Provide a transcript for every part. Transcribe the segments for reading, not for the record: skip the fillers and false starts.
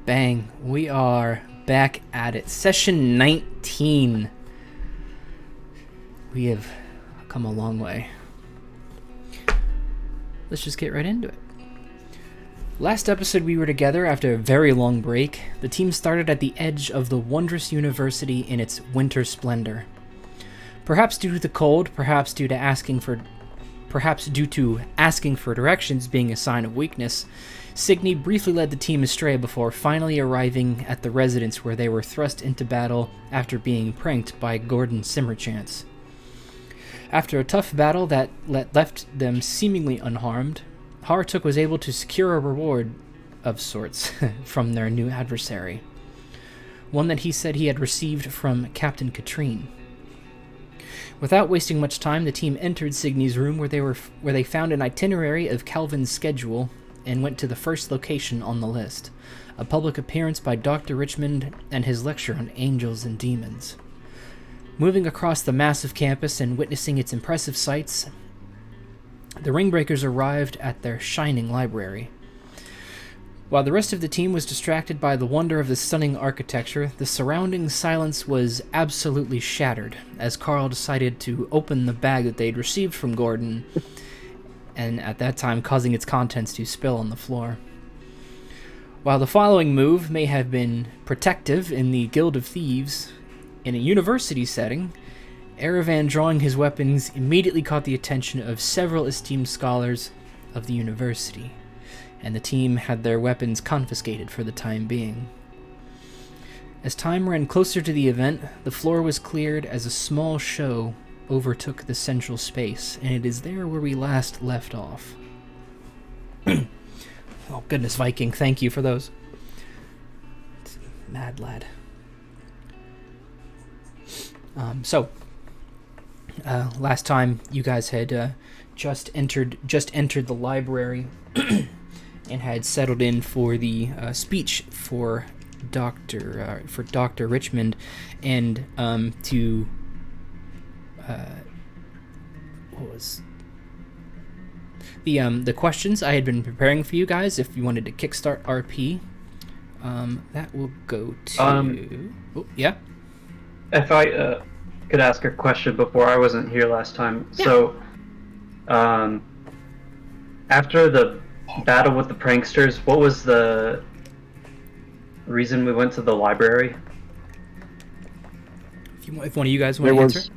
Bang. We are back at it. Session 19. We have come a long way. Let's just get right into it. Last episode we were together after a very long break. The team started at the edge of the wondrous university in its winter splendor. Perhaps due to the cold, perhaps due to asking for directions being a sign of weakness, Signy briefly led the team astray before finally arriving at the residence where they were thrust into battle after being pranked by Gordon Simmerchance. After a tough battle that left them seemingly unharmed, Harratuk was able to secure a reward of sorts from their new adversary, one that he said he had received from Captain Katrine. Without wasting much time, the team entered Signy's room where they found an itinerary of Calvin's schedule and went to the first location on the list, a public appearance by Dr. Richmond and his lecture on angels and demons. Moving across the massive campus and witnessing its impressive sights, the Ringbreakers arrived at their shining library. While the rest of the team was distracted by the wonder of the stunning architecture, the surrounding silence was absolutely shattered as Karl decided to open the bag that they'd received from Gordon, and at that time causing its contents to spill on the floor. While the following move may have been protective in the Guild of Thieves, in a university setting, Erevan drawing his weapons immediately caught the attention of several esteemed scholars of the university, and the team had their weapons confiscated for the time being. As time ran closer to the event, the floor was cleared as a small show overtook the central space, and it is there where we last left off. Oh goodness, Viking, thank you for those. Mad lad. Last time you guys had just entered the library and had settled in for the speech for Dr. Richmond, and what was the questions I had been preparing for you guys. If you wanted to kickstart RP, that will go to. Yeah. If I could ask a question before, I wasn't here last time. Yeah. So, after the battle with the pranksters, what was the reason we went to the library? If one of you guys want to answer.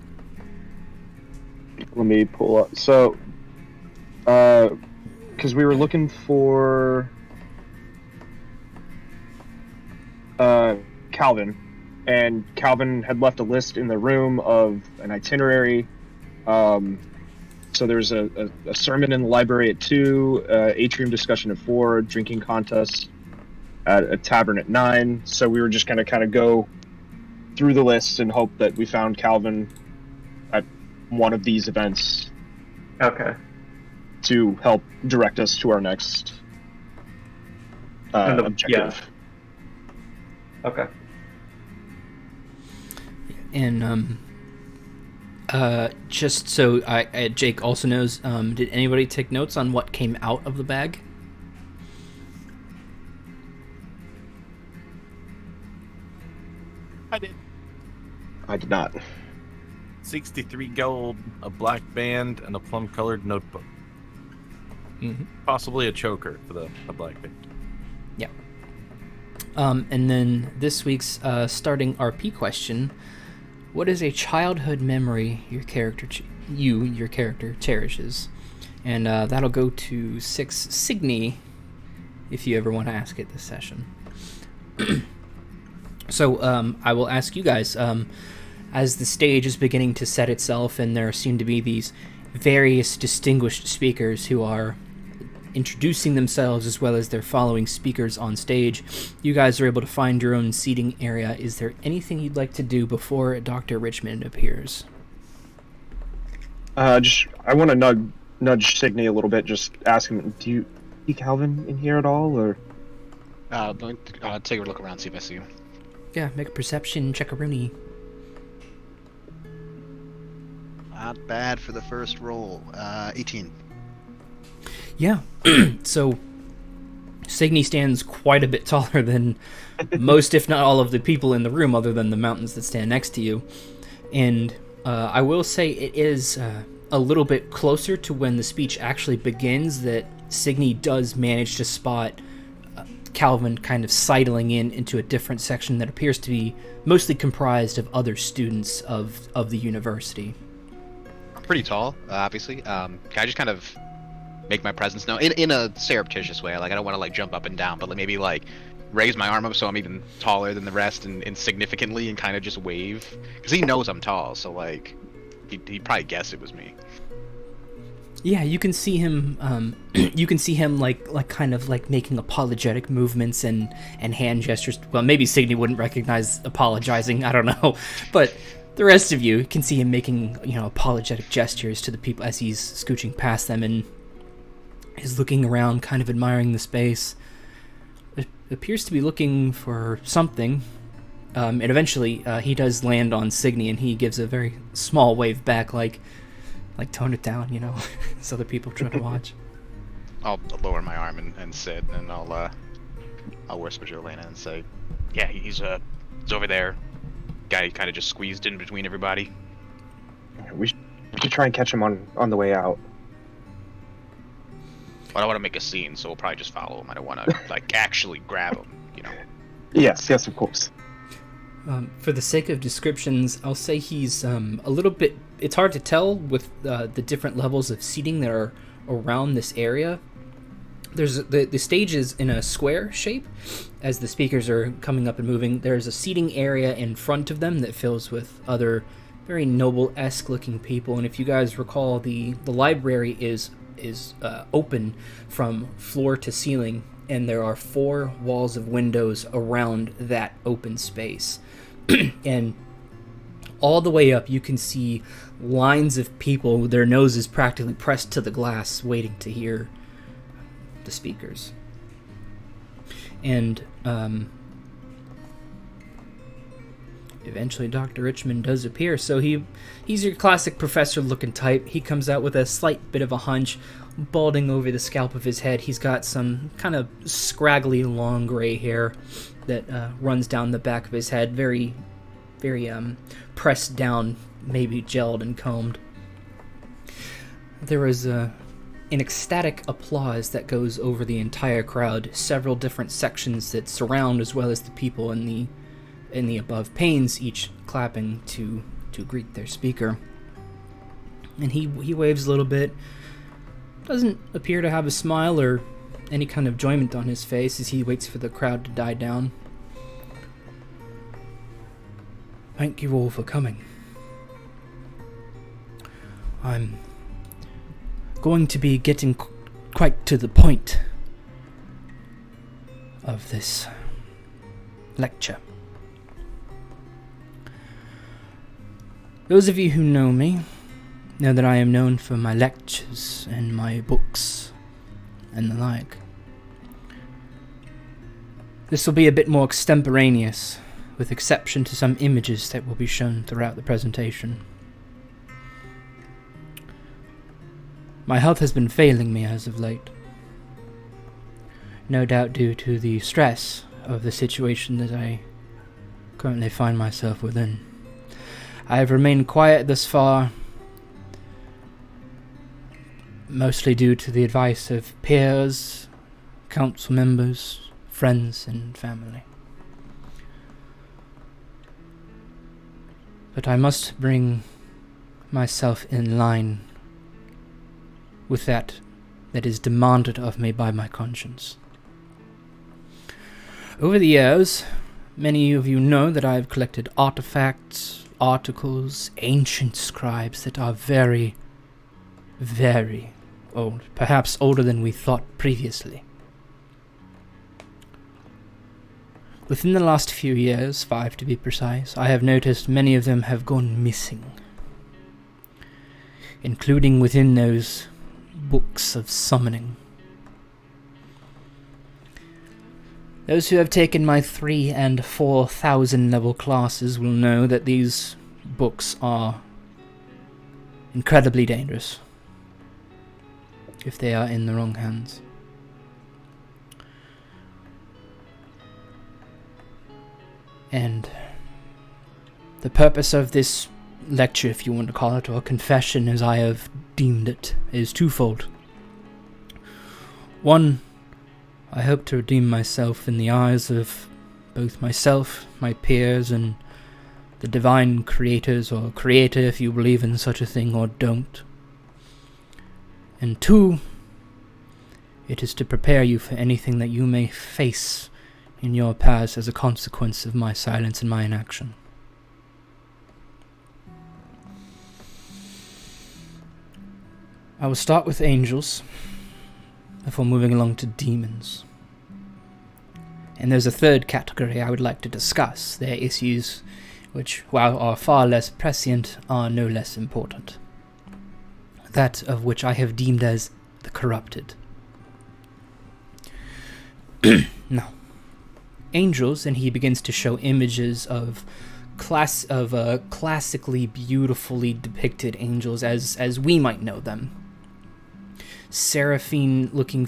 Let me pull up. So, because we were looking for Calvin. And Calvin had left a list in the room of an itinerary. So there's a sermon in the library at 2, atrium discussion at 4, drinking contest at a tavern at 9. So we were just going to kind of go through the list and hope that we found Calvin at one of these events. Okay. To help direct us to our next objective. Yeah. Okay. And just so Jake also knows, did anybody take notes on what came out of the bag? I did. I did not. 63 gold, a black band, and a plum-colored notebook. Mm-hmm. Possibly a choker for the black band. Yeah. And then this week's starting RP question: what is a childhood memory your character cherishes? And that'll go to 6 Signy if you ever want to ask it this session. So I will ask you guys, as the stage is beginning to set itself and there seem to be these various distinguished speakers who are introducing themselves as well as their following speakers on stage, you guys are able to find your own seating area. Is there anything you'd like to do before Dr. Richmond appears? I want to nudge Signy a little bit, just ask him, do you see Calvin in here at all, or? Take a look around, see if I see him. Yeah, make a perception check-a-rooney. Not bad for the first roll. 18. Yeah. So Signy stands quite a bit taller than most, if not all, of the people in the room, other than the mountains that stand next to you. And I will say it is a little bit closer to when the speech actually begins that Signy does manage to spot Calvin kind of sidling into a different section that appears to be mostly comprised of other students of the university. Pretty tall, obviously. Can I just kind of make my presence known in a surreptitious way? Like, I don't want to like jump up and down, but maybe like raise my arm up so I'm even taller than the rest and significantly, and kind of just wave, because he knows I'm tall, so like he'd probably guess it was me. Yeah, you can see him. You can see him like kind of like making apologetic movements and hand gestures. Well, maybe Signy wouldn't recognize apologizing. I don't know, but the rest of you can see him making apologetic gestures to the people as he's scooching past them and is looking around, kind of admiring the space. It appears to be looking for something. And eventually, he does land on Signy, and he gives a very small wave back, like tone it down, so other people try to watch. I'll lower my arm and sit, and I'll whisper to Alena and say, "Yeah, he's over there. Guy kind of just squeezed in between everybody." We should try and catch him on the way out. I don't want to make a scene, so we'll probably just follow him. I don't want to like actually grab him, Yes, of course. For the sake of descriptions, I'll say he's a little bit... It's hard to tell with the different levels of seating that are around this area. There's the stage is in a square shape as the speakers are coming up and moving. There's a seating area in front of them that fills with other very noble-esque looking people. And if you guys recall, the library is open from floor to ceiling, and there are 4 walls of windows around that open space. And all the way up, you can see lines of people, their noses practically pressed to the glass, waiting to hear the speakers. And eventually Dr. Richmond does appear. So he's your classic professor-looking type. He comes out with a slight bit of a hunch, balding over the scalp of his head. He's got some kind of scraggly, long gray hair that runs down the back of his head, very, very pressed down, maybe gelled and combed. There is an ecstatic applause that goes over the entire crowd, several different sections that surround, as well as the people in the above panes, each clapping to greet their speaker. And he waves a little bit, doesn't appear to have a smile or any kind of enjoyment on his face as he waits for the crowd to die down. Thank you all for coming. I'm going to be getting quite to the point of this lecture. Those of you who know me know that I am known for my lectures and my books and the like. This will be a bit more extemporaneous, with exception to some images that will be shown throughout the presentation. My health has been failing me as of late, no doubt due to the stress of the situation that I currently find myself within. I have remained quiet thus far, mostly due to the advice of peers, council members, friends, and family. But I must bring myself in line with that is demanded of me by my conscience. Over the years, many of you know that I have collected artifacts, articles, ancient scribes that are very, very old, perhaps older than we thought previously. Within the last few years, 5 to be precise, I have noticed many of them have gone missing, including within those books of summoning. Those who have taken my 3,000 and 4,000 level classes will know that these books are incredibly dangerous if they are in the wrong hands. And the purpose of this lecture, if you want to call it, or confession as I have deemed it, is twofold. One, I hope to redeem myself in the eyes of both myself, my peers, and the divine creators, or creator if you believe in such a thing or don't. And two, it is to prepare you for anything that you may face in your past as a consequence of my silence and my inaction. I will start with angels before moving along to demons. And there's a third category I would like to discuss, their issues which, while are far less prescient, are no less important. That of which I have deemed as the corrupted. Now, angels, and he begins to show images of classically beautifully depicted angels as we might know them. Cherubim-looking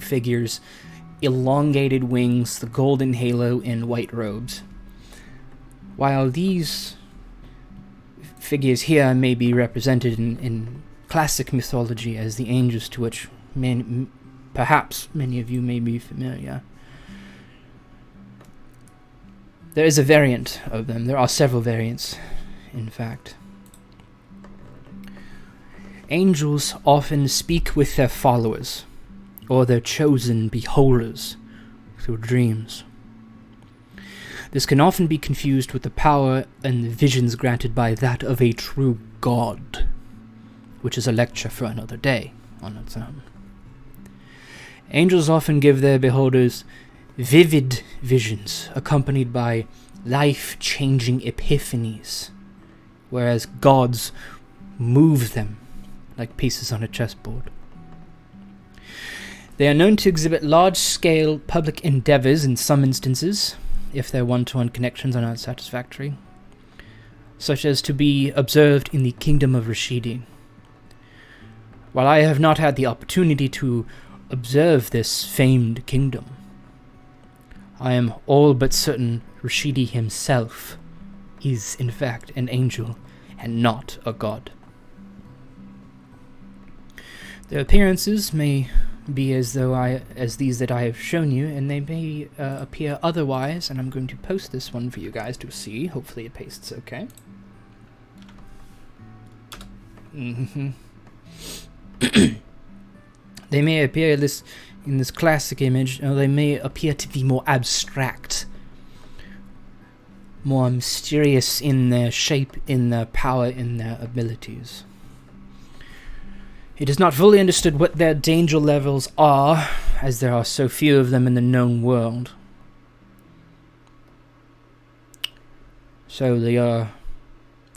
figures, elongated wings, the golden halo, and white robes. While these figures here may be represented in classic mythology as the angels to which perhaps many of you may be familiar, there is a variant of them. There are several variants, in fact. Angels often speak with their followers, or their chosen beholders, through dreams. This can often be confused with the power and the visions granted by that of a true god, which is a lecture for another day on its own. Angels often give their beholders vivid visions, accompanied by life-changing epiphanies, whereas gods move them like pieces on a chessboard. They are known to exhibit large-scale public endeavors in some instances, if their one-to-one connections are not satisfactory, such as to be observed in the Kingdom of Rashidi. While I have not had the opportunity to observe this famed kingdom, I am all but certain Rashidi himself is, in fact, an angel and not a god. Their appearances may be as these that I have shown you, and they may appear otherwise, and I'm going to post this one for you guys to see. Hopefully it pastes okay. They may appear in this classic image, or they may appear to be more abstract, more mysterious in their shape, in their power, in their abilities. It is not fully understood what their danger levels are, as there are so few of them in the known world. So the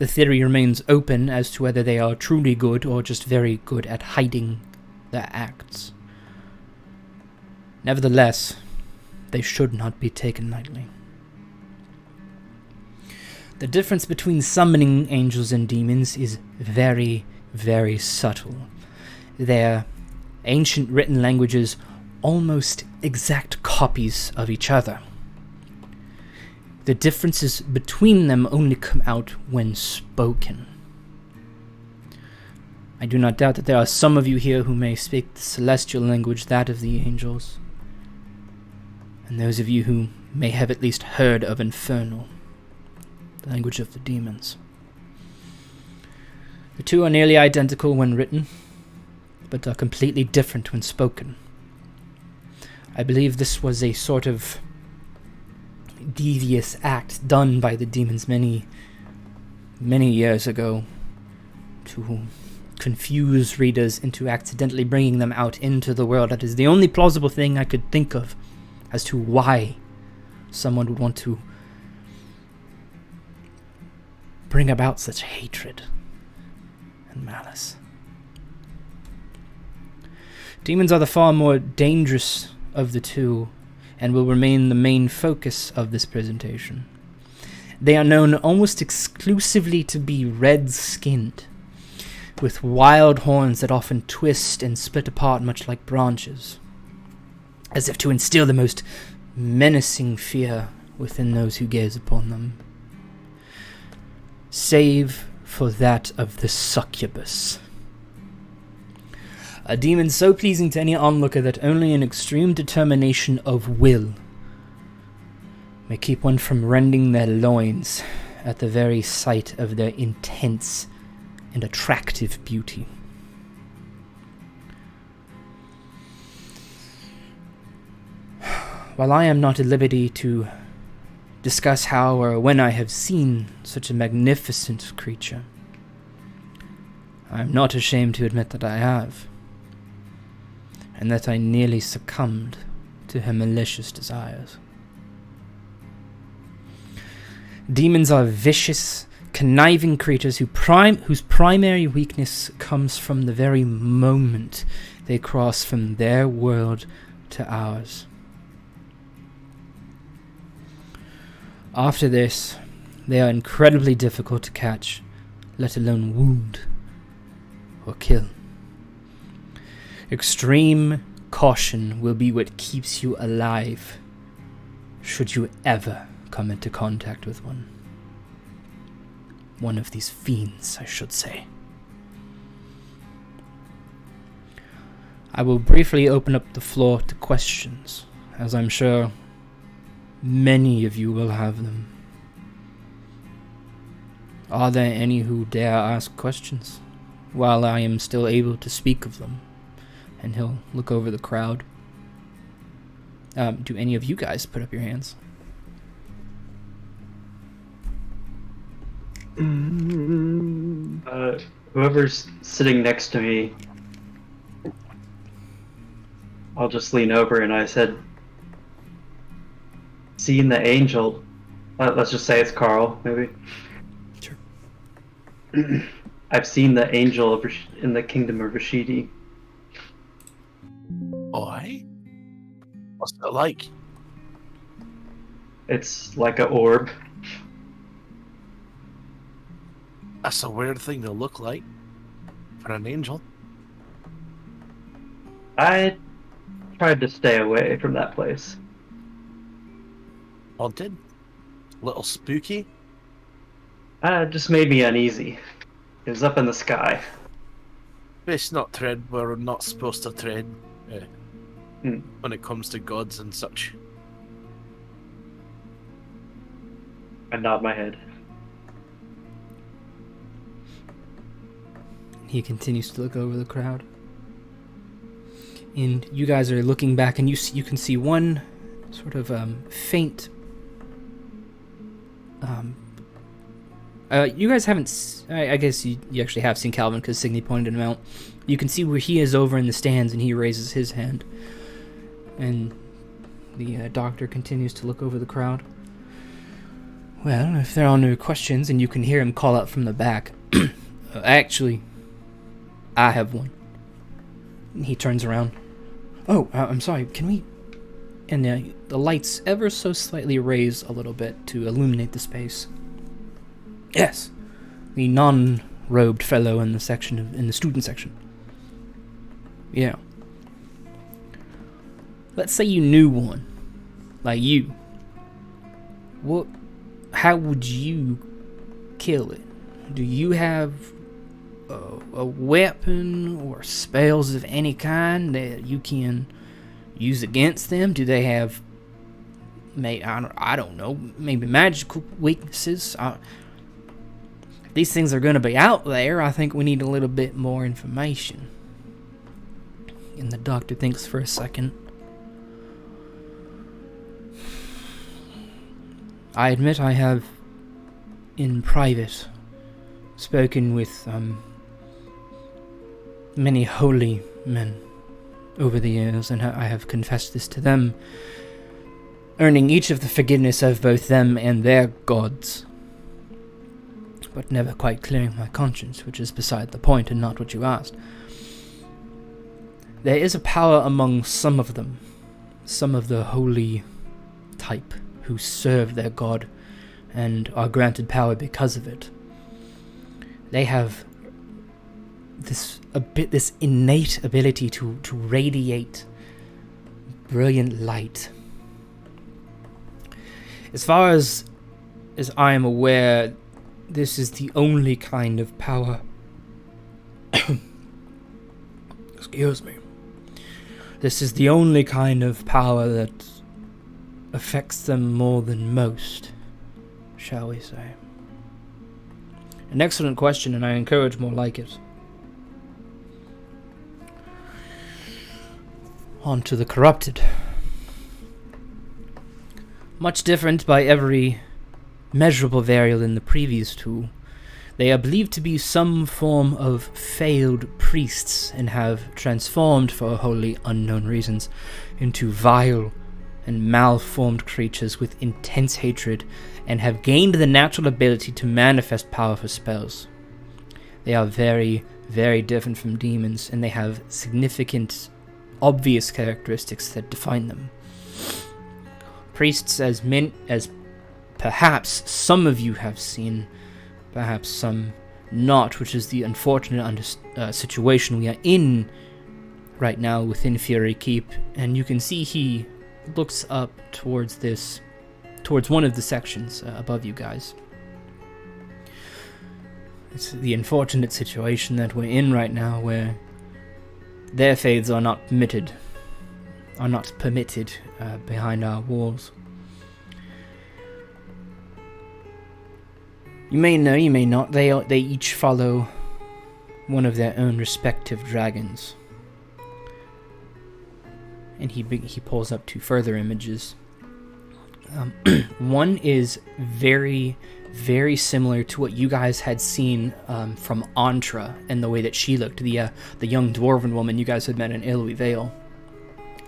theory remains open as to whether they are truly good or just very good at hiding their acts. Nevertheless, they should not be taken lightly. The difference between summoning angels and demons is very, very subtle. Their ancient written languages almost exact copies of each other. The differences between them only come out when spoken. I do not doubt that there are some of you here who may speak the celestial language, that of the angels, and those of you who may have at least heard of Infernal, the language of the demons. The two are nearly identical when written, but are completely different when spoken. I believe this was a sort of devious act done by the demons many, many years ago to confuse readers into accidentally bringing them out into the world. That is the only plausible thing I could think of as to why someone would want to bring about such hatred and malice. Demons are the far more dangerous of the two, and will remain the main focus of this presentation. They are known almost exclusively to be red-skinned, with wild horns that often twist and split apart much like branches, as if to instill the most menacing fear within those who gaze upon them, save for that of the succubus. A demon so pleasing to any onlooker that only an extreme determination of will may keep one from rending their loins at the very sight of their intense and attractive beauty. While I am not at liberty to discuss how or when I have seen such a magnificent creature, I am not ashamed to admit that I have, and that I nearly succumbed to her malicious desires. Demons are vicious, conniving creatures whose primary weakness comes from the very moment they cross from their world to ours. After this, they are incredibly difficult to catch, let alone wound or kill. Extreme caution will be what keeps you alive, should you ever come into contact with one. One of these fiends, I should say. I will briefly open up the floor to questions, as I'm sure many of you will have them. Are there any who dare ask questions while I am still able to speak of them? And he'll look over the crowd. Do any of you guys put up your hands? Whoever's sitting next to me, I'll just lean over and I said, "Seeing the angel." Let's just say it's Karl, maybe. Sure. I've seen the angel in the kingdom of Rashidi. Oi? What's it like? It's like an orb. That's a weird thing to look like for an angel. I tried to stay away from that place. Haunted? Little spooky? It just made me uneasy. It was up in the sky. Best not tread where we're not supposed to tread when it comes to gods and such. I nod my head. He continues to look over the crowd. And you guys are looking back, and you can see one sort of faint... you guys haven't... I guess you actually have seen Calvin, because Signy pointed him out. You can see where he is over in the stands, and he raises his hand. And the doctor continues to look over the crowd. Well, if there are no questions, and you can hear him call out from the back, actually, I have one. And he turns around. Oh, I'm sorry, can we... And the lights ever so slightly raise a little bit to illuminate the space. Yes, the non-robed fellow in the student section. Yeah. Let's say you knew one, like you. How would you kill it? Do you have a weapon or spells of any kind that you can use against them? Do they have, I don't know, maybe magical weaknesses? If these things are going to be out there, I think we need a little bit more information. And the doctor thinks for a second. I admit I have, in private, spoken with many holy men over the years, and I have confessed this to them, earning each of the forgiveness of both them and their gods, but never quite clearing my conscience, which is beside the point and not what you asked. There is a power among some of them, some of the holy type, who serve their god and are granted power because of it. They have this innate ability to radiate brilliant light As far as I am aware, this is the only kind of power. Excuse me. This is the only kind of power that affects them more than most, shall we say. An excellent question, and I encourage more like it. On to the corrupted. Much different by every measurable variable in the previous two. They are believed to be some form of failed priests and have transformed, for wholly unknown reasons, into vile and malformed creatures with intense hatred and have gained the natural ability to manifest powerful spells. They are very, very different from demons, and they have significant, obvious characteristics that define them. Priests, as perhaps some of you have seen, perhaps some not, which is the unfortunate situation we are in right now within Fury Keep. And you can see he looks up towards one of the sections above you guys. It's the unfortunate situation that we're in right now, where their faiths are not permitted behind our walls. You may know, you may not, they each follow one of their own respective dragons. And he pulls up two further images. One is very, very similar to what you guys had seen from Antra and the way that she looked, the young dwarven woman you guys had met in Ilwy Vale.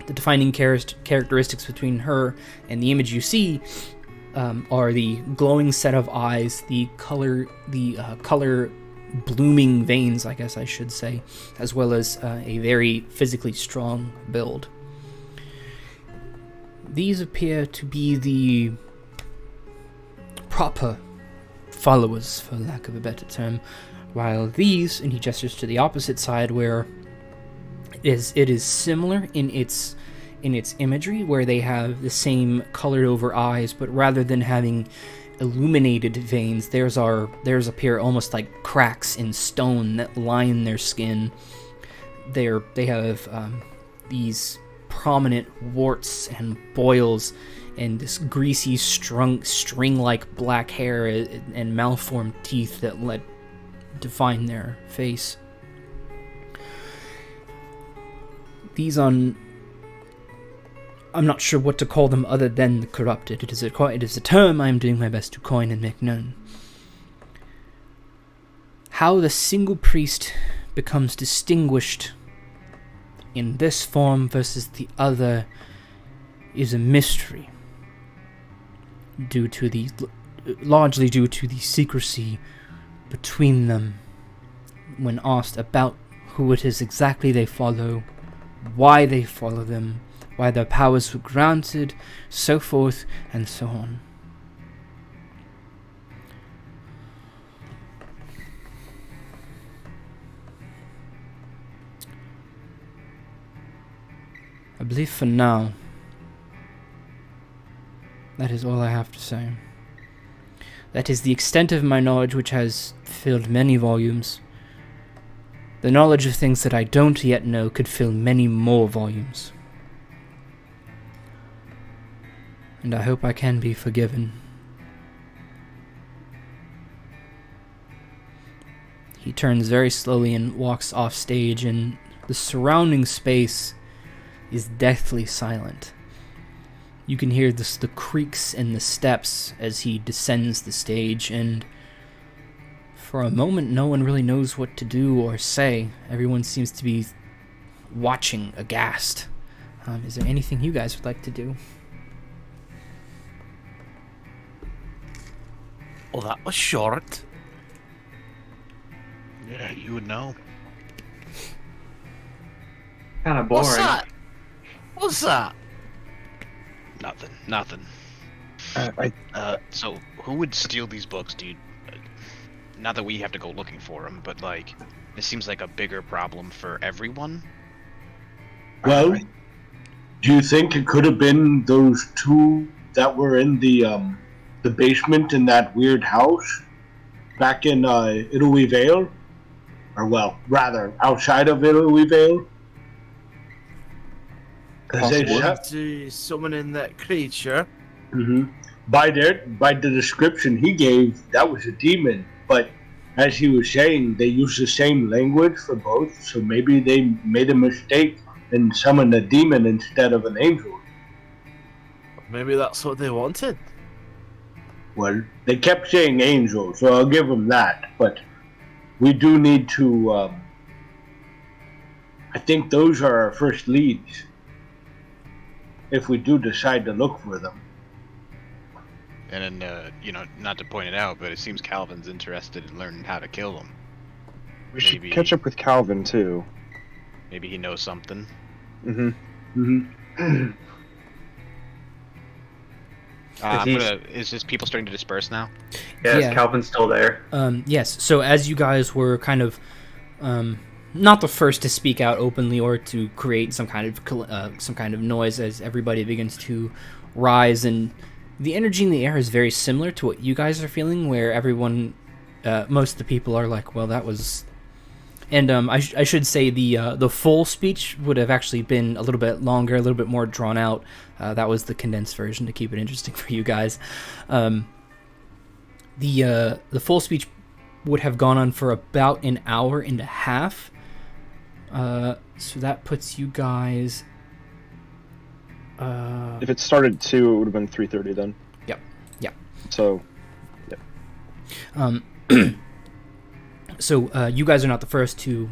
The defining characteristics between her and the image you see are the glowing set of eyes, the color blooming veins, I guess I should say, as well as a very physically strong build. These appear to be the proper followers, for lack of a better term, while these, and he gestures to the opposite side, where it is similar in its imagery, where they have the same colored over eyes, but rather than having illuminated veins, theirs appear almost like cracks in stone that line their skin. They have these prominent warts and boils and this greasy string-like black hair and malformed teeth that define their face. These I'm not sure what to call them other than the corrupted. It is a term I am doing my best to coin and make known. How the single priest becomes distinguished in this form versus the other is a mystery, largely due to the secrecy between them when asked about who it is exactly they follow, why they follow them, why their powers were granted, so forth and so on. I believe for now, that is all I have to say. That is the extent of my knowledge, which has filled many volumes. The knowledge of things that I don't yet know could fill many more volumes. And I hope I can be forgiven. He turns very slowly and walks off stage, and the surrounding space is deathly silent. You can hear the creaks and the steps as he descends the stage, and for a moment no one really knows what to do or say. Everyone seems to be watching aghast. Is there anything you guys would like to do? Well, that was short. Yeah, you would know. Kind of boring. What's that? What's that? Nothing. So who would steal these books, dude? Not that we have to go looking for them, but like, this seems like a bigger problem for everyone. Well, do you think it could have been those two that were in the basement in that weird house back in Italy Vale? Or, well, rather, outside of Italy Vale? Summoning that creature. Mm-hmm. By the description he gave, that was a demon. But as he was saying, they use the same language for both, so maybe they made a mistake and summoned a demon instead of an angel. Maybe that's what they wanted. Well, they kept saying angel, so I'll give them that. But we do need to. I think those are our first leads. If we do decide to look for them. And then, not to point it out, but it seems Calvin's interested in learning how to kill them. We should catch up with Calvin, too. Maybe he knows something. Is this people starting to disperse now? Yeah, is Calvin still there? Yes. So as you guys were kind of not the first to speak out openly or to create some kind of noise, as everybody begins to rise, and the energy in the air is very similar to what you guys are feeling, where everyone, most of the people are like, well, that was... And I should say the full speech would have actually been a little bit longer, a little bit more drawn out. That was the condensed version to keep it interesting for you guys. The full speech would have gone on for about an hour and a half. So that puts you guys... if it started at 2, it would have been 3:30 then. Yep. So, yeah. So you guys are not the first to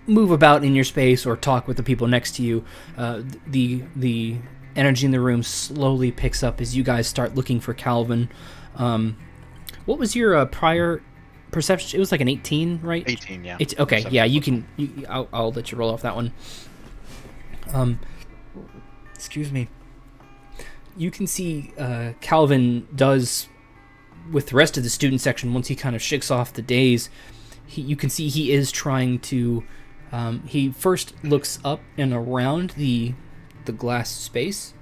move about in your space or talk with the people next to you. The energy in the room slowly picks up as you guys start looking for Calvin. What was your prior perception? It was like an 18, right? 18, yeah. Okay, yeah. You can. I'll let you roll off that one. Excuse me. You can see Calvin does, with the rest of the student section, once he kind of shakes off the daze, you can see he is trying to... he first looks up and around the glass space.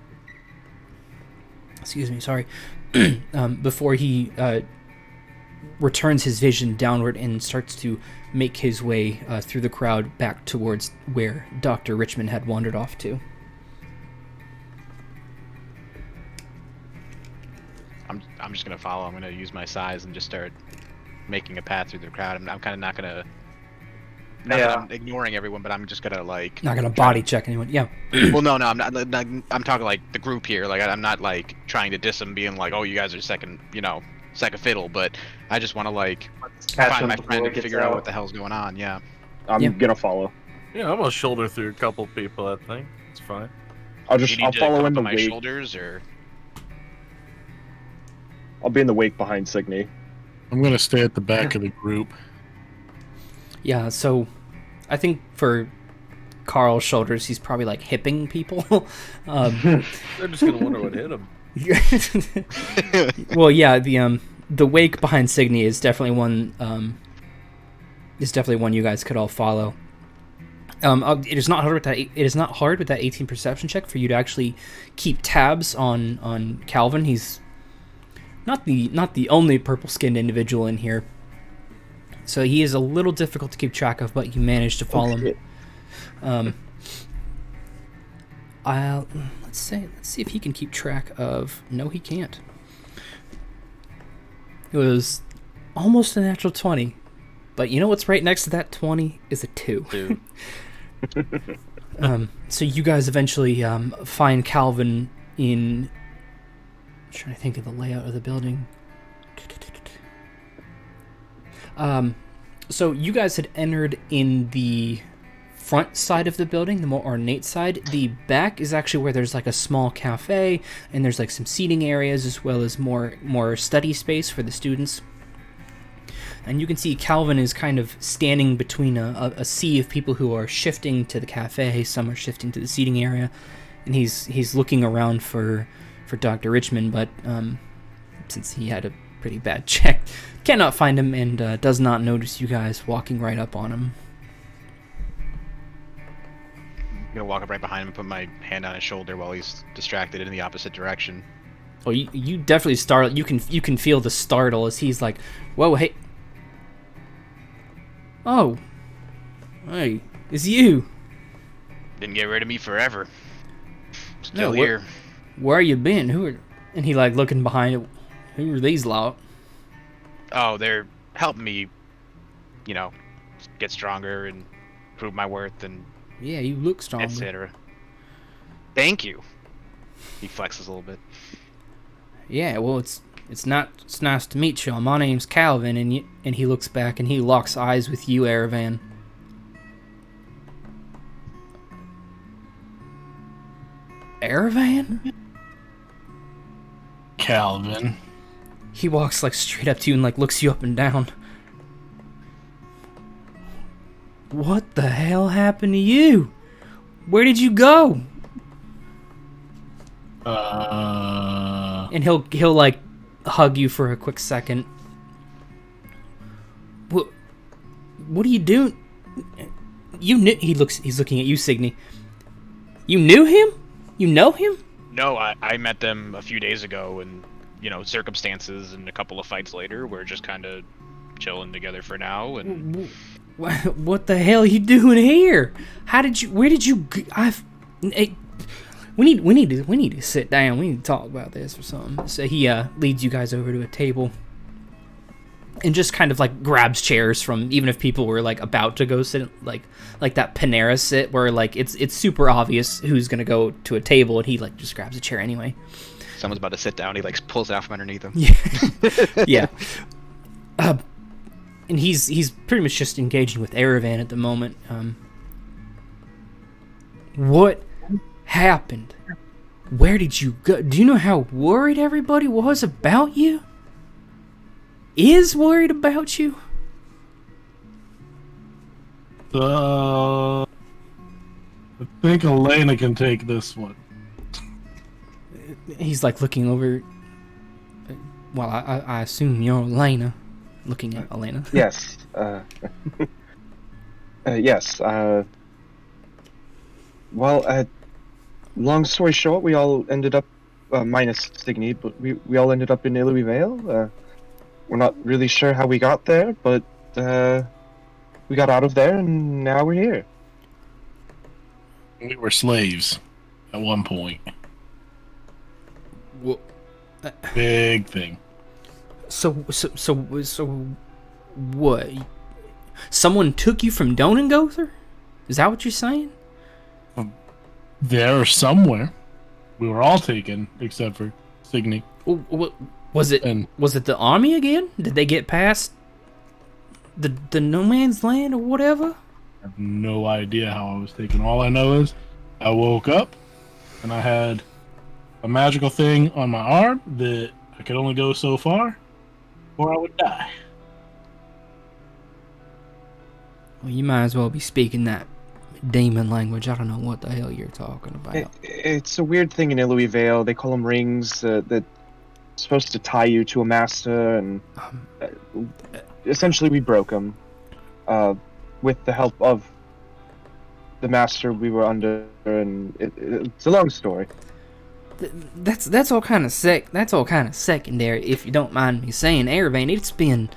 Excuse me, sorry. Before he returns his vision downward and starts to make his way through the crowd back towards where Dr. Richmond had wandered off to. I'm just gonna follow. I'm gonna use my size and just start making a path through the crowd. I'm kind of not gonna. Not that I'm ignoring everyone, but I'm just gonna like. Not gonna body check anyone. Yeah. Well, no, I'm not. I'm talking like the group here. Like I'm not like trying to diss them, being like, oh, you guys are second fiddle. But I just want to like find my friend and figure out what the hell's going on. Yeah. I'm gonna follow. Yeah, I'm gonna shoulder through a couple people. I think it's fine. I'll follow in the my wake. Shoulders, or I'll be in the wake behind Signy. I'm gonna stay at the back of the group. Yeah, so I think for Karl's shoulders, he's probably like hipping people. They're just gonna wonder what hit him. Well, yeah, the wake behind Signy is definitely one. Is definitely one you guys could all follow. It is not hard with that. It is not hard with that 18 perception check for you to actually keep tabs on Calvin. He's not the only purple-skinned individual in here, so he is a little difficult to keep track of. But you managed to follow him. Let's see if he can keep track of. No, he can't. It was almost a natural 20, but you know what's right next to that 20 is a 2. So you guys eventually find Calvin in... I'm trying to think of the layout of the building. So you guys had entered in the front side of the building, the more ornate side. The back is actually where there's like a small cafe, and there's like some seating areas as well as more study space for the students. And you can see Calvin is kind of standing between a sea of people who are shifting to the cafe. Some are shifting to the seating area, and he's looking around for Dr. Richmond, but since he had a pretty bad check, cannot find him, and does not notice you guys walking right up on him. gonna walk up right behind him and put my hand on his shoulder while he's distracted in the opposite direction. Well, you definitely startle. You can feel the startle as he's like, "Whoa, hey, oh, hey, it's you." Didn't get rid of me forever. No, Still here. Where you been? Who are? And he like looking behind it. Who are these lot? Oh, they're helping me, you know, get stronger and prove my worth and Yeah, you look strong. etc. Thank you. He flexes a little bit. Yeah, well, it's nice to meet you. My name's Calvin, and he looks back and he locks eyes with you, Erevan. Erevan? Calvin. He walks like straight up to you and like looks you up and down. What the hell happened to you? Where did you go? And he'll like hug you for a quick second. What are you doing? You knew he's looking at you, Signy. You knew him? You know him? No, I met them a few days ago, and you know, circumstances and a couple of fights later, we're just kind of chilling together for now. And what the hell are you doing here? Where did you? We need to sit down. We need to talk about this or something. So he leads you guys over to a table and just kind of like grabs chairs from, even if people were like about to go sit, like that Panera sit where like it's super obvious who's gonna go to a table, and he like just grabs a chair anyway. Someone's about to sit down. He like pulls it out from underneath him. Yeah. And he's pretty much just engaging with Erevan at the moment. What happened? Where did you go? Do you know how worried everybody was about you? Is worried about you? I think Alena can take this one. He's like looking over. Well, I assume you're Alena. Looking at Alena. Yes. Yes. Well, long story short, we all ended up, minus Signy, but we all ended up in Ilui Vale. We're not really sure how we got there, but we got out of there, and now we're here. We were slaves at one point. Well, Big thing. So what? Someone took you from Donengother? Is that what you're saying? There somewhere. We were all taken, except for Signy. Was it the army again? Did they get past the no man's land or whatever? I have no idea how I was taken. All I know is I woke up and I had a magical thing on my arm that I could only go so far or I would die. Well, you might as well be speaking that demon language. I don't know what the hell you're talking about. It's a weird thing in Ilui Vale. They call them rings that supposed to tie you to a master, and essentially we broke them with the help of the master we were under, and it's a long story. That's all kind of secondary, if you don't mind me saying. Erevan, it's been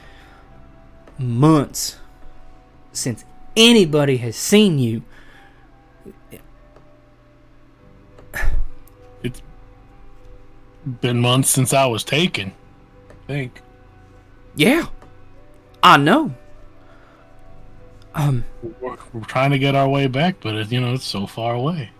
months since anybody has seen you. It's been months since I was taken, I think. Yeah, I know. We're trying to get our way back, but it's so far away.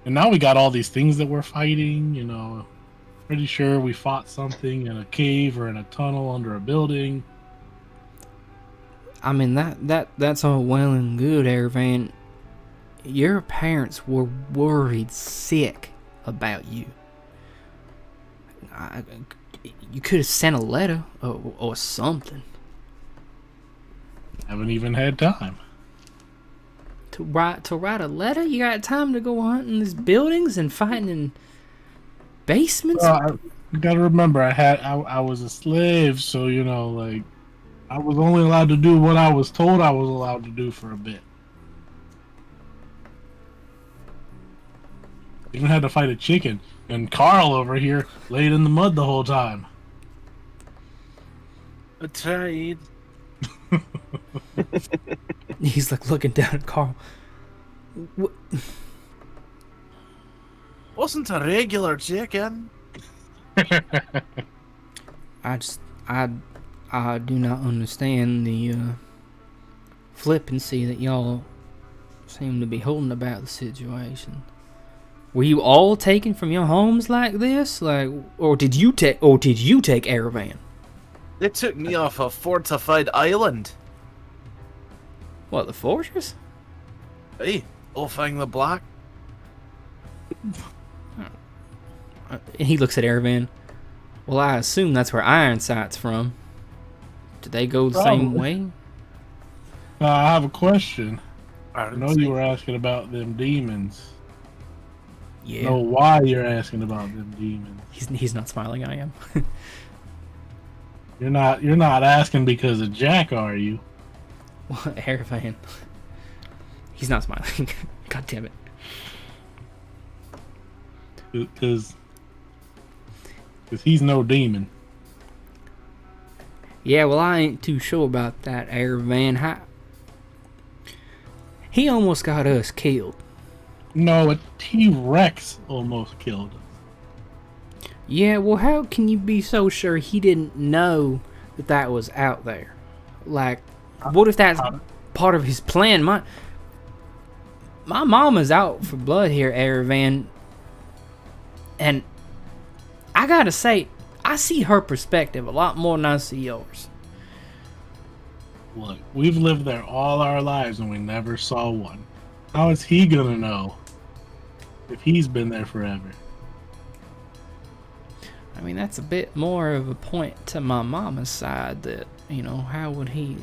And now we got all these things that we're fighting, Pretty sure we fought something in a cave or in a tunnel under a building. I mean, that's all well and good, Erevan. Your parents were worried sick about you. You could have sent a letter or something. Haven't even had time. To write a letter? You got time to go hunting these buildings and fighting in basements? You gotta remember, I was a slave, so I was only allowed to do what I was told I was allowed to do for a bit. Even had to fight a chicken, and Carl over here laid in the mud the whole time. I tried. He's like looking down at Carl. Wasn't a regular chicken. I do not understand the flippancy that y'all seem to be holding about the situation. Were you all taken from your homes like this? Or did you take Erevan? They took me off a fortified island. What, the fortress? Hey, Ulfang the Black. He looks at Erevan. Well, I assume that's where Ironsight's from. Did they go the same way? I have a question. I know Ironsight. you were asking about them demons. Yeah. I know why you're asking about them demons. He's not smiling. I am. You're not asking because of Jack, are you? What, Erevan? He's not smiling. God damn it. Because he's no demon. Yeah, well, I ain't too sure about that, Erevan. He almost got us killed. No, a T-Rex almost killed us. Yeah, well, how can you be so sure he didn't know that was out there? Like, what if that's part of his plan? My mama's out for blood here, Erevan. And I gotta say, I see her perspective a lot more than I see yours. Look, we've lived there all our lives and we never saw one. How is he gonna know if he's been there forever? I mean, that's a bit more of a point to my mama's side that, how would he...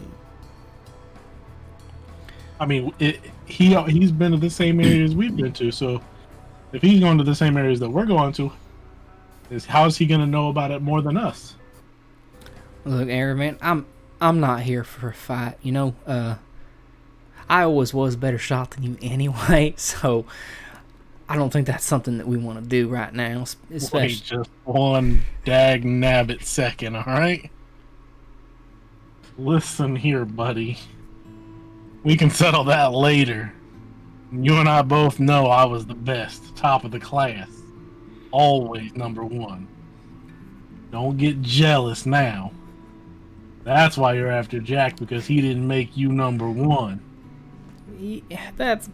I mean, he's been to the same areas we've been to, so if he's going to the same areas that we're going to, how's he gonna know about it more than us? Look, Erevan, I'm not here for a fight, I always was a better shot than you anyway, so I don't think that's something that we want to do right now, especially... Wait just one dag nabbit second, alright? Listen here, buddy. We can settle that later. You and I both know I was the best, top of the class. Always number one. Don't get jealous now. That's why you're after Jack, because he didn't make you number one. Yeah, that's a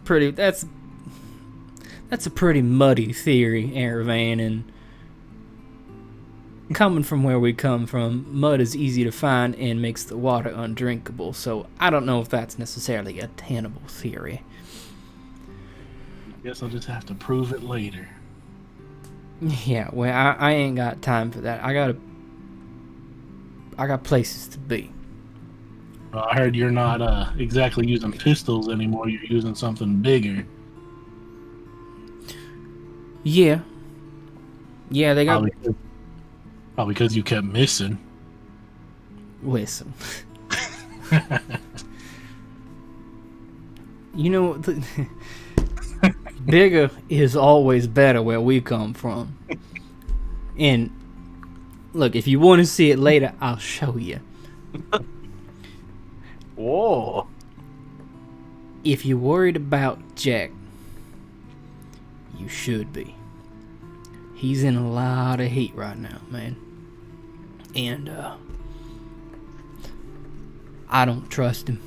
pretty muddy theory, Erevan, and coming from where we come from, mud is easy to find and makes the water undrinkable, so I don't know if that's necessarily a tenable theory. Guess I'll just have to prove it later. Yeah, well, I ain't got time for that. I got places to be. Well, I heard you're not exactly using pistols anymore, you're using something bigger. Yeah, they got... Probably because you kept missing. Listen. Bigger is always better where we come from. And look, if you want to see it later, I'll show you. Whoa. If you're worried about Jack, you should be. He's in a lot of heat right now, man. And I don't trust him.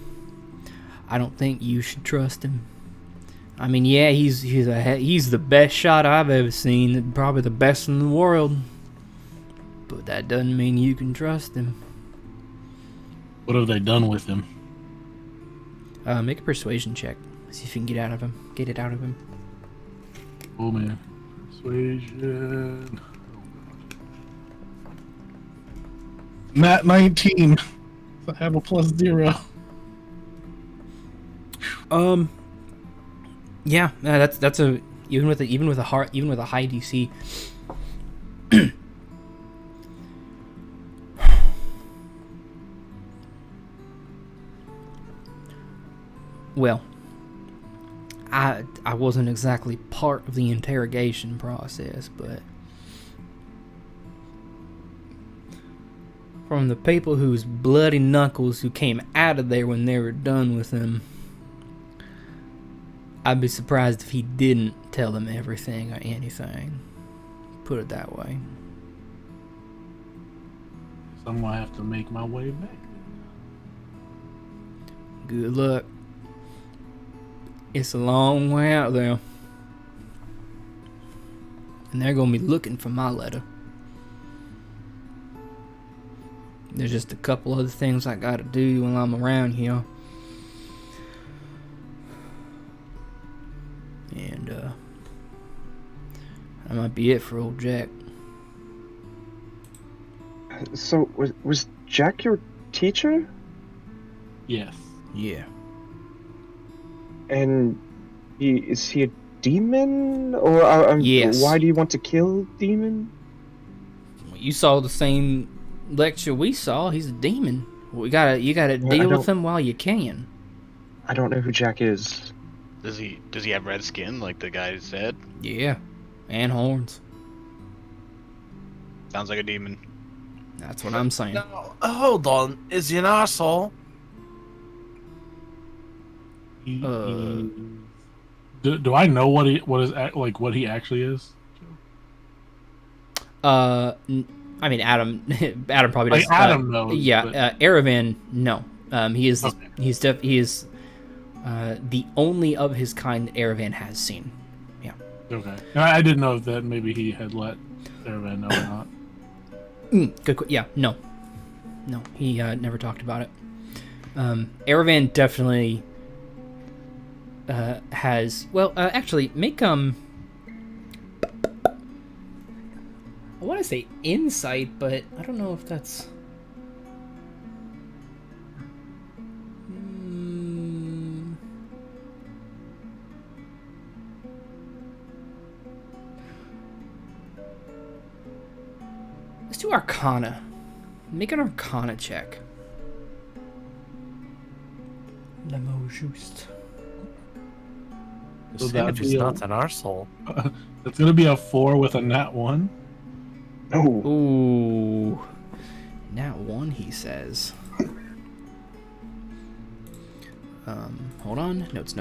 I don't think you should trust him. I mean, yeah, he's the best shot I've ever seen, probably the best in the world. But that doesn't mean you can trust him. What have they done with him? Make a persuasion check. See if you can get it out of him. Oh man, persuasion. Nat 19. I have a +0. Yeah, that's a even with a high DC. well, I wasn't exactly part of the interrogation process, but from the people whose bloody knuckles who came out of there when they were done with him, I'd be surprised if he didn't tell them everything or anything. Put it that way. So I'm gonna have to make my way back. Good luck. It's a long way out there. And they're gonna be looking for my letter. There's just a couple other things I gotta do while I'm around here. And, that might be it for old Jack. So, was Jack your teacher? Yes. Yeah. And is he a demon? Or Yes. why do you want to kill demon? You saw the same lecture we saw. He's a demon. You gotta deal with him while you can. I don't know who Jack is. Does he have red skin like the guy said? Yeah. And horns. Sounds like a demon. That's what I'm saying. Now, hold on. Is he an arsehole? Do I know what he actually is? I mean, Adam probably does. Like Adam knows. Yeah, but... Erevan, no. He is Okay. he is the only of his kind that Erevan has seen. Yeah. Okay. I didn't know if that maybe he had let Erevan know or not. Good. Yeah. No. He never talked about it. Erevan definitely has. Well, actually, make I want to say insight, but I don't know if that's. Let's do Arcana. Make an Arcana check. Le mot juste. So Seeing if that'd he's be not an arsehole. It's gonna be a 4 with a nat 1. No. Ooh. Nat 1, he says. Hold on. Notes.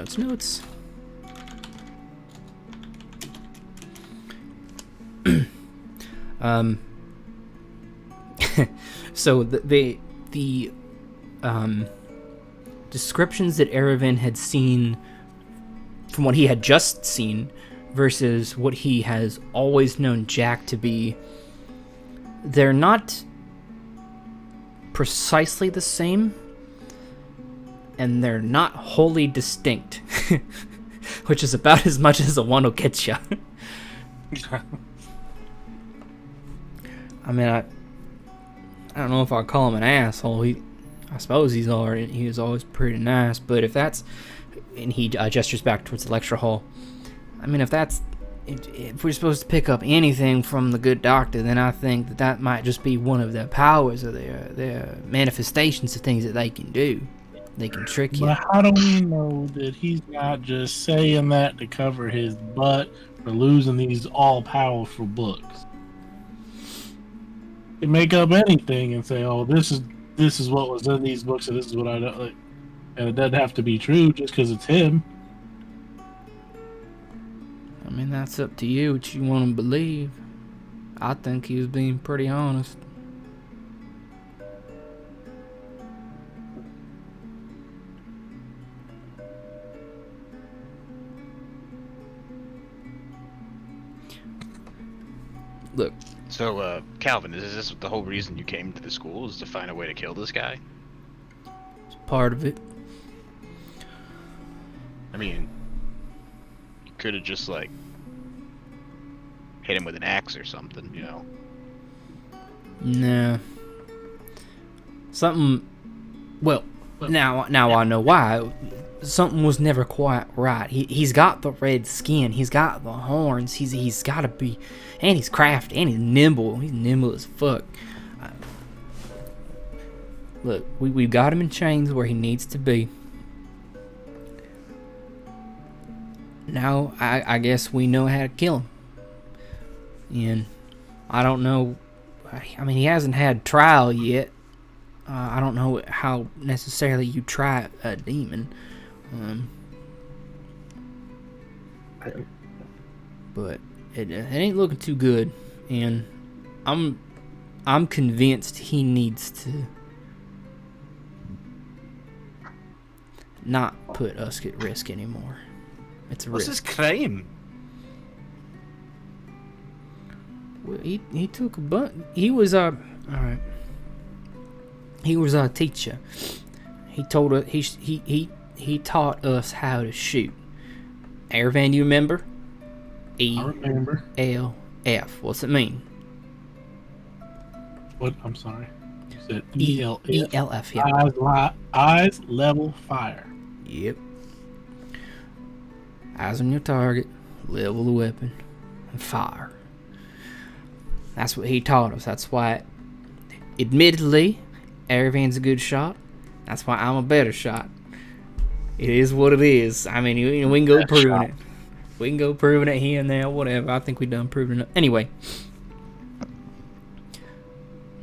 So the descriptions that Erevan had seen from what he had just seen versus what he has always known Jack to be, they're not precisely the same, and they're not wholly distinct, which is about as much as a one will get you. I mean, I don't know if I'll call him an asshole. I suppose he was always pretty nice, but if that's, and he gestures back towards the lecture hall. I mean, if we're supposed to pick up anything from the good doctor, then I think that might just be one of their powers or their manifestations of things that they can do. They can trick you. But how do we know that he's not just saying that to cover his butt for losing these all-powerful books? He can make up anything and say, "Oh, this is what was in these books, and this is what I know." Like, and it doesn't have to be true just because it's him. I mean, that's up to you what you want to believe. I think he was being pretty honest. Look. So, Calvin, is this the whole reason you came to the school, is to find a way to kill this guy? It's part of it. I mean, you could have just, like, hit him with an axe or something, you know? Nah. Something... Well, now I know why. Something was never quite right. He's got the red skin. He's got the horns. He's got to be... And he's crafty. And he's nimble. He's nimble as fuck. Look, we've got him in chains where he needs to be. now I guess we know how to kill him. And I don't know. I mean, he hasn't had trial yet. I don't know how necessarily you try a demon. But it ain't looking too good. And I'm convinced he needs to not put us at risk anymore. It's a What's risk. his crime? Well, he took a he was our alright. He was our teacher. He told us he taught us how to shoot. Erevan, you remember? I remember. ELF. What's it mean? What? I'm sorry. You said ELF. ELF. Yeah. Eyes level fire. Yep. Eyes on your target, level the weapon, and fire. That's what he taught us. That's why, admittedly, Erevan's a good shot. That's why I'm a better shot. It is what it is. I mean, we can go proving it. We can go proving it here and there, whatever. I think we done proving it. Anyway,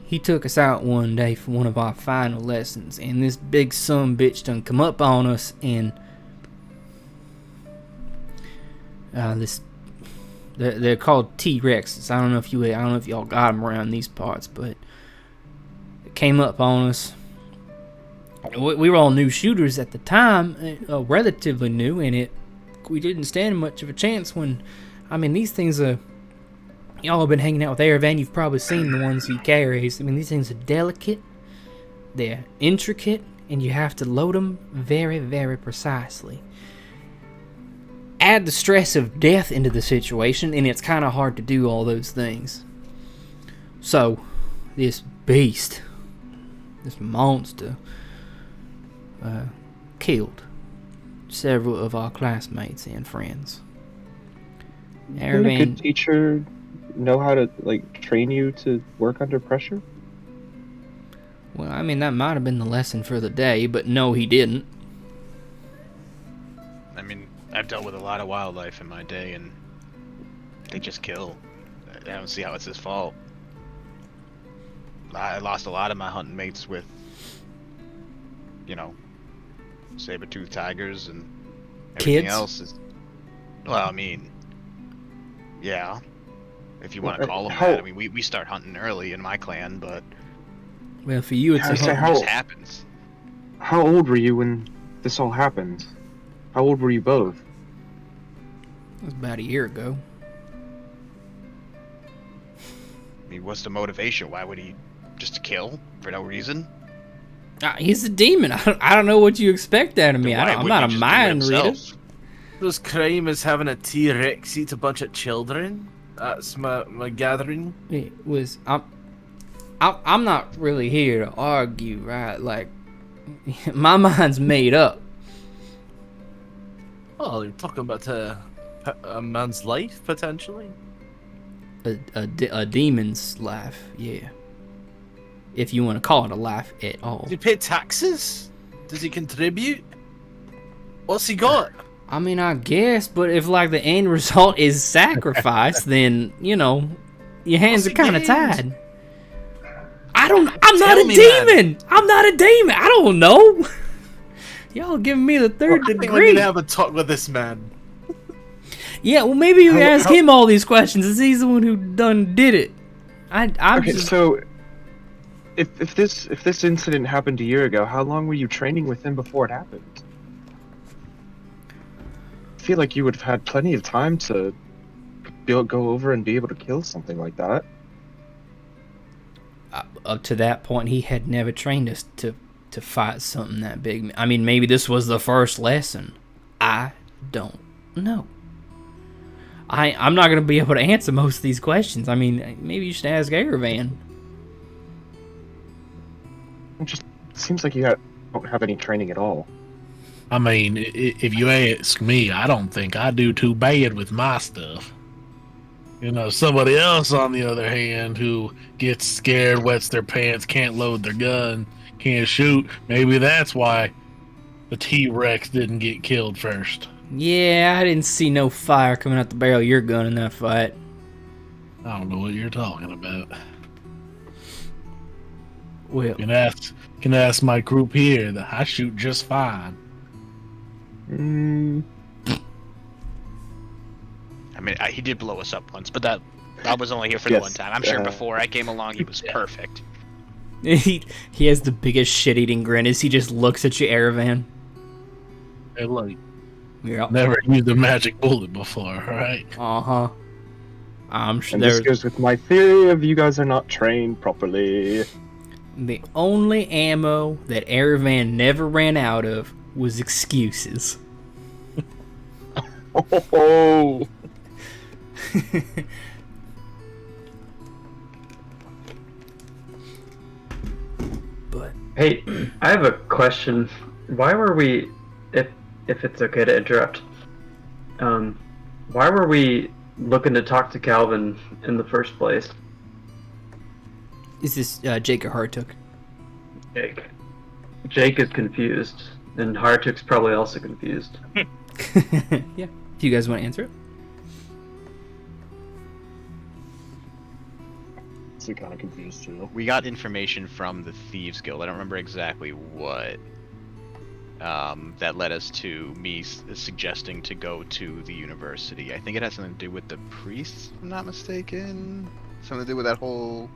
he took us out one day for one of our final lessons, and this big sumbitch done come up on us, and they're called T-Rexes. I don't know if y'all got them around these parts, but it came up on us. We were all new shooters at the time, relatively new, and we didn't stand much of a chance when, I mean, these things are, y'all have been hanging out with Erevan, you've probably seen the ones he carries. I mean, these things are delicate, they're intricate, and you have to load them very, very precisely. Add the stress of death into the situation, and it's kind of hard to do all those things. So, this beast, this monster, killed several of our classmates and friends. Didn't a good teacher know how to train you to work under pressure? Well, I mean, that might have been the lesson for the day, but no, he didn't. I mean, I've dealt with a lot of wildlife in my day, and they just kill. I don't see how it's his fault. I lost a lot of my hunting mates with, saber-toothed tigers and everything else. Well, I mean, yeah, if you want to call them that. I mean, we start hunting early in my clan, but well, for you, it just happens. How old were you when this all happened? How old were you both? It was about a year ago. I mean, what's the motivation? Why would he just kill for no reason? He's a demon. I don't know what you expect out of me. I'm not a mind reader. His crime is having a T-Rex eat a bunch of children. That's my gathering. It was. I'm not really here to argue, right? Like, my mind's made up. Oh, you're talking about a man's life, potentially? A demon's life, yeah. If you want to call it a life at all. Does he pay taxes? Does he contribute? What's he got? I mean, I guess, but if, the end result is sacrifice, then, your hands are kind of tied. I'm not a demon! I'm not a demon! I don't know! Y'all giving me the third degree. I think we need to have a talk with this man. Yeah, well, maybe you ask him all these questions, as he's the one who did it. So if this incident happened a year ago, how long were you training with him before it happened? I feel like you would have had plenty of time to go over and be able to kill something like that. Up to that point, he had never trained us to fight something that big. I mean, maybe this was the first lesson. I don't know. I'm not going to be able to answer most of these questions. I mean, maybe you should ask Erevan. It just seems like you don't have any training at all. I mean, if you ask me, I don't think I do too bad with my stuff. Somebody else, on the other hand, who gets scared, wets their pants, can't load their gun, can't shoot, maybe that's why the T-Rex didn't get killed first. Yeah, I didn't see no fire coming out the barrel of your gun in that fight. I don't know what you're talking about. Well, Can ask my group here that I shoot just fine. I mean, he did blow us up once, but that I was only here for the one time. I'm sure before I came along, he was perfect. he has the biggest shit-eating grin as he just looks at you, Erevan. Hey, look, Yeah. never used a magic bullet before, right? Uh-huh. I'm sure And this goes with my theory of you guys are not trained properly. the only ammo that Erevan never ran out of was excuses. Oh. But Hey, I have a question. Why were we, if it's okay to interrupt, why were we looking to talk to Calvin in the first place? is this Jake or Harratuk? Jake. Jake is confused, and Harratuk's probably also confused. Yeah. Do you guys want to answer it? So kind of confused too. We got information from the Thieves Guild. I don't remember exactly what. That led us to me suggesting to go to the university. I think it has something to do with the priests, if I'm not mistaken. Something to do with that whole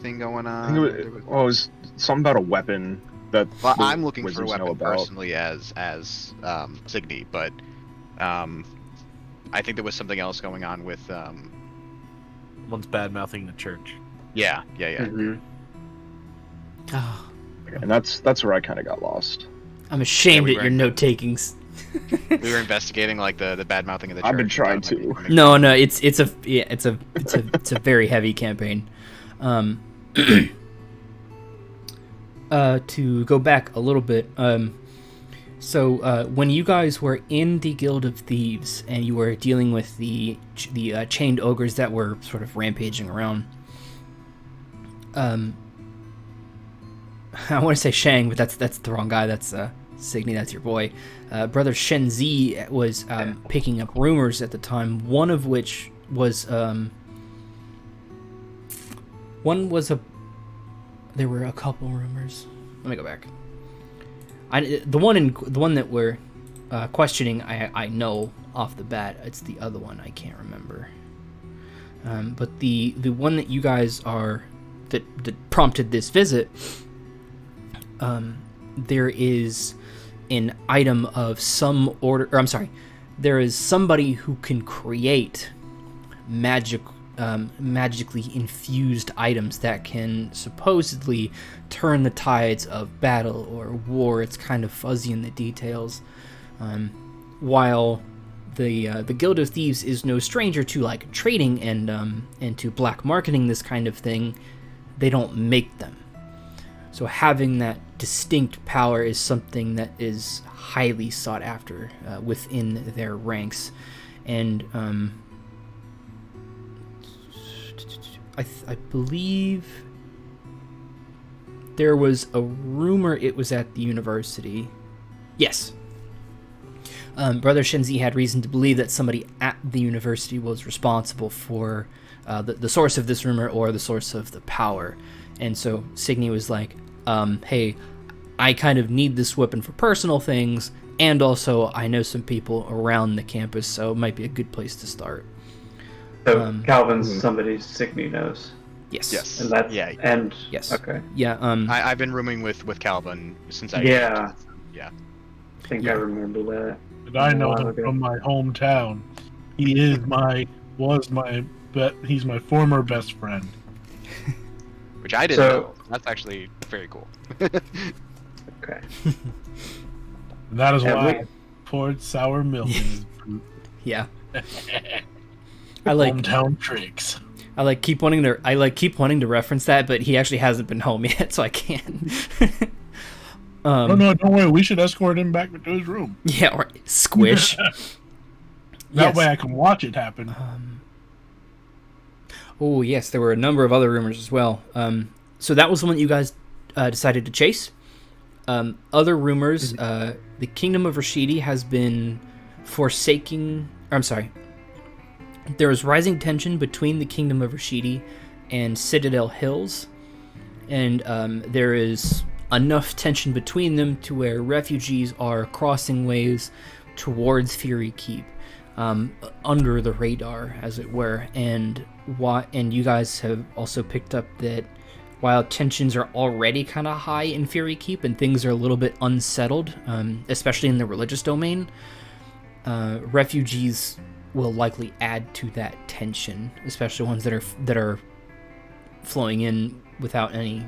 thing going on. I think it was something about a weapon that. Well, the I'm looking for a wizards know weapon about. personally as Signy, but I think there was something else going on with One's bad mouthing the church. yeah. Mhm. Oh, And that's where I kind of got lost. I'm ashamed Yeah, we at your were- note takings. We were investigating like the bad mouthing of the church. I've been and trying found, like, to. information. It's a very heavy campaign. To go back a little bit, so when you guys were in the Guild of Thieves and you were dealing with the chained ogres that were sort of rampaging around, I want to say Shang, but that's the wrong guy. That's Signy. That's your boy. Brother Shenzi was picking up rumors at the time. One of which was there were a couple rumors. Let me go back. The one that we're questioning, I know off the bat. It's the other one I can't remember. But the one that you guys are that prompted this visit. There is an item of some order, or I'm sorry, there is somebody who can create magically infused items that can supposedly turn the tides of battle or war. It's kind of fuzzy in the details. While the Guild of Thieves is no stranger to like trading and to black marketing this kind of thing, they don't make them. So having that distinct power is something that is highly sought after within their ranks. And I believe there was a rumor it was at the university. Yes. Brother Shenzi had reason to believe that somebody at the university was responsible for the source of this rumor or the source of the power. And so Signy was like, hey, I kind of need this weapon for personal things, and also I know some people around the campus, so it might be a good place to start. So Calvin's somebody Signy knows. Yes. Yes. And that's Yeah. and Yes. okay. Yeah. I've been rooming with Calvin since I Yeah. Yeah. I think Yeah. I remember that. And I know Wow, him okay. from my hometown. He's my former best friend. Which I didn't So- know. That's actually very cool. Okay. And that is And why we- I poured sour milk in his boot. Yeah. I like Hometown tricks. keep wanting to reference that, but he actually hasn't been home yet, so I can't. Oh no, don't worry. We should escort him back to his room. Yeah, or squish. That Yes. way I can watch it happen. Oh, yes, there were a number of other rumors as well. So that was the one that you guys decided to chase. Other rumors, the Kingdom of Rashidi has been There was rising tension between the Kingdom of Rashidi and Citadel Hills, and there is enough tension between them to where refugees are crossing ways towards Fury Keep, under the radar, as it were. And you guys have also picked up that while tensions are already kind of high in Fury Keep and things are a little bit unsettled, especially in the religious domain, refugees will likely add to that tension, especially ones that are flowing in without any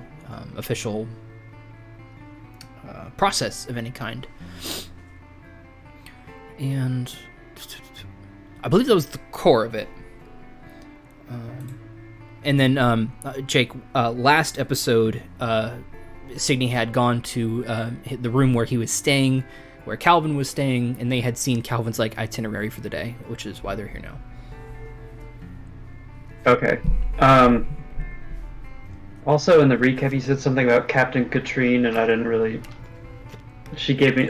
official process of any kind. And I believe that was the core of it. And then Jake, last episode, Signy had gone to the room where he was staying, where Calvin was staying, and they had seen Calvin's itinerary for the day, which is why they're here now. Okay. Also, in the recap, you said something about Captain Katrine, and I didn't really.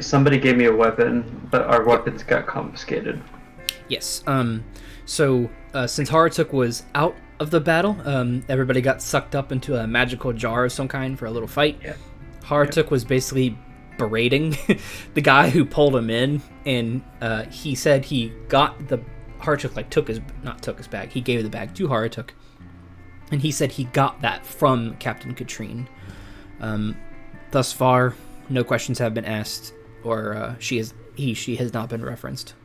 Somebody gave me a weapon, but our weapons got confiscated. Yes. So since Harratuk was out of the battle, everybody got sucked up into a magical jar of some kind for a little fight. Yeah. Harratuk was basically berating the guy who pulled him in, and he said he got the Harratuk took his bag. He gave the bag to Harratuk, and he said he got that from Captain Katrine. Thus far, no questions have been asked, or she has not been referenced.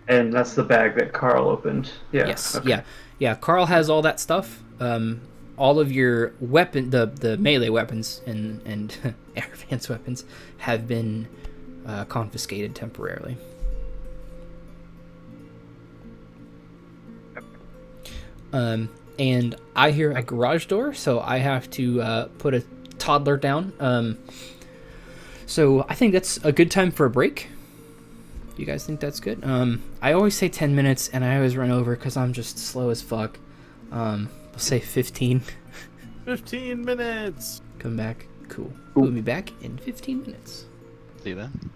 And that's the bag that Karl opened. Yeah. Yes. Okay. Yeah. Karl has all that stuff. All of your weapon, the melee weapons and Erevan's weapons have been confiscated temporarily. And I hear a garage door, so I have to put a toddler down. So I think that's a good time for a break. You guys think that's good? I always say 10 minutes, and I always run over because I'm just slow as fuck. We'll say 15. 15 minutes! Come back. Cool. We'll be back in 15 minutes. See you then.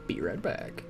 Be right back.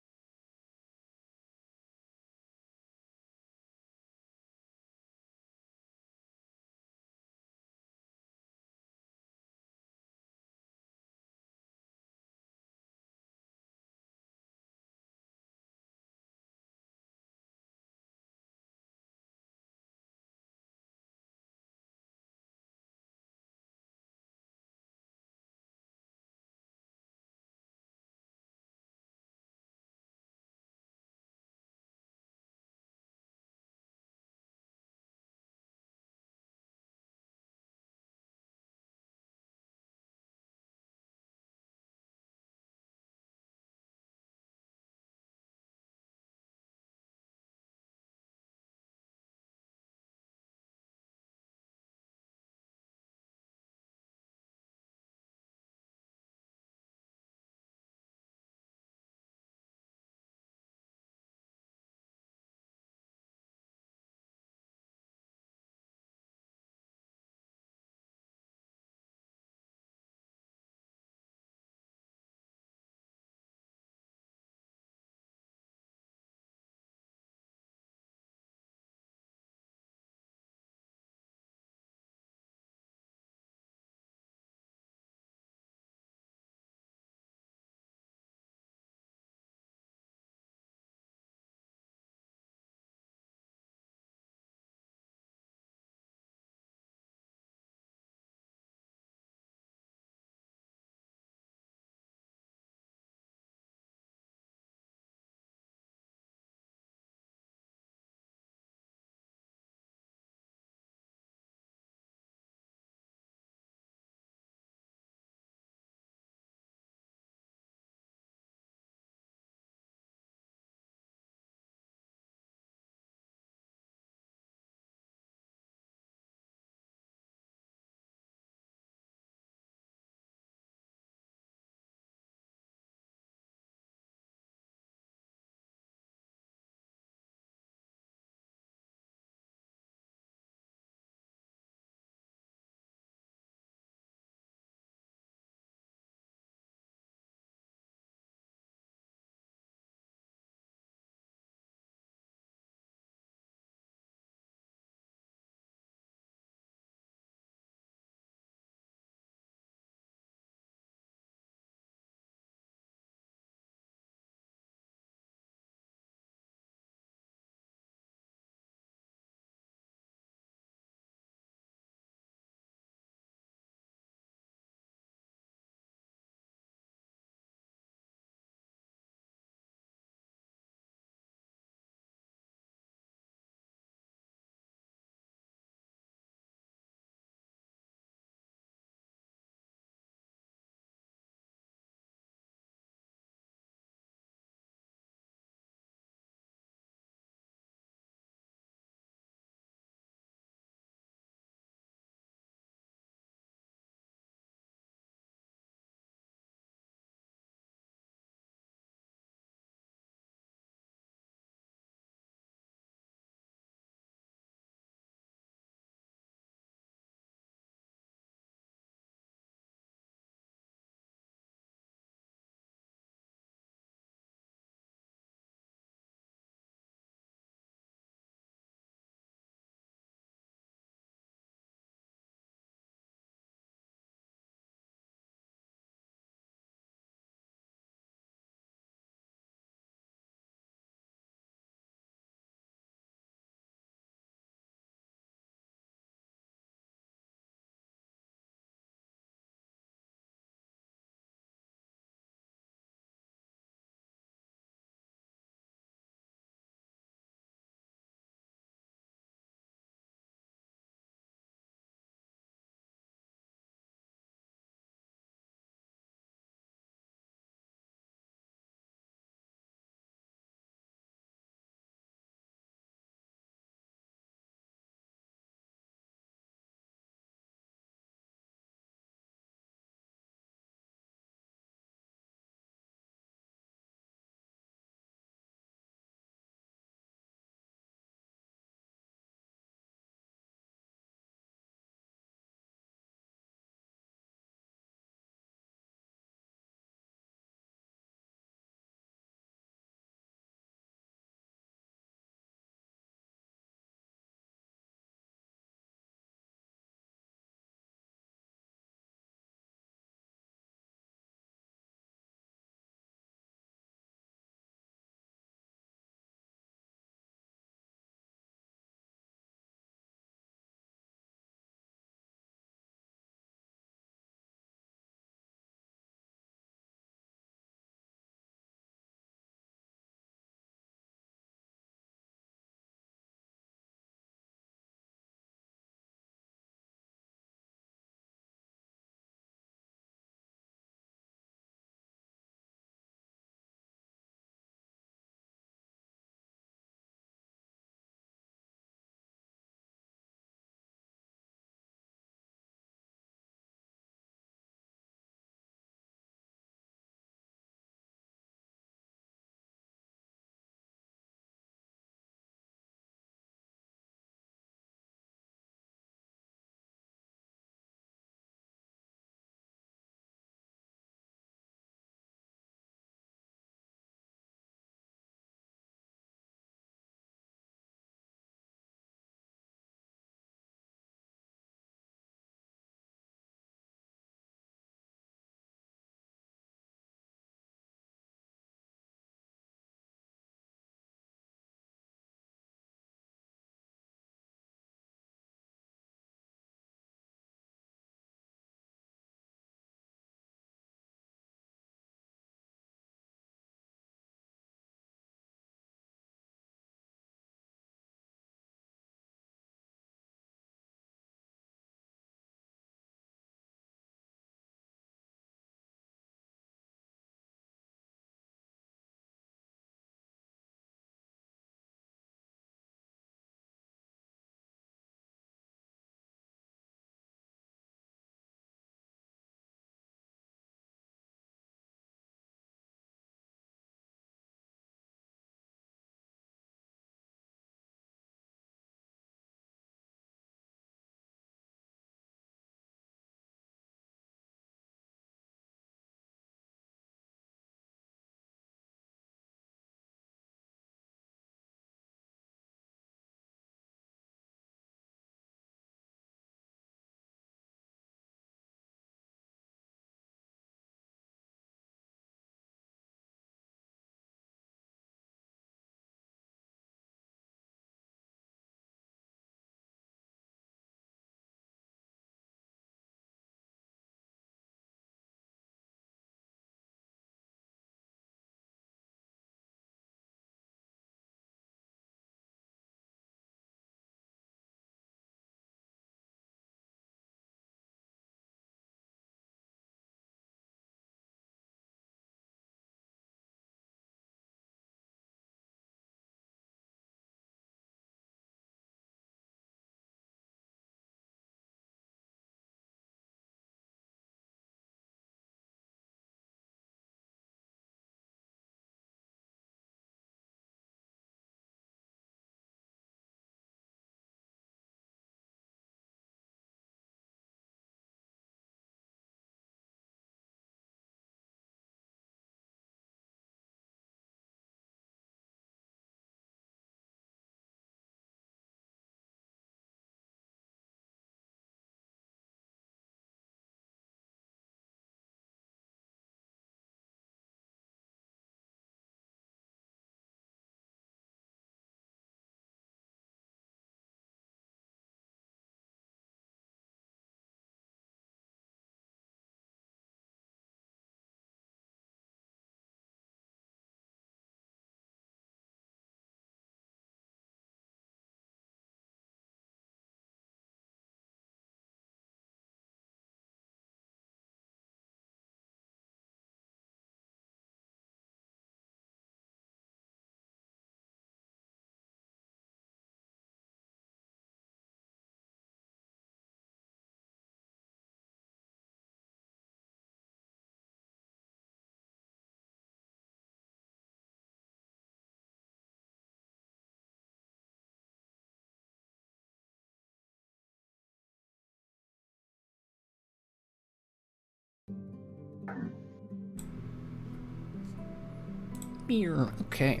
Okay.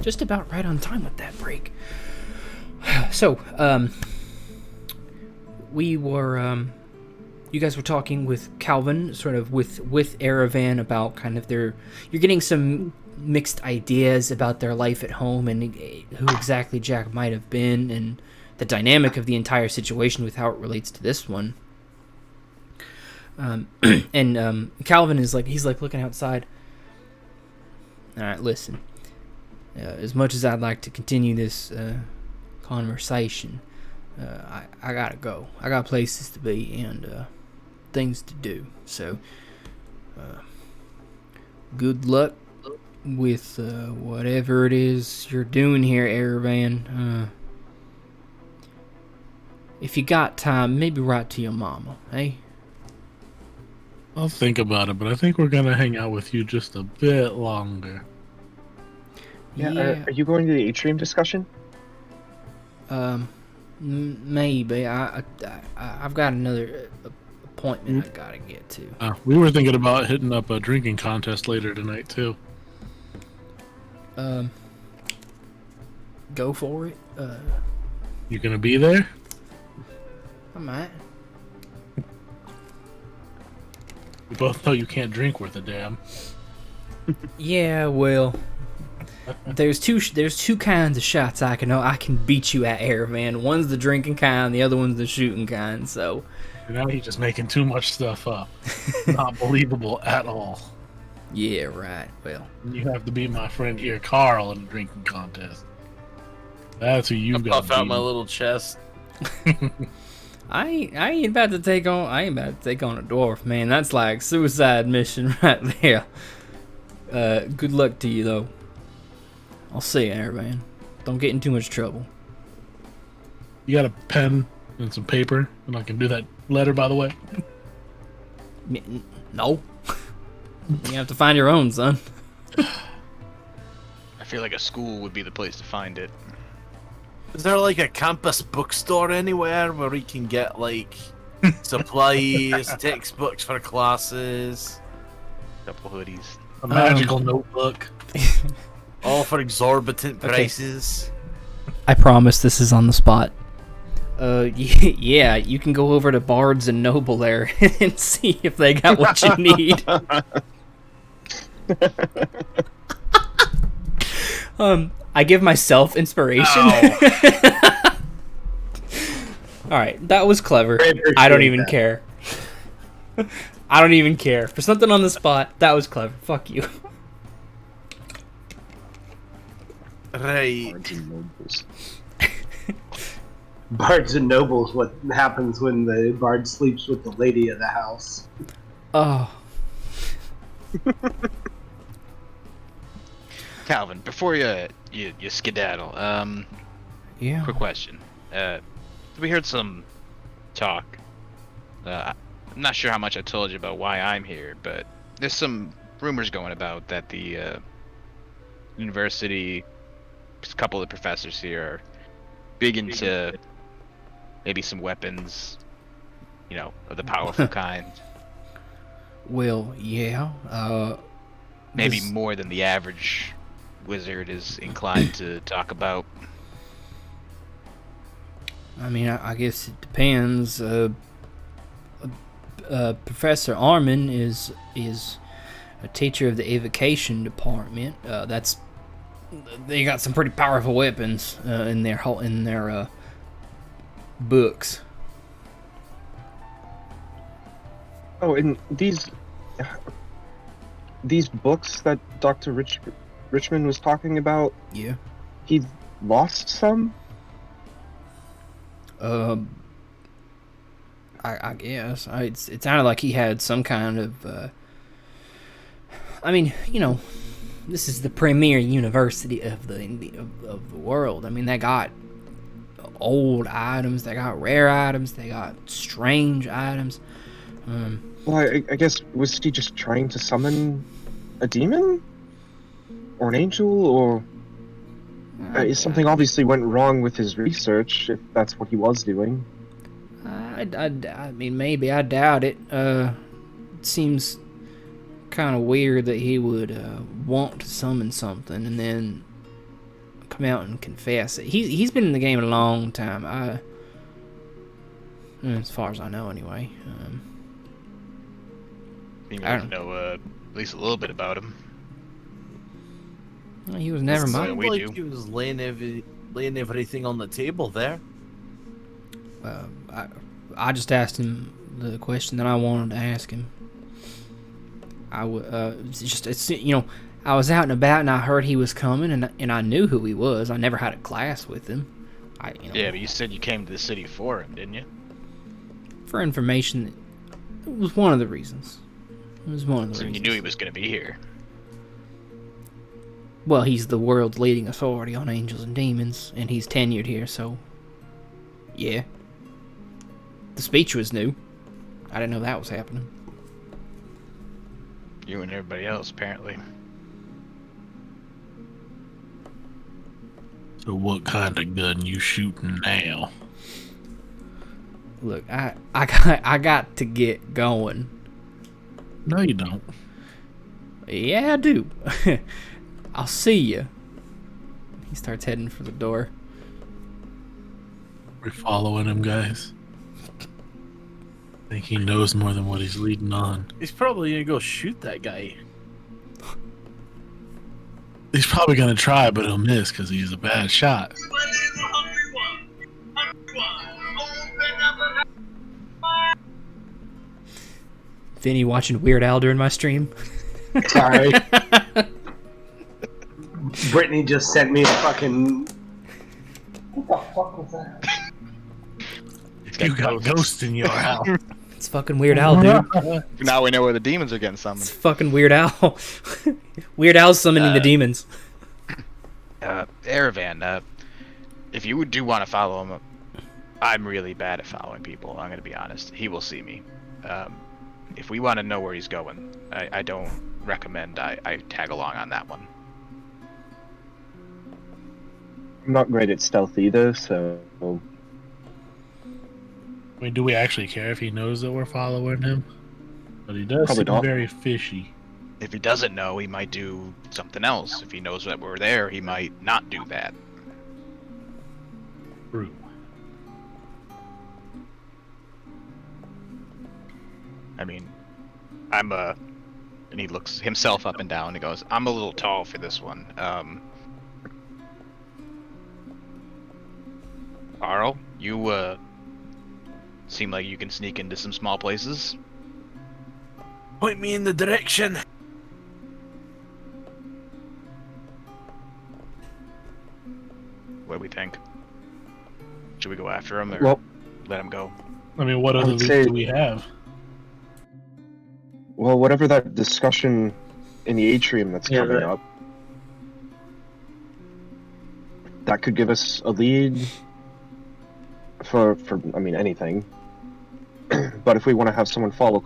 Just about right on time with that break. So, we were, you guys were talking with Calvin, sort of with Erevan about kind of you're getting some mixed ideas about their life at home and who exactly Jack might have been and the dynamic of the entire situation with how it relates to this one. And Calvin is he's looking outside. All right, listen. As much as I'd like to continue this conversation, I gotta go. I got places to be and things to do. So, good luck with whatever it is you're doing here, Erevan. If you got time, maybe write to your mama, eh? I'll think about it, but I think we're gonna hang out with you just a bit longer. Yeah. Are you going to the atrium discussion? Maybe. I've got another appointment I gotta get to. We were thinking about hitting up a drinking contest later tonight too. Go for it. You gonna be there? I might. We both know you can't drink worth a damn. Yeah, well, there's two kinds of shots I can beat you at, Erevan. One's the drinking kind, the other one's the shooting kind. So now he's just making too much stuff up. Not believable at all. Yeah, right. Well, you have to beat my friend here, Karl, in a drinking contest. That's who you got. Puff out my little chest. I ain't about to take on a dwarf, man. That's like suicide mission right there. Good luck to you though. I'll see you there, man. Don't get in too much trouble. You got a pen and some paper, and I can do that letter, by the way. No. You have to find your own, son. I feel like a school would be the place to find it. Is there like a campus bookstore anywhere where we can get like supplies, textbooks for classes, A couple hoodies. A magical notebook. all for exorbitant prices? I promise this is on the spot. Yeah, you can go over to Bards and Noble there and see if they got what you need. I give myself inspiration. Alright, that was clever. I don't even care. I don't even care. For something on the spot, that was clever. Fuck you. Right. Bards and nobles, what happens when the bard sleeps with the lady of the house. Oh. Calvin, before you skedaddle, Yeah. quick question. We heard some talk. I'm not sure how much I told you about why I'm here, but there's some rumors going about that the university, a couple of the professors here are big into maybe some weapons, of the powerful kind. Well, yeah. Maybe more than the average wizard is inclined to talk about. I mean, I guess it depends. Professor Armin is a teacher of the evocation department. They got some pretty powerful weapons in their books. Oh, and these books that Dr. Richmond was talking about. Yeah. He lost some. I guess it sounded like he had some kind of. I mean, this is the premier university of the world. I mean, they got old items, they got rare items, they got strange items. Well, I guess, was he just trying to summon a demon? Or an angel? Or something obviously went wrong with his research, if that's what he was doing. I mean, maybe. I doubt it. seems kind of weird that he would want to summon something and then come out and confess it. He's been in the game a long time. As far as I know, anyway. You don't know at least a little bit about him. Well, he was never This is mine. what we do. He was laying everything on the table there. I just asked him the question that I wanted to ask him. I was out and about and I heard he was coming and I knew who he was. I never had a class with him. Yeah, but you said you came to the city for him, didn't you? For information, it was one of the reasons. It was one of the So reasons. you knew he was going to be here. Well, he's the world's leading authority on angels and demons, and he's tenured here, so yeah. The speech was new. I didn't know that was happening. You and everybody else, apparently. So what kind of gun you shooting now? Look, I got to get going. No, you don't. Yeah, I do. I'll see you. He starts heading for the door. We're following him, guys. I think he knows more than what he's leading on. He's probably gonna go shoot that guy. He's probably gonna try, but he'll miss because he's a bad shot. Vinny watching Weird Al during my stream. Sorry. Brittany just sent me a fucking... What the fuck was that? You got ghosts in your house. It's fucking Weird Al, dude. Now we know where the demons are getting It's summoned. fucking Weird Al. Weird Al's summoning the demons. Erevan, if you do want to follow him, I'm really bad at following people, I'm going to be honest. He will see me. If we want to know where he's going, I don't recommend I tag along on that one. I'm not great at stealth either, so I mean, do we actually care if he knows that we're following him? But he does Probably seem not. very fishy. If he doesn't know, he might do something else. If he knows that we're there, he might not do that. True. I mean, and he looks himself up and down and he goes, I'm a little tall for this one. Carl, you, seem like you can sneak into some small places. Point me in the direction. What do we think? Should we go after him or well, let him go? I mean, what other would loot say- do we have? well, whatever that discussion in the atrium that's Yeah, coming right. up, that could give us a lead for I mean anything. But if we want to have someone follow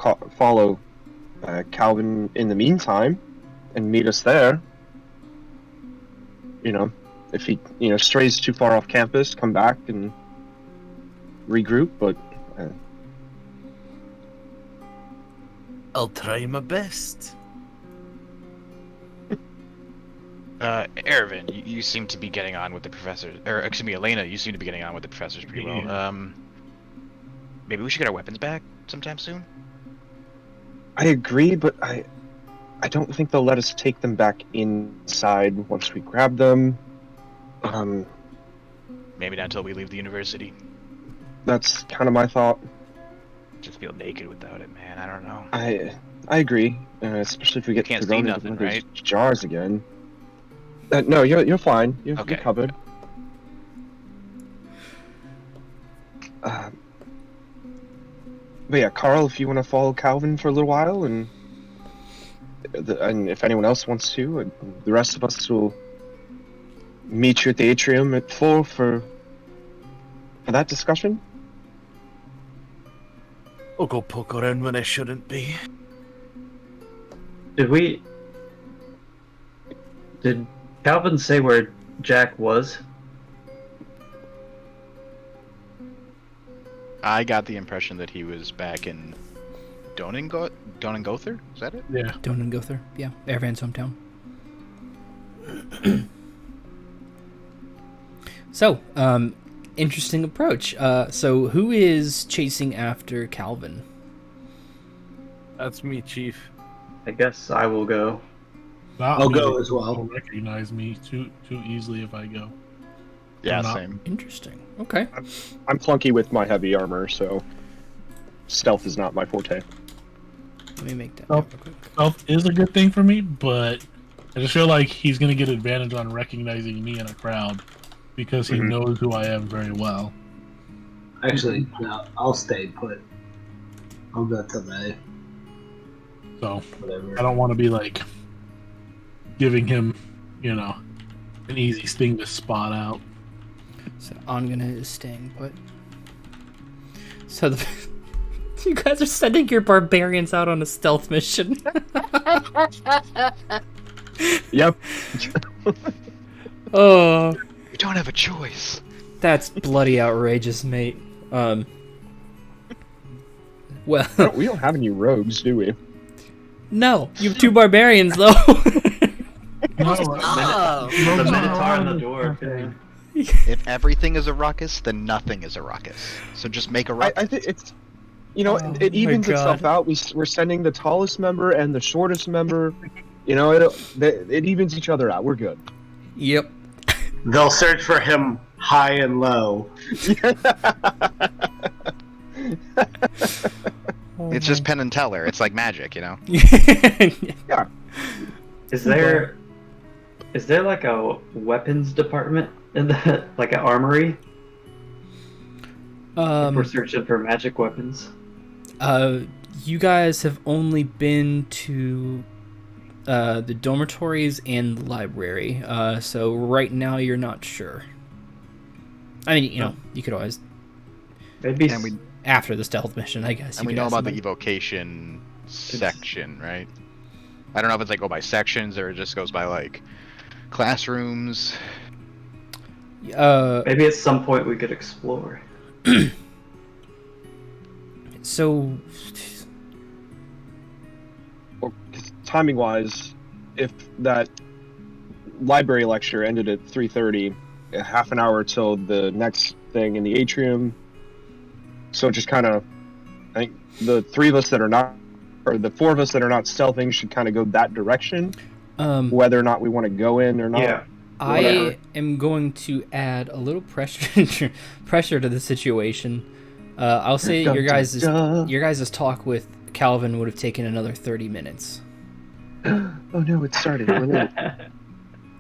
Calvin in the meantime and meet us there, if he strays too far off campus, come back and regroup. But I'll try my best. Erevan, you seem to be getting on with the professor, or excuse me, Alena, you seem to be getting on with the professors pretty well. Maybe we should get our weapons back sometime soon? I agree, but I don't think they'll let us take them back inside once we grab them. Maybe not until we leave the university. That's kind of my thought. Just feel naked without it, man. I don't know. I agree, especially if we get Can't to see run into nothing, one of those right? jars again. No, you're fine. You're Okay. covered. But yeah, Carl, if you want to follow Calvin for a little while, and if anyone else wants to, and the rest of us will meet you at the atrium at 4 for that discussion. I'll go poke around when I shouldn't be. Did Calvin say where Jack was? I got the impression that he was back in Donengother? Is that it? Yeah. Donengother, yeah, Erevan's hometown. So, interesting approach. So who is chasing after Calvin? That's me, Chief. I guess I will go. I'll go as well. Don't recognize me too easily if I go. Yeah, I'm not- same. Interesting. Okay. I'm clunky with my heavy armor, so stealth is not my forte. Let me make that Oh. note real quick. Stealth is a good thing for me, but I just feel like he's gonna get advantage on recognizing me in a crowd because he knows who I am very well. Actually, no, I'll stay put. I'll go to the So whatever. I don't want to be like giving him, an easy thing to spot out. So Angene is staying put. So you guys are sending your barbarians out on a stealth mission. Yep. Oh, We don't have a choice. that's bloody outrageous, mate. Well, We don't have any rogues, do we? no, you have 2 barbarians though. No, The minotaur and the dwarf. Yeah. If everything is a ruckus, then nothing is a ruckus. So just make a ruckus. I think it's, Oh, it evens my itself God. out. We're sending the tallest member and the shortest member. It evens each other out. We're good. Yep. They'll search for him high and low. It's just Penn and Teller. It's like magic, you know? Is there like a weapons department in the like an armory? If we're searching for magic weapons. You guys have only been to the dormitories and the library, so right now you're not sure. I mean, you could always Maybe And we after the stealth mission, I guess. and we know about the evocation section, right? I don't know if it's like go by sections or it just goes by like classrooms. maybe at some point we could explore. So, Well, timing wise, if that library lecture ended at 3:30, a half an hour till the next thing in the atrium. So just kind of, I think the 3 of us that are not, or the 4 of us that are not stealthing should kind of go that direction, whether or not we want to go in or not. Yeah. I Whatever. am going to add a little pressure to the situation. I'll say your guys' talk with Calvin would have taken another 30 minutes. Oh no, it started. We're late.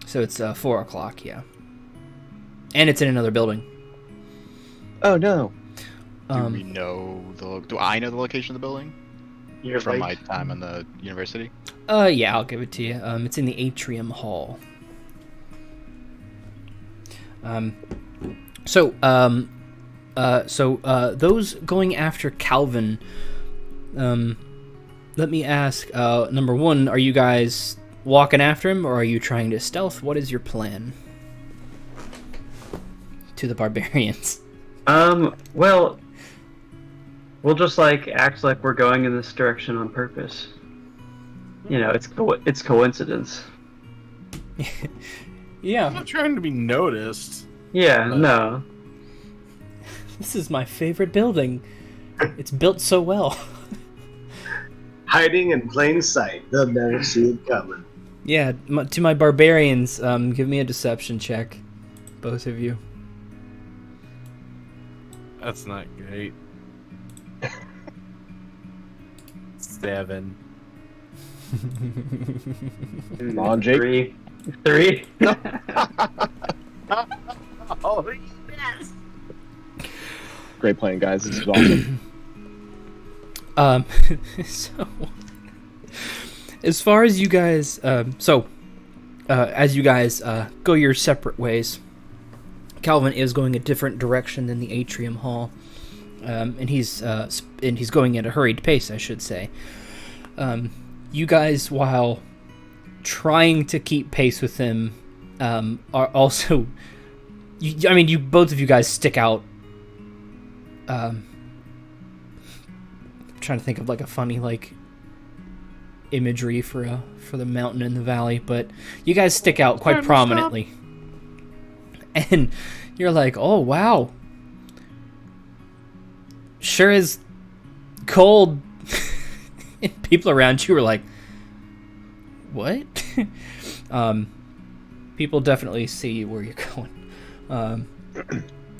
So it's 4 o'clock, yeah. And it's in another building. Oh no. Do we know do I know the location of the building You're from like, my time in the university? Yeah, I'll give it to you. It's in the atrium hall. So those going after Calvin, let me ask, number 1, are you guys walking after him, or are you trying to stealth? What is your plan? To the barbarians. well, we'll just like act like we're going in this direction on purpose. It's coincidence. Yeah. I'm not trying to be noticed. Yeah, no. This is my favorite building. It's built so well. Hiding in plain sight. They'll never see it coming. Yeah, to my barbarians, give me a deception check, both of you. That's not great. 7. Come on, Jake. 3. Oh, yes! Great playing, guys. This is awesome. So, as far as you guys, as you guys go your separate ways, Calvin is going a different direction than the atrium hall, and he's going at a hurried pace, I should say. You guys, while trying to keep pace with him, are also, both of you guys stick out. trying to think of like a funny like imagery for the mountain in the valley, but you guys stick out quite prominently. And you're like, oh wow, sure is cold. And people around you are like, what? People definitely see where you're going.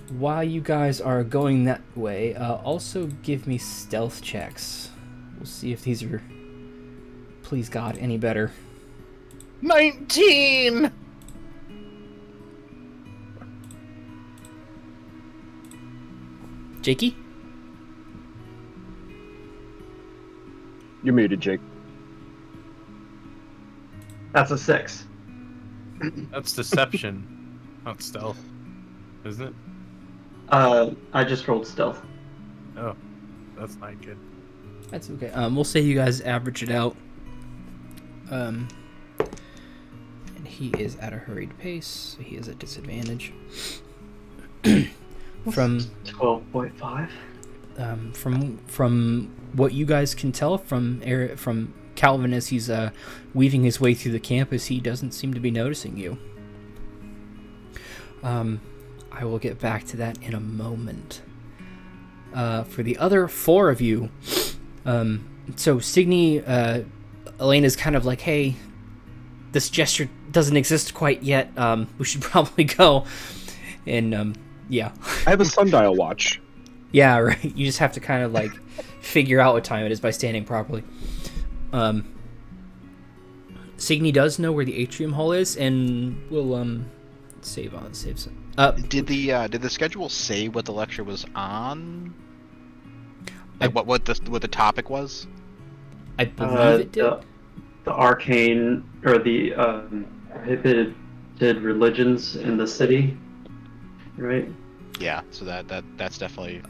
While you guys are going that way, also give me stealth checks. We'll see if these are, please God, any better. 19! Jakey? You're muted, Jake. That's a 6. That's deception, not stealth, isn't it? I just rolled stealth. Oh, that's not good. That's okay. We'll say you guys average it out. And he is at a hurried pace, so he is at disadvantage. From 12.5. From what you guys can tell from Calvin as he's weaving his way through the campus, he doesn't seem to be noticing you. I will get back to that in a moment. For the other 4 of you, so Signy, Elena's kind of like, hey, this gesture doesn't exist quite yet. We should probably go. And yeah. I have a sundial watch. Yeah, right. You just have to kind of like figure out what time it is by standing properly. Signy does know where the atrium hall is, and we'll save some. Did the schedule say what the lecture was on? Like what the topic was? I believe it did. The arcane or the prohibited religions in the city, right? Yeah, so that's definitely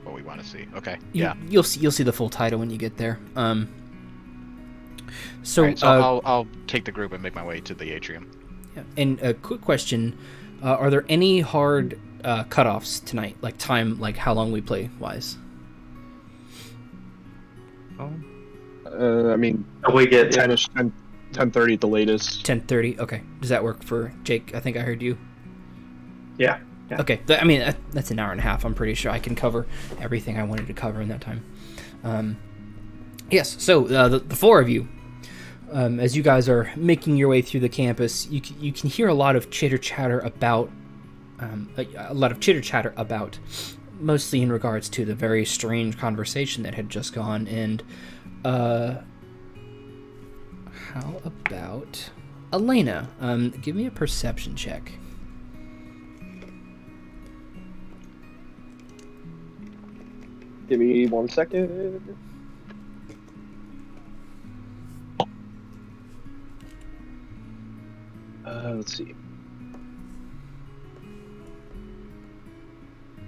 what we want to see. Okay, you'll see the full title when you get there. So, right, so I'll take the group and make my way to the atrium. Yeah. And a quick question: are there any hard cutoffs tonight, like time, like how long we play wise? I mean, we get 10-ish, 10:30 at the latest. 10:30. Okay. Does that work for Jake? I think I heard you. Yeah. Okay. I mean, that's an hour and a half. I'm pretty sure I can cover everything I wanted to cover in that time. Yes. So the 4 of you, as you guys are making your way through the campus, you can hear a lot of chitter chatter about, mostly in regards to the very strange conversation that had just gone. And how about Alena? Give me a perception check. Give me 1 second. Let's see.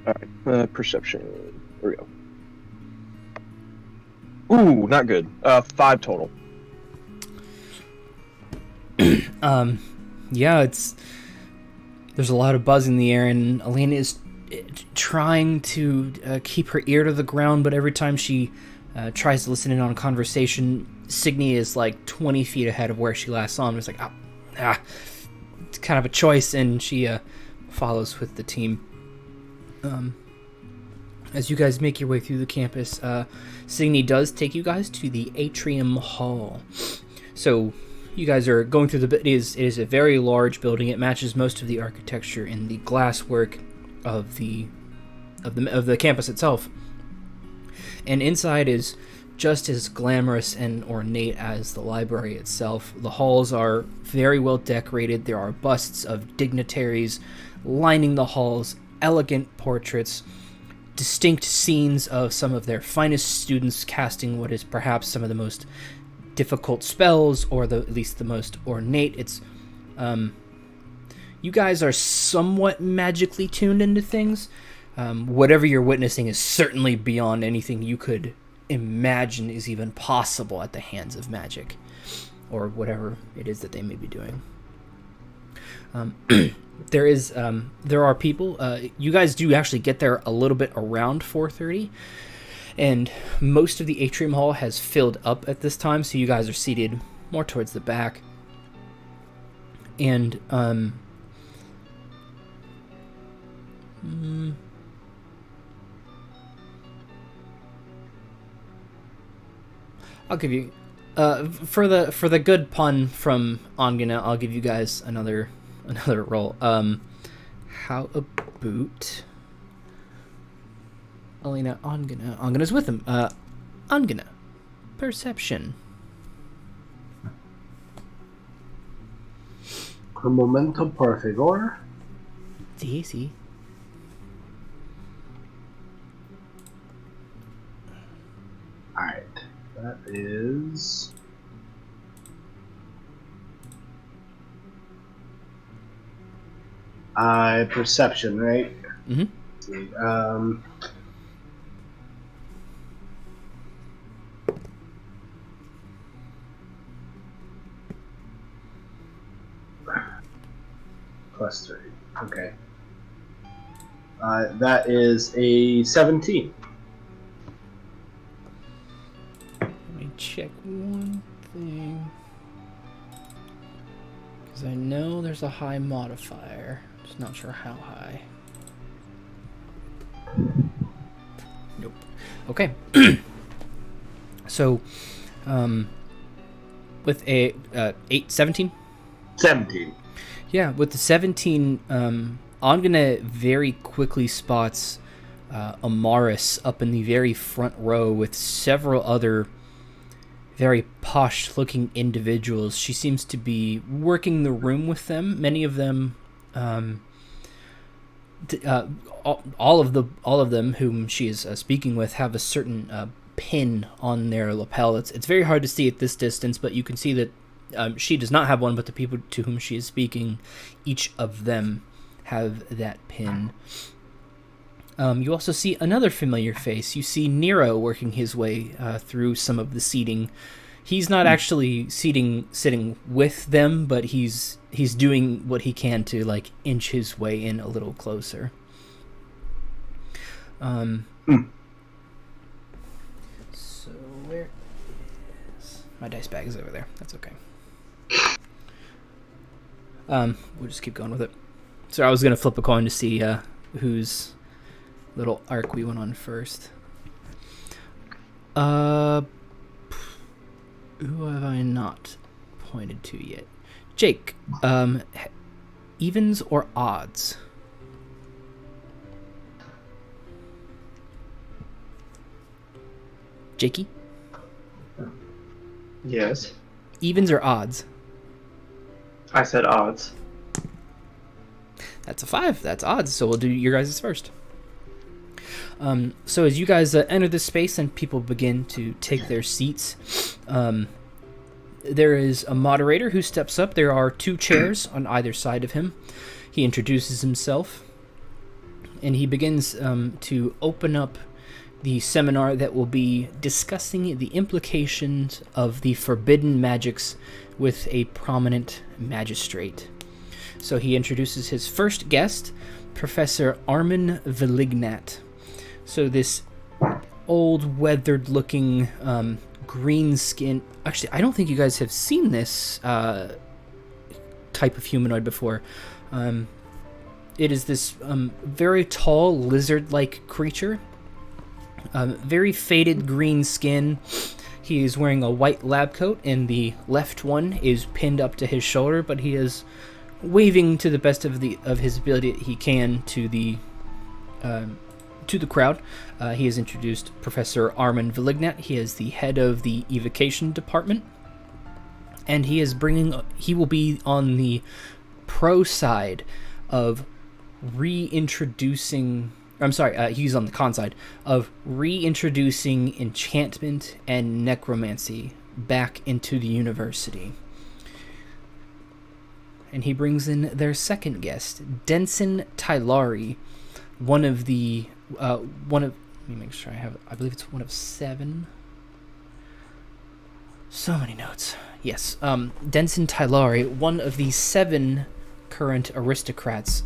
Alright, perception. There we go. Ooh, not good. 5 total. Yeah, there's a lot of buzz in the air, and Alena is trying to keep her ear to the ground, but every time she tries to listen in on a conversation, Signy is like 20 feet ahead of where she last saw him. It's like, it's kind of a choice, and she follows with the team. As you guys make your way through the campus, Signy does take you guys to the atrium hall. So you guys are going through it is a very large building. It matches most of the architecture in the glasswork of the campus itself. And inside is just as glamorous and ornate as the library itself. The halls are very well decorated. There are busts of dignitaries lining the halls, elegant portraits, distinct scenes of some of their finest students casting what is perhaps some of the most difficult spells, or at least the most ornate. It's you guys are somewhat magically tuned into things. Whatever you're witnessing is certainly beyond anything you could imagine is even possible at the hands of magic, or whatever it is that they may be doing. There are people. You guys do actually get there a little bit around 4:30, And most of the atrium hall has filled up at this time, so you guys are seated more towards the back. And I'll give you for the good pun from Angene, I'll give you guys another roll. How about Alena Angene? Angene's with him. Angene, perception. Un momento, por favor. Sí, sí. Alright, that is... perception, right? Mm-hmm. +3. Okay. That is a 17. Let me check one thing. Because I know there's a high modifier. Just not sure how high. Nope. Okay. So, with a 17? 17. Yeah, with the 17, Angene very quickly spots Amaris up in the very front row with several other very posh-looking individuals. She seems to be working the room with them. Many of them, all of them whom she is speaking with have a certain pin on their lapel. It's very hard to see at this distance, but you can see that she does not have one, but the people to whom she is speaking, each of them have that pin. You also see another familiar face. You see Nero working his way through some of the seating. He's not actually sitting with them, but he's doing what he can to like inch his way in a little closer. So where is my dice bag? Is over there. That's okay. We'll just keep going with it. So I was gonna flip a coin to see whose little arc we went on first. Who have I not pointed to yet? Jake, evens or odds? Jakey? Yes. Evens or odds? I said odds. That's a 5. That's odds. So we'll do your guys' first. So as you guys enter this space and people begin to take their seats, there is a moderator who steps up. There are 2 chairs on either side of him. He introduces himself, and he begins to open up the seminar that will be discussing the implications of the forbidden magics with a prominent magistrate. So he introduces his first guest, Professor Armin Velignat. So this old, weathered-looking, green skin... Actually, I don't think you guys have seen this type of humanoid before. It is this very tall, lizard-like creature. Very faded green skin. He is wearing a white lab coat, and the left one is pinned up to his shoulder, but he is waving to the best of his ability he can to the crowd. He has introduced Professor Armin Velignat. He is the head of the evocation department, and he will be on the pro side of reintroducing. He's on the con side of reintroducing enchantment and necromancy back into the university. And he brings in their second guest, Denson Tylari, let me make sure I believe it's one of 7. So many notes. Yes, Denson Tylari, one of the 7 current aristocrats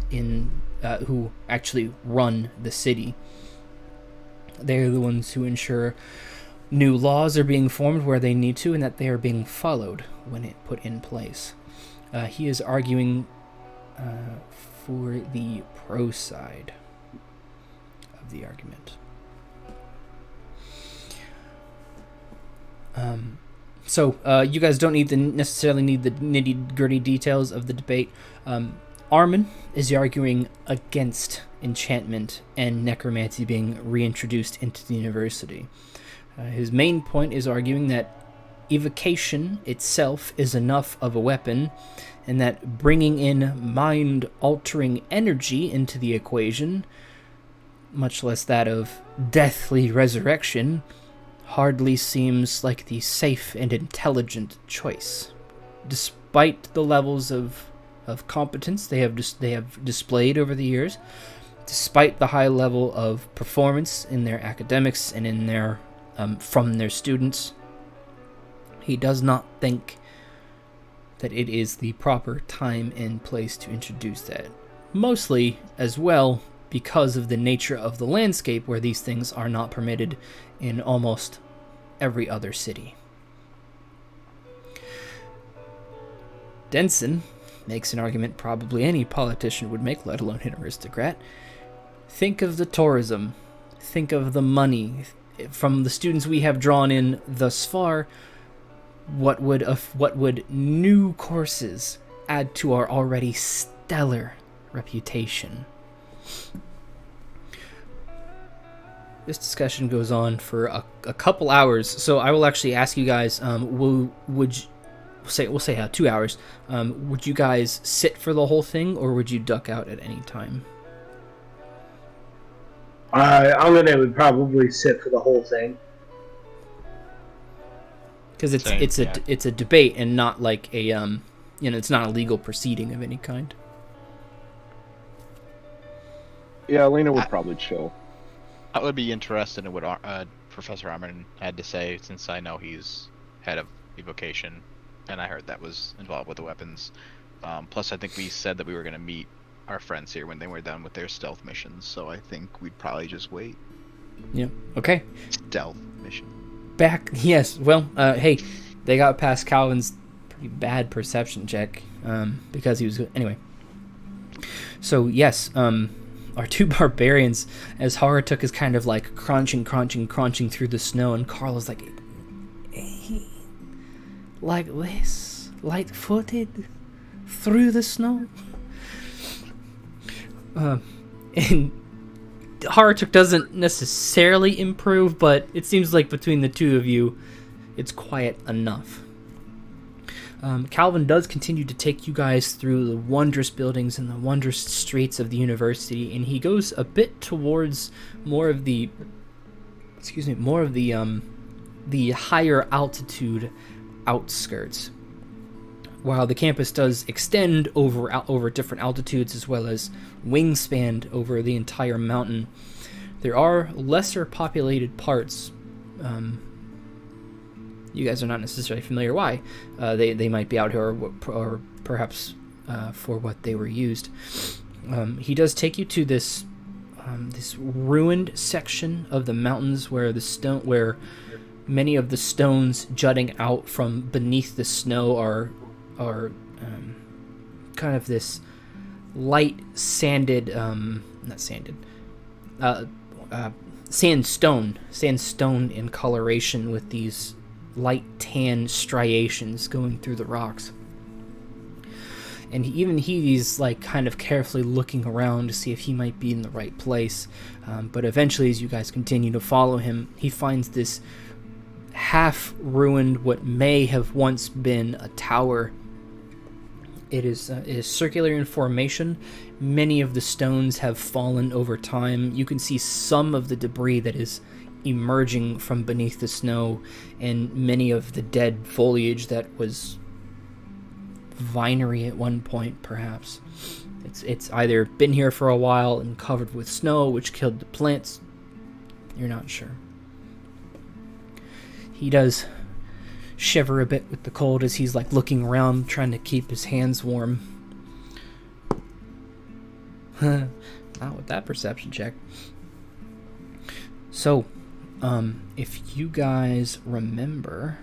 who actually run the city. They are the ones who ensure new laws are being formed where they need to and that they are being followed when it put in place. He is arguing for the pro side of the argument. So you guys don't necessarily need the nitty-gritty details of the debate. Armin is arguing against enchantment and necromancy being reintroduced into the university. His main point is arguing that evocation itself is enough of a weapon, and that bringing in mind-altering energy into the equation, much less that of deathly resurrection, hardly seems like the safe and intelligent choice. Despite the levels of competence they have displayed over the years, despite the high level of performance in their academics and in their from their students, he does not think that it is the proper time and place to introduce that. Mostly, as well, because of the nature of the landscape where these things are not permitted in almost every other city. Denson makes an argument probably any politician would make, let alone an aristocrat. Think of the tourism. Think of the money. From the students we have drawn in thus far, what would new courses add to our already stellar reputation? This discussion goes on for a couple hours, so I will actually ask you guys, we'll say 2 hours. Would you guys sit for the whole thing, or would you duck out at any time? I'm gonna probably sit for the whole thing. Because it's a debate and not like a it's not a legal proceeding of any kind. Yeah, Alena would probably chill. I would be interested in what Professor Armin had to say, since I know he's head of evocation, and I heard that was involved with the weapons. Plus, I think we said that we were going to meet our friends here when they were done with their stealth missions, so I think we'd probably just wait. Yeah. Okay. Stealth mission. Yes. Well, hey, they got past Calvin's pretty bad perception check because he was anyway. So yes, our two barbarians, as Harratuk is kind of like crunching through the snow, and Karl is like this, light-footed through the snow. And Harratuk doesn't necessarily improve, but it seems like between the two of you, it's quiet enough. Calvin does continue to take you guys through the wondrous buildings and the wondrous streets of the university, and he goes a bit towards more of the higher altitude outskirts. While the campus does extend over different altitudes as well as wingspan over the entire mountain, there are lesser populated parts. You guys are not necessarily familiar why. They might be out here or perhaps for what they were used. He does take you to this ruined section of the mountains where many of the stones jutting out from beneath the snow are kind of this light sandstone in coloration with these light tan striations going through the rocks. And he's like kind of carefully looking around to see if he might be in the right place. But eventually, as you guys continue to follow him, he finds this half-ruined, what may have once been a tower. It is circular in formation. Many of the stones have fallen over time. You can see some of the debris that is emerging from beneath the snow, and many of the dead foliage that was vinery at one point, perhaps. It's either been here for a while and covered with snow, which killed the plants. You're not sure. He does shiver a bit with the cold as he's like looking around, trying to keep his hands warm. Not with that perception check. So, if you guys remember,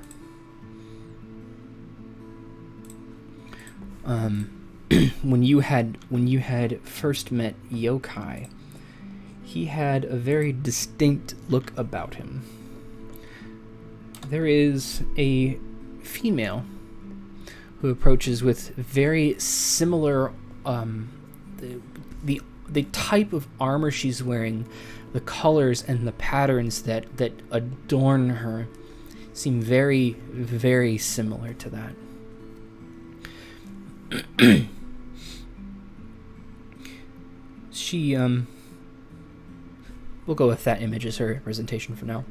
when you had first met Yokai, he had a very distinct look about him. There is a female who approaches with very similar, the type of armor she's wearing, the colors and the patterns that adorn her seem very, very similar to that. She, we'll go with that image as her representation for now.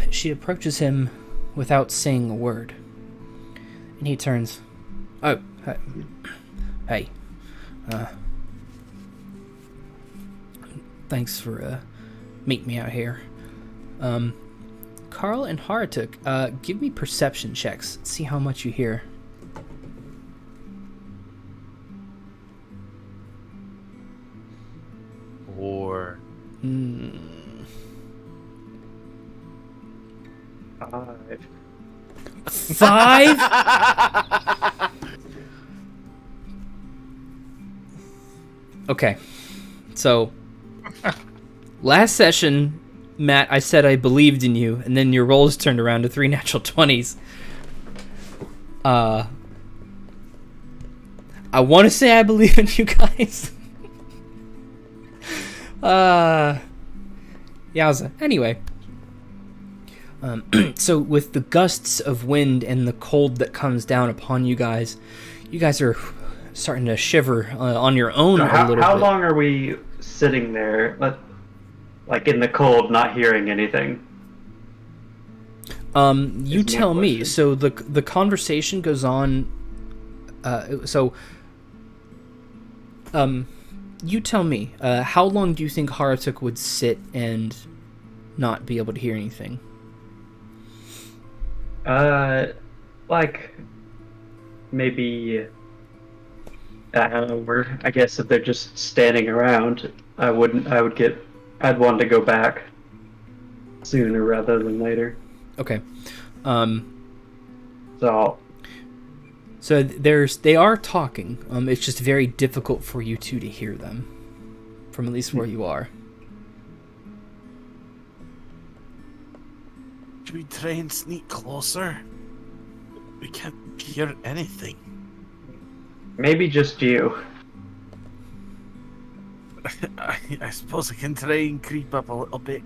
She approaches him without saying a word. And he turns, "Oh, hey, thanks for meeting me out here. Karl and Harratuk, give me perception checks. See how much you hear." Or 5. 5? Okay. So, last session, Matt, I said I believed in you, and then your rolls turned around to 3 natural 20s. I want to say I believe in you guys. Yowza. Anyway. So with the gusts of wind and the cold that comes down upon you guys are starting to shiver on your own a little bit. How long are we sitting there, like in the cold, not hearing anything? You tell me. So the conversation goes on. You tell me. How long do you think Harratuk would sit and not be able to hear anything? Like maybe an hour. I guess if they're just standing around, I'd want to go back sooner rather than later. Okay. So they are talking. It's just very difficult for you two to hear them from at least where you are. should we try and sneak closer? We can't hear anything. Maybe just you. I suppose I can try and creep up a little bit.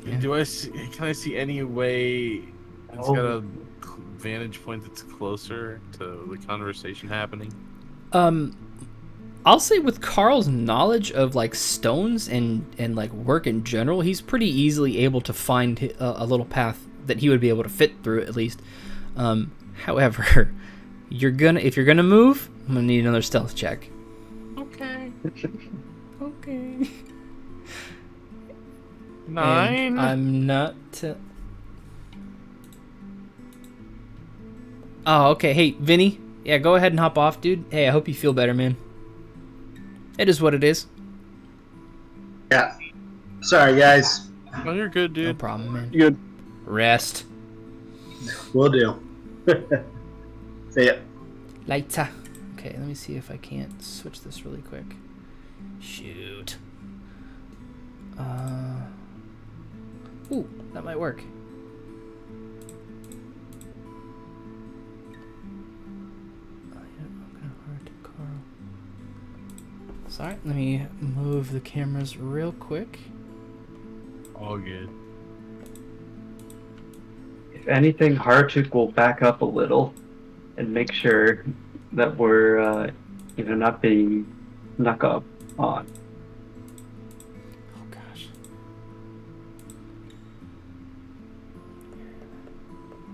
Yeah. Can I see any way it's got a vantage point that's closer to the conversation happening? I'll say with Karl's knowledge of like stones and like work in general, he's pretty easily able to find a little path that he would be able to fit through at least. However, if you're gonna move, I'm gonna need another stealth check. Okay. Okay. 9. And I'm not. Oh, okay. Hey, Vinny. Yeah, go ahead and hop off, dude. Hey, I hope you feel better, man. It is what it is. Yeah. Sorry, guys. Oh, you're good, dude. No problem, man. You good? Rest. Will do. See ya. Later. Okay, let me see if I can't switch this really quick. Shoot. Ooh, that might work. Sorry, let me move the cameras real quick. All good. If anything, Harratuk will back up a little and make sure that we're, not being snuck up on. Oh gosh.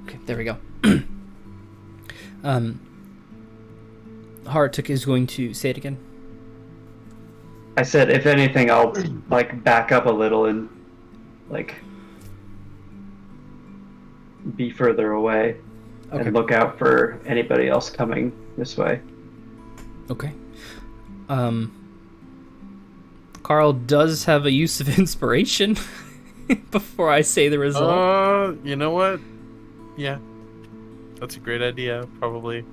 Okay, there we go. Harratuk is going to say it again. I said, if anything, I'll back up a little and be further away and look out for anybody else coming this way. Okay. Karl, Karl does have a use of inspiration before I say the result. You know what? Yeah. That's a great idea, probably.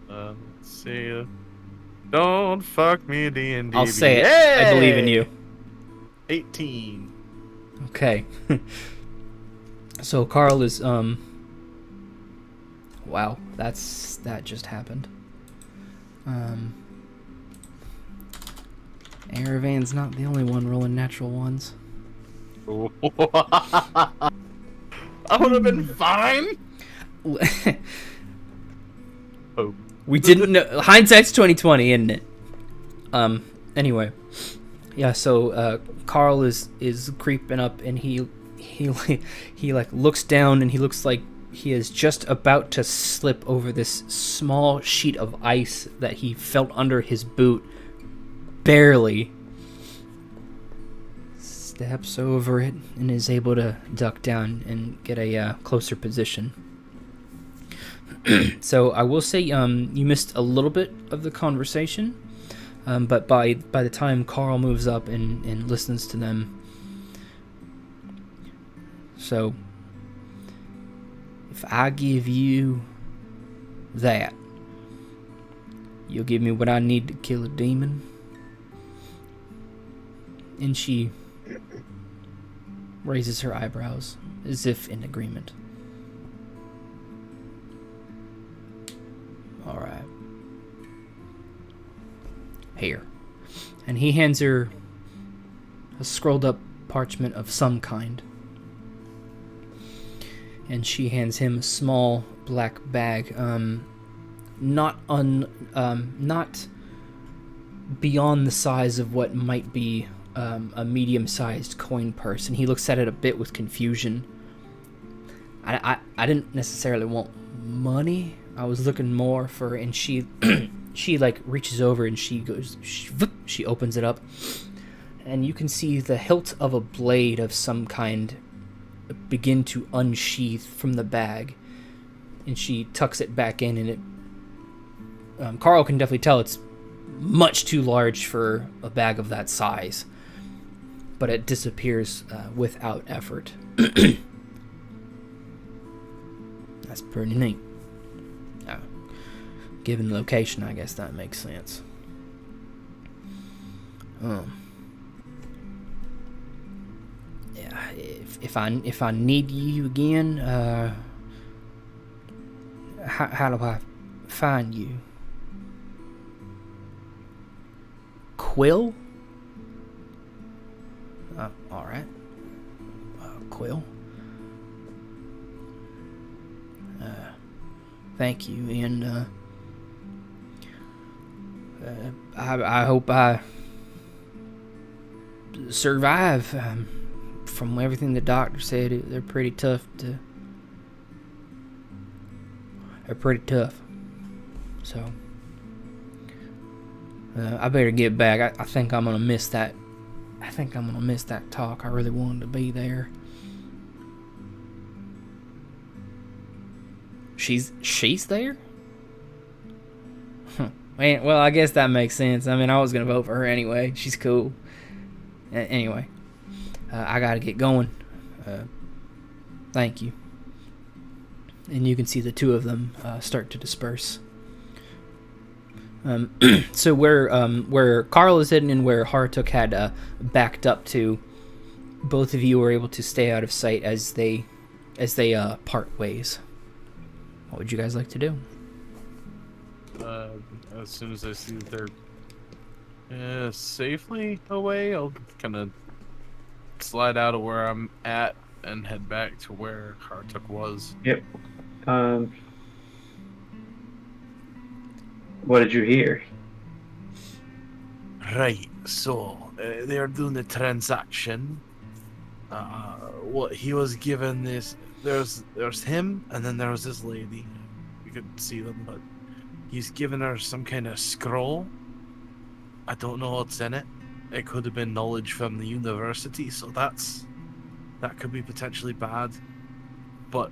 Let's see. Don't fuck me, D&D. I'll say it. I believe in you. 18. Okay. So Karl is wow, that just happened. Erevan's not the only one rolling natural ones. I would have been fine. Oh. We didn't know. Hindsight's 20/20, isn't it? Anyway, yeah. So Karl is creeping up, and he like looks down, and he looks like he is just about to slip over this small sheet of ice that he felt under his boot, barely. Steps over it and is able to duck down and get a closer position. So I will say you missed a little bit of the conversation, but by the time Karl moves up and listens to them, so if I give you that, you'll give me what I need to kill a demon. And she raises her eyebrows as if in agreement. All right. Here. And he hands her a scrolled up parchment of some kind. And she hands him a small black bag, not beyond the size of what might be a medium-sized coin purse. And he looks at it a bit with confusion. I didn't necessarily want money. I was looking more for, and she she like reaches over and she goes, she opens it up, and you can see the hilt of a blade of some kind begin to unsheath from the bag, and she tucks it back in, and it Karl can definitely tell it's much too large for a bag of that size, but it disappears without effort. That's pretty neat. Given the location, I guess that makes sense. Yeah, if I need you again, how do I find you? Quill? All right. Quill. Thank you, and I hope I survive. From everything the doctor said, they're pretty tough. They're pretty tough. So I better get back. I think I'm gonna miss that. I think I'm gonna miss that talk. I really wanted to be there. She's there? Huh. Man, well, I guess that makes sense. I mean, I was gonna vote for her anyway. She's cool. Anyway, I gotta get going. Thank you. And you can see the two of them start to disperse. So where Karl is hidden and where Harratuk had backed up to, both of you were able to stay out of sight as they part ways. What would you guys like to do? As soon as I see that they're safely away, I'll kind of slide out of where I'm at and head back to where Harratuk was. Yep. What did you hear? Right, so they are doing the transaction. What he was given this, there's him, and then there was this lady. You could see them, but he's given her some kind of scroll. I don't know what's in it. It could have been knowledge from the university, so that could be potentially bad. But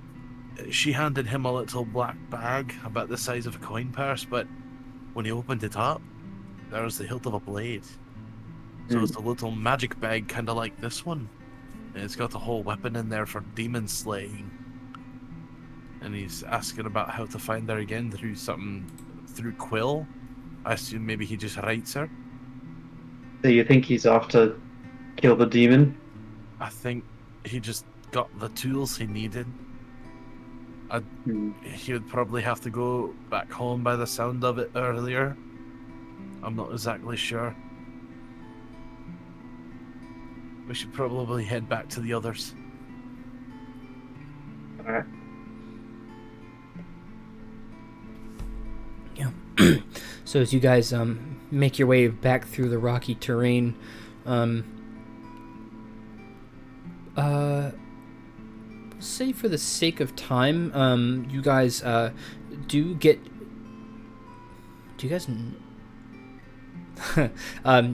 she handed him a little black bag about the size of a coin purse, but when he opened it up, there's the hilt of a blade. So it's a little magic bag, kind of like this one. And it's got the whole weapon in there for demon slaying. And he's asking about how to find her again through Quill. I assume maybe he just writes her. So you think he's off to kill the demon? I think he just got the tools he needed. He would probably have to go back home by the sound of it earlier. I'm not exactly sure. We should probably head back to the others. Alright. Yeah. So as you guys make your way back through the rocky terrain, say for the sake of time, you guys do get. Do you guys?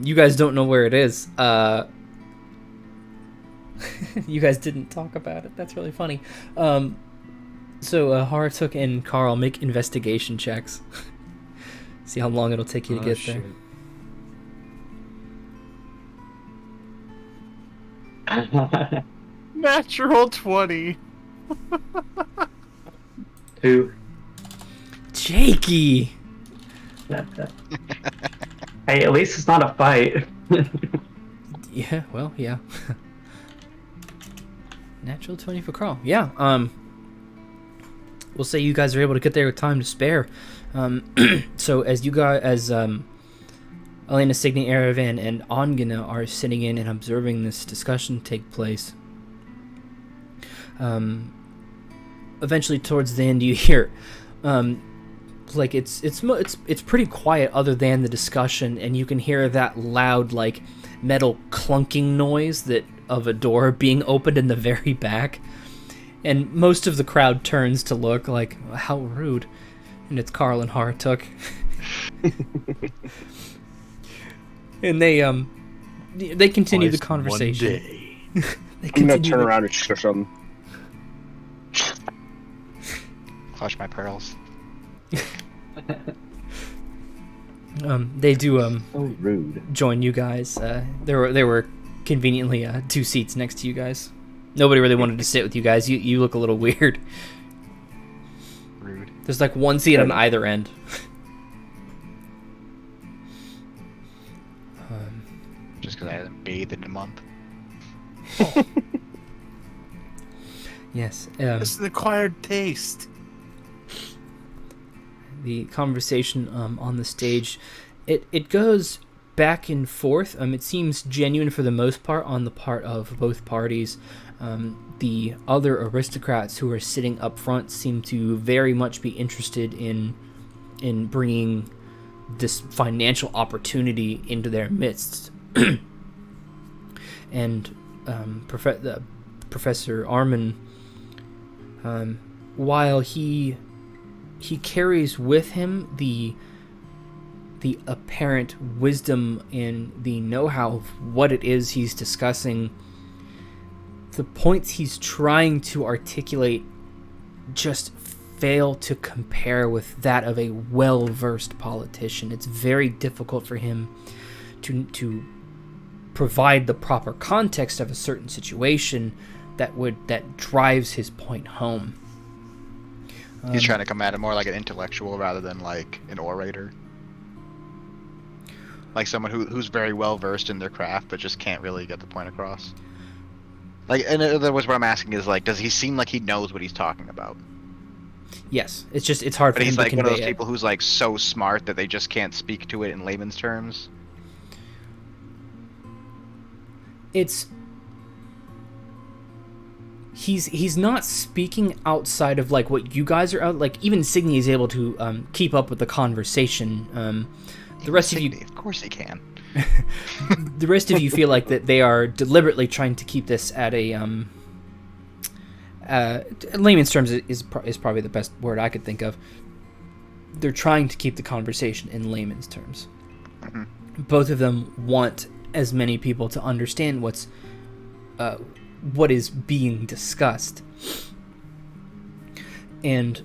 You guys don't know where it is. You guys didn't talk about it. That's really funny. So Harratuk and Karl make investigation checks. See how long it'll take you to get there. Natural 20. 2. Jakey! Hey, at least it's not a fight. Yeah, well, yeah. Natural 20 for Karl. Yeah, we'll say you guys are able to get there with time to spare. So as you guys, Alena, Signy, Erevan, and Angene are sitting in and observing this discussion take place, eventually towards the end you hear, like it's pretty quiet other than the discussion, and you can hear that loud like metal clunking noise that of a door being opened in the very back, and most of the crowd turns to look like, how rude, and it's Karl and Harratuk. And they continue the conversation. I'm gonna turn around and show them. Clutch my pearls. They do So rude. join you guys. There were conveniently 2 seats next to you guys. Nobody really wanted to sit with you guys. You look a little weird. Rude. There's like 1 seat on either end. Just because I haven't bathed in a month. Yes. It's an acquired taste. The conversation on the stage, it goes back and forth. It seems genuine for the most part on the part of both parties. The other aristocrats who are sitting up front seem to very much be interested in bringing this financial opportunity into their midst. And Professor Armin, while he carries with him the apparent wisdom and the know-how of what it is he's discussing, the points he's trying to articulate just fail to compare with that of a well-versed politician. It's very difficult for him to provide the proper context of a certain situation that drives his point home. He's trying to come at it more like an intellectual rather than like an orator. Like someone who's very well versed in their craft but just can't really get the point across. Like, in other words, what I'm asking is like, does he seem like he knows what he's talking about? Yes, it's hard for But him he's to like one of convey those it. people who's like so smart that they just can't speak to it in layman's terms. He's not speaking outside of like what you guys are out. Like even Signy is able to keep up with the conversation. The rest of you, of course he can. the rest of you feel like that they are deliberately trying to keep this at a layman's terms is probably the best word I could think of. They're trying to keep the conversation in layman's terms. Mm-hmm. Both of them want as many people to understand what is being discussed. And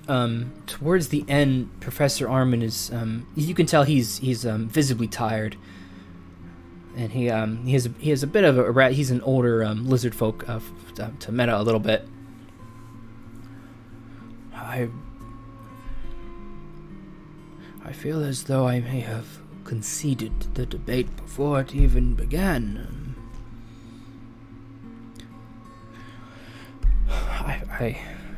towards the end, Professor Armin is you can tell he's visibly tired, and he has a bit of a rat. He's an older lizard folk to meta a little bit. I feel as though I may have conceded the debate before it even began.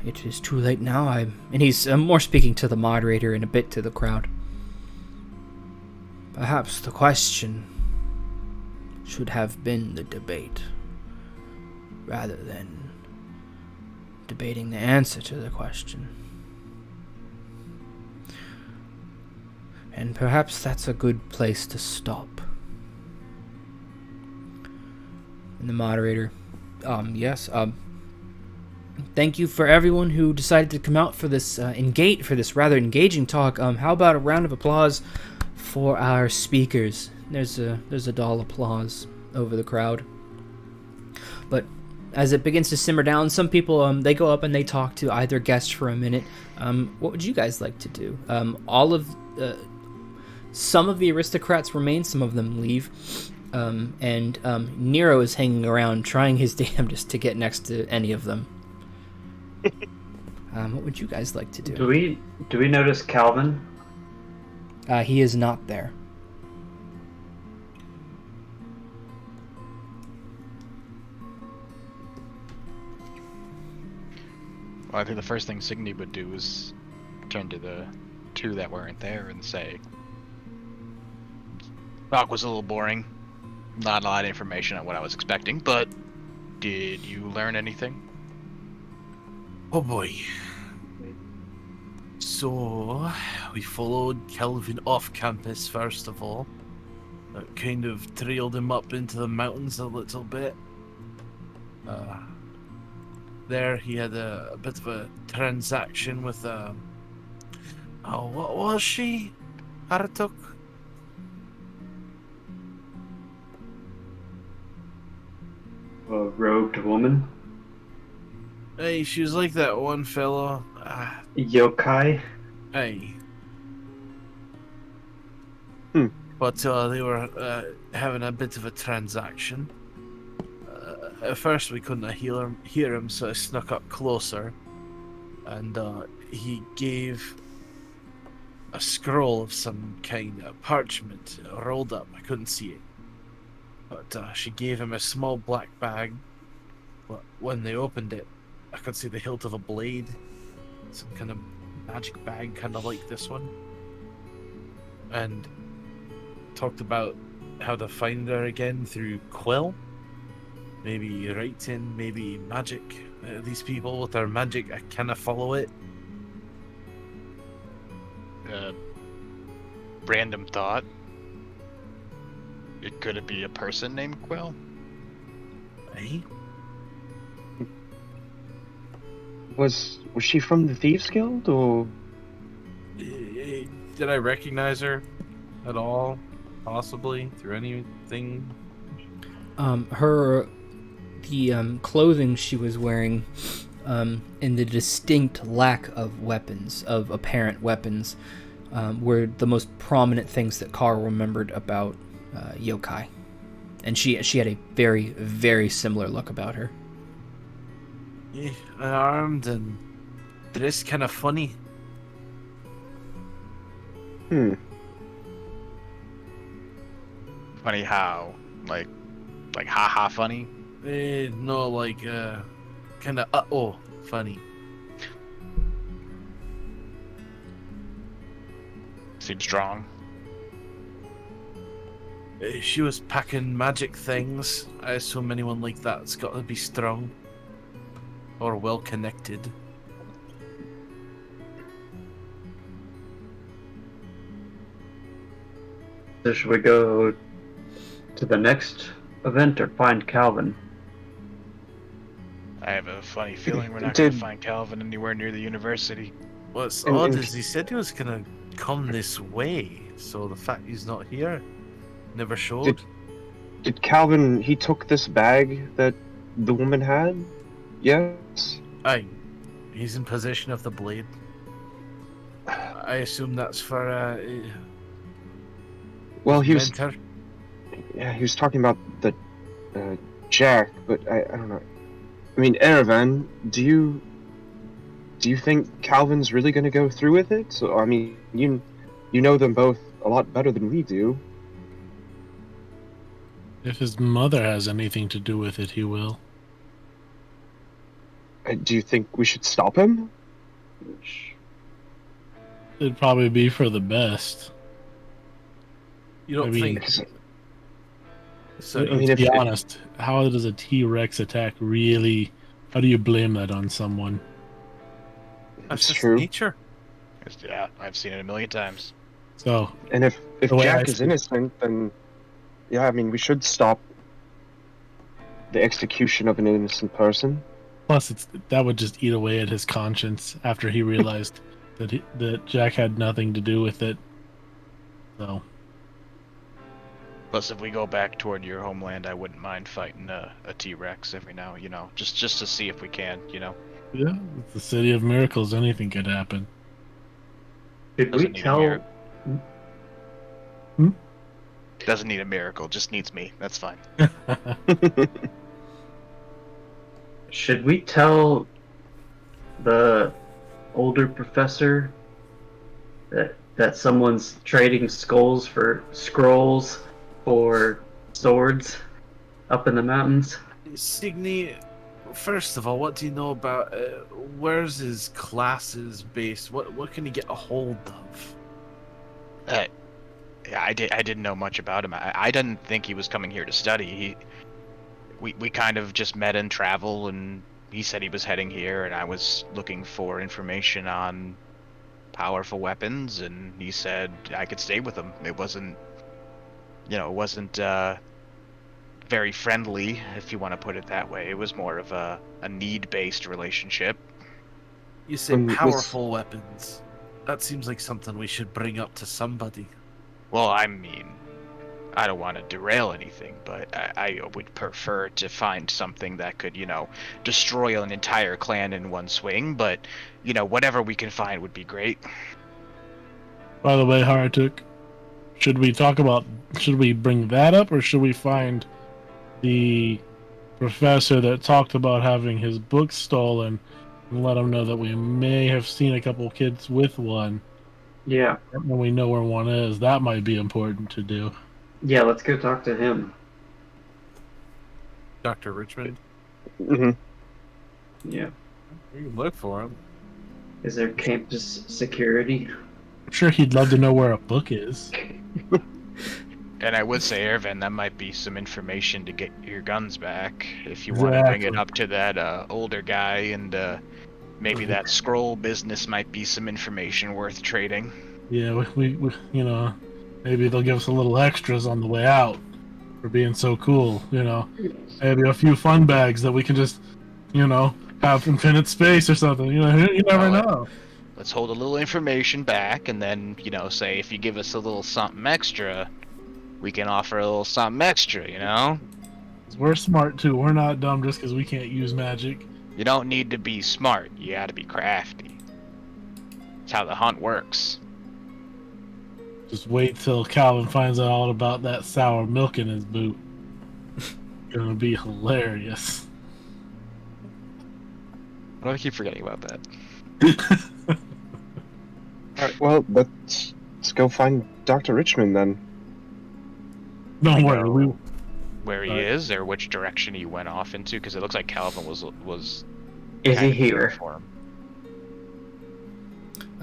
It is too late now. And he's more speaking to the moderator and a bit to the crowd. Perhaps the question should have been the debate, rather than debating the answer to the question. And perhaps that's a good place to stop. And the moderator, yes, thank you for everyone who decided to come out for this rather engaging talk. How about a round of applause for our speakers? There's a dull applause over the crowd. But as it begins to simmer down, some people they go up and they talk to either guest for a minute. What would you guys like to do? Some of the aristocrats remain, some of them leave. And Nero is hanging around trying his damnedest to get next to any of them. What would you guys like to do? Do we notice Calvin? He is not there. Well, I think the first thing Signy would do is turn to the two that weren't there and say, "Talk was a little boring. Not a lot of information on what I was expecting, but did you learn anything?" Oh boy. So, we followed Calvin off campus first of all. Kind of trailed him up into the mountains a little bit. There he had a bit of a transaction with what was she? Harratuk? A robed woman? Hey, she was like that one fellow. Yokai? Hey. But they were having a bit of a transaction. At first we couldn't hear him, so I snuck up closer. And he gave a scroll of some kind of parchment rolled up. I couldn't see it. But she gave him a small black bag. But when they opened it, I could see the hilt of a blade. Some kind of magic bag, kind of like this one. And talked about how to find her again through Quill. Maybe writing, maybe magic. These people with their magic, I kind of follow it. Random thought. Could it be a person named Quill? Eh? Was she from the Thieves Guild, or? Did I recognize her at all? Possibly through anything? The clothing she was wearing, and the distinct lack of weapons, of apparent weapons, were the most prominent things that Karl remembered about yokai. And she had a very, very similar look about her. Yeah, unarmed and dressed kind of funny. Funny how? Like haha funny? No, like kind of funny. Seems strong. She was packing magic things. I assume anyone like that's got to be strong. Or well connected. So should we go to the next event or find Calvin? I have a funny feeling we're not going to find Calvin anywhere near the university. What's odd is he said he was going to come this way, so the fact he's not here never showed. Did Calvin, he took this bag that the woman had? Yes? Aye. He's in possession of the blade. I assume that's for Well, he was mentor. yeah, he was talking about the Jack, but I don't know. I mean, Erevan, do you think Calvin's really going to go through with it? So I mean, you know them both a lot better than we do. If his mother has anything to do with it, he will. Do you think we should stop him? It'd probably be for the best. You don't I mean, think? I mean, to if- be honest, how does a T-Rex attack really... How do you blame that on someone? That's It's just true. nature. Yeah, I've seen it a million times. So, And if The way I Jack is see it. innocent, then yeah, I mean, we should stop the execution of an innocent person. plus that would just eat away at his conscience after he realized that Jack had nothing to do with it. So, Plus, if we go back toward your homeland, I wouldn't mind fighting a T-Rex every now, just to see if we can, yeah, it's the City of Miracles. Anything could happen. Did we Doesn't need a tell? mirror. Hmm? Doesn't need a miracle, just needs me. That's fine. Should we tell the older professor that someone's trading scrolls for swords up in the mountains? Signy, first of all, what do you know about where's his classes based? What can he get a hold of? Yeah, I didn't know much about him. I didn't think he was coming here to study. We kind of just met in travel, and he said he was heading here, and I was looking for information on powerful weapons, and he said I could stay with him. It wasn't very friendly, if you want to put it that way. It was more of a need-based relationship. You say Was- powerful weapons. That seems like something we should bring up to somebody. Well, I mean, I don't want to derail anything, but I would prefer to find something that could, destroy an entire clan in one swing, but, whatever we can find would be great. By the way, Harratuk, should we bring that up, or should we find the professor that talked about having his books stolen and let him know that we may have seen a couple kids with one Yeah. when we know where one is? That might be important to do. Yeah, let's go talk to him. Dr. Richmond? Mhm. Yeah. You can look for him. Is there campus security? I'm sure he'd love to know where a book is. And I would say, Erevan, that might be some information to get your guns back, if you want to bring it Exactly. up to that older guy, and maybe that scroll business might be some information worth trading. Yeah, we maybe they'll give us a little extras on the way out for being so cool, Maybe a few fun bags that we can just, have infinite space or something. You never know. Let's hold a little information back, and then, say if you give us a little something extra, we can offer a little something extra, 'Cause we're smart too. We're not dumb just because we can't use magic. You don't need to be smart, you gotta be crafty. That's how the hunt works. Just wait till Calvin finds out all about that sour milk in his boot. It's gonna be hilarious. Why do I keep forgetting about that? Alright, well, let's go find Dr. Richmond then. Don't worry, we Where he Right. is, or which direction he went off into, because it looks like Calvin was Is kind he of looking here? for him.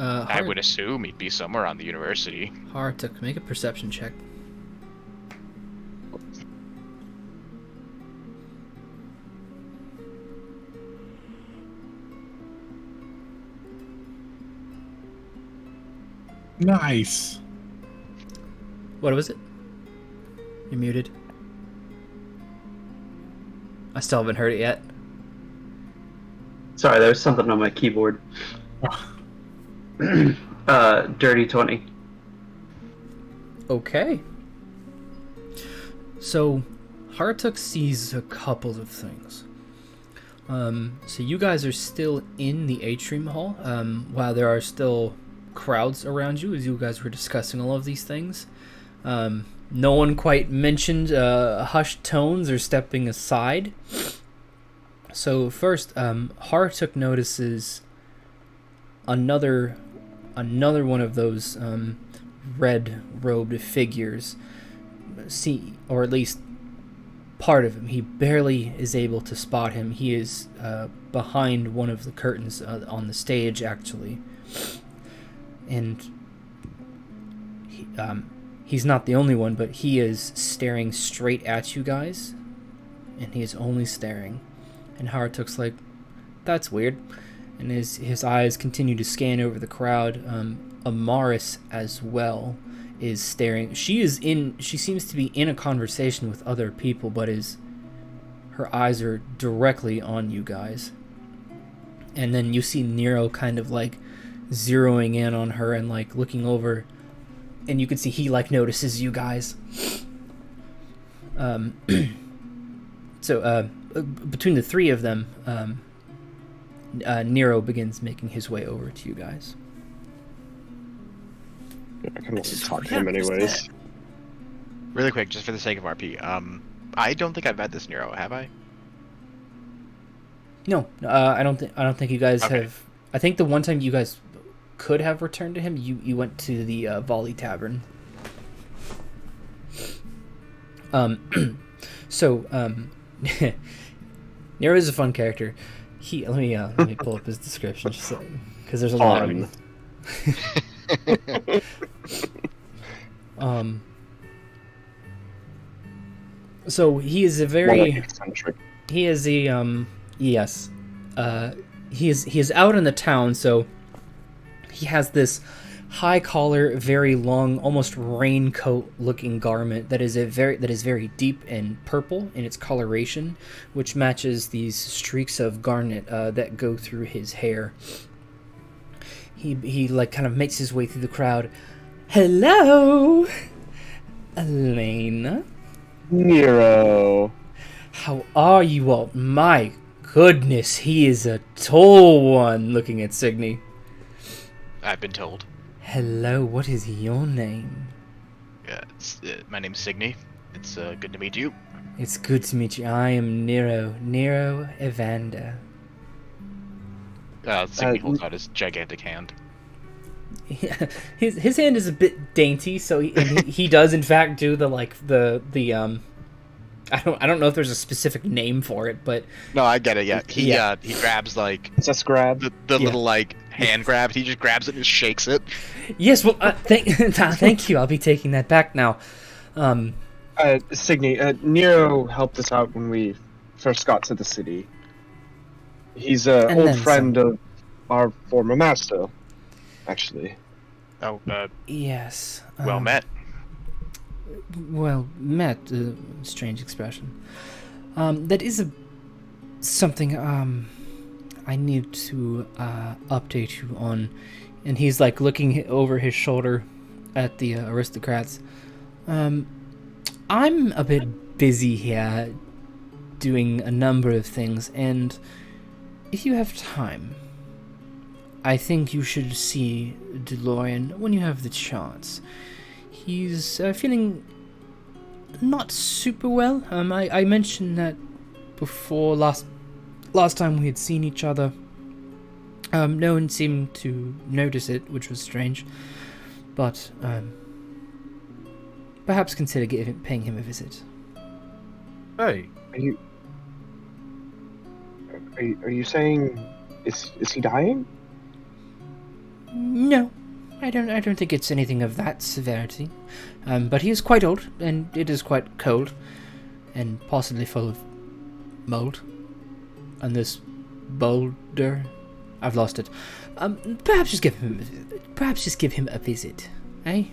I Har- would assume he'd be somewhere on the university. Harratuk, make a perception check. nice. What was it? You're muted. I still haven't heard it yet. Sorry, there was something on my keyboard. Dirty 20. Okay. So, Harratuk sees a couple of things. So you guys are still in the atrium hall, while there are still crowds around you as you guys were discussing all of these things. No one quite mentioned hushed tones or stepping aside. So first, Harratuk notices another one of those red-robed figures. Or at least part of him. He barely is able to spot him. He is behind one of the curtains on the stage, actually. And he's not the only one, but he is staring straight at you guys. And he is only staring. And Harratuk's like, that's weird. And his eyes continue to scan over the crowd. Amaris as well is staring. She seems to be in a conversation with other people, but her eyes are directly on you guys. And then you see Nero kind of like zeroing in on her and like looking over, and you can see he like notices you guys. So between the three of them, Nero begins making his way over to you guys. I kind of want to talk to him anyways. Really quick, just for the sake of RP, I don't think I've met this Nero, have I? No, I don't think you guys Okay. have. I think the one time you guys could have returned to him, you went to the Volley Tavern. So Nero is a fun character. Let me pull up his description just because there's a lot of them. So he is a very eccentric. he is a yes. He is out in the town, so he has this high collar, very long, almost raincoat looking garment that is very deep and purple in its coloration, which matches these streaks of garnet that go through his hair. He like kind of makes his way through the crowd. Hello, Alena. Nero. How are you all? My goodness, he is a tall one. Looking at Signy. I've been told. Hello, what is your name? Yeah, my name's Signy. It's good to meet you. It's good to meet you. I am Nero Evander. Signy holds out his gigantic hand. His hand is a bit dainty, so he does in fact do the I don't know if there's a specific name for it, but No, I get it. Yeah, he grabs like It's a scrab. the little like hand grab. He just grabs it and just shakes it. yes. Well, thank you. I'll be taking that back now. Signy, Nero helped us out when we first got to the city. He's an And old then friend of our former master, actually. Oh, Yes. well met. Well met. Strange expression. That is something I need to update you on. And he's like looking over his shoulder at the aristocrats. I'm a bit busy here doing a number of things, and if you have time, I think you should see DeLorean when you have the chance. He's feeling not super well. I mentioned that before last time we had seen each other. No one seemed to notice it, which was strange. But perhaps consider paying him a visit. Hey, Are you saying is he dying? No, I don't think it's anything of that severity. But he is quite old, and it is quite cold, and possibly full of mold. And this boulder, I've lost it. Perhaps just give him a visit, eh?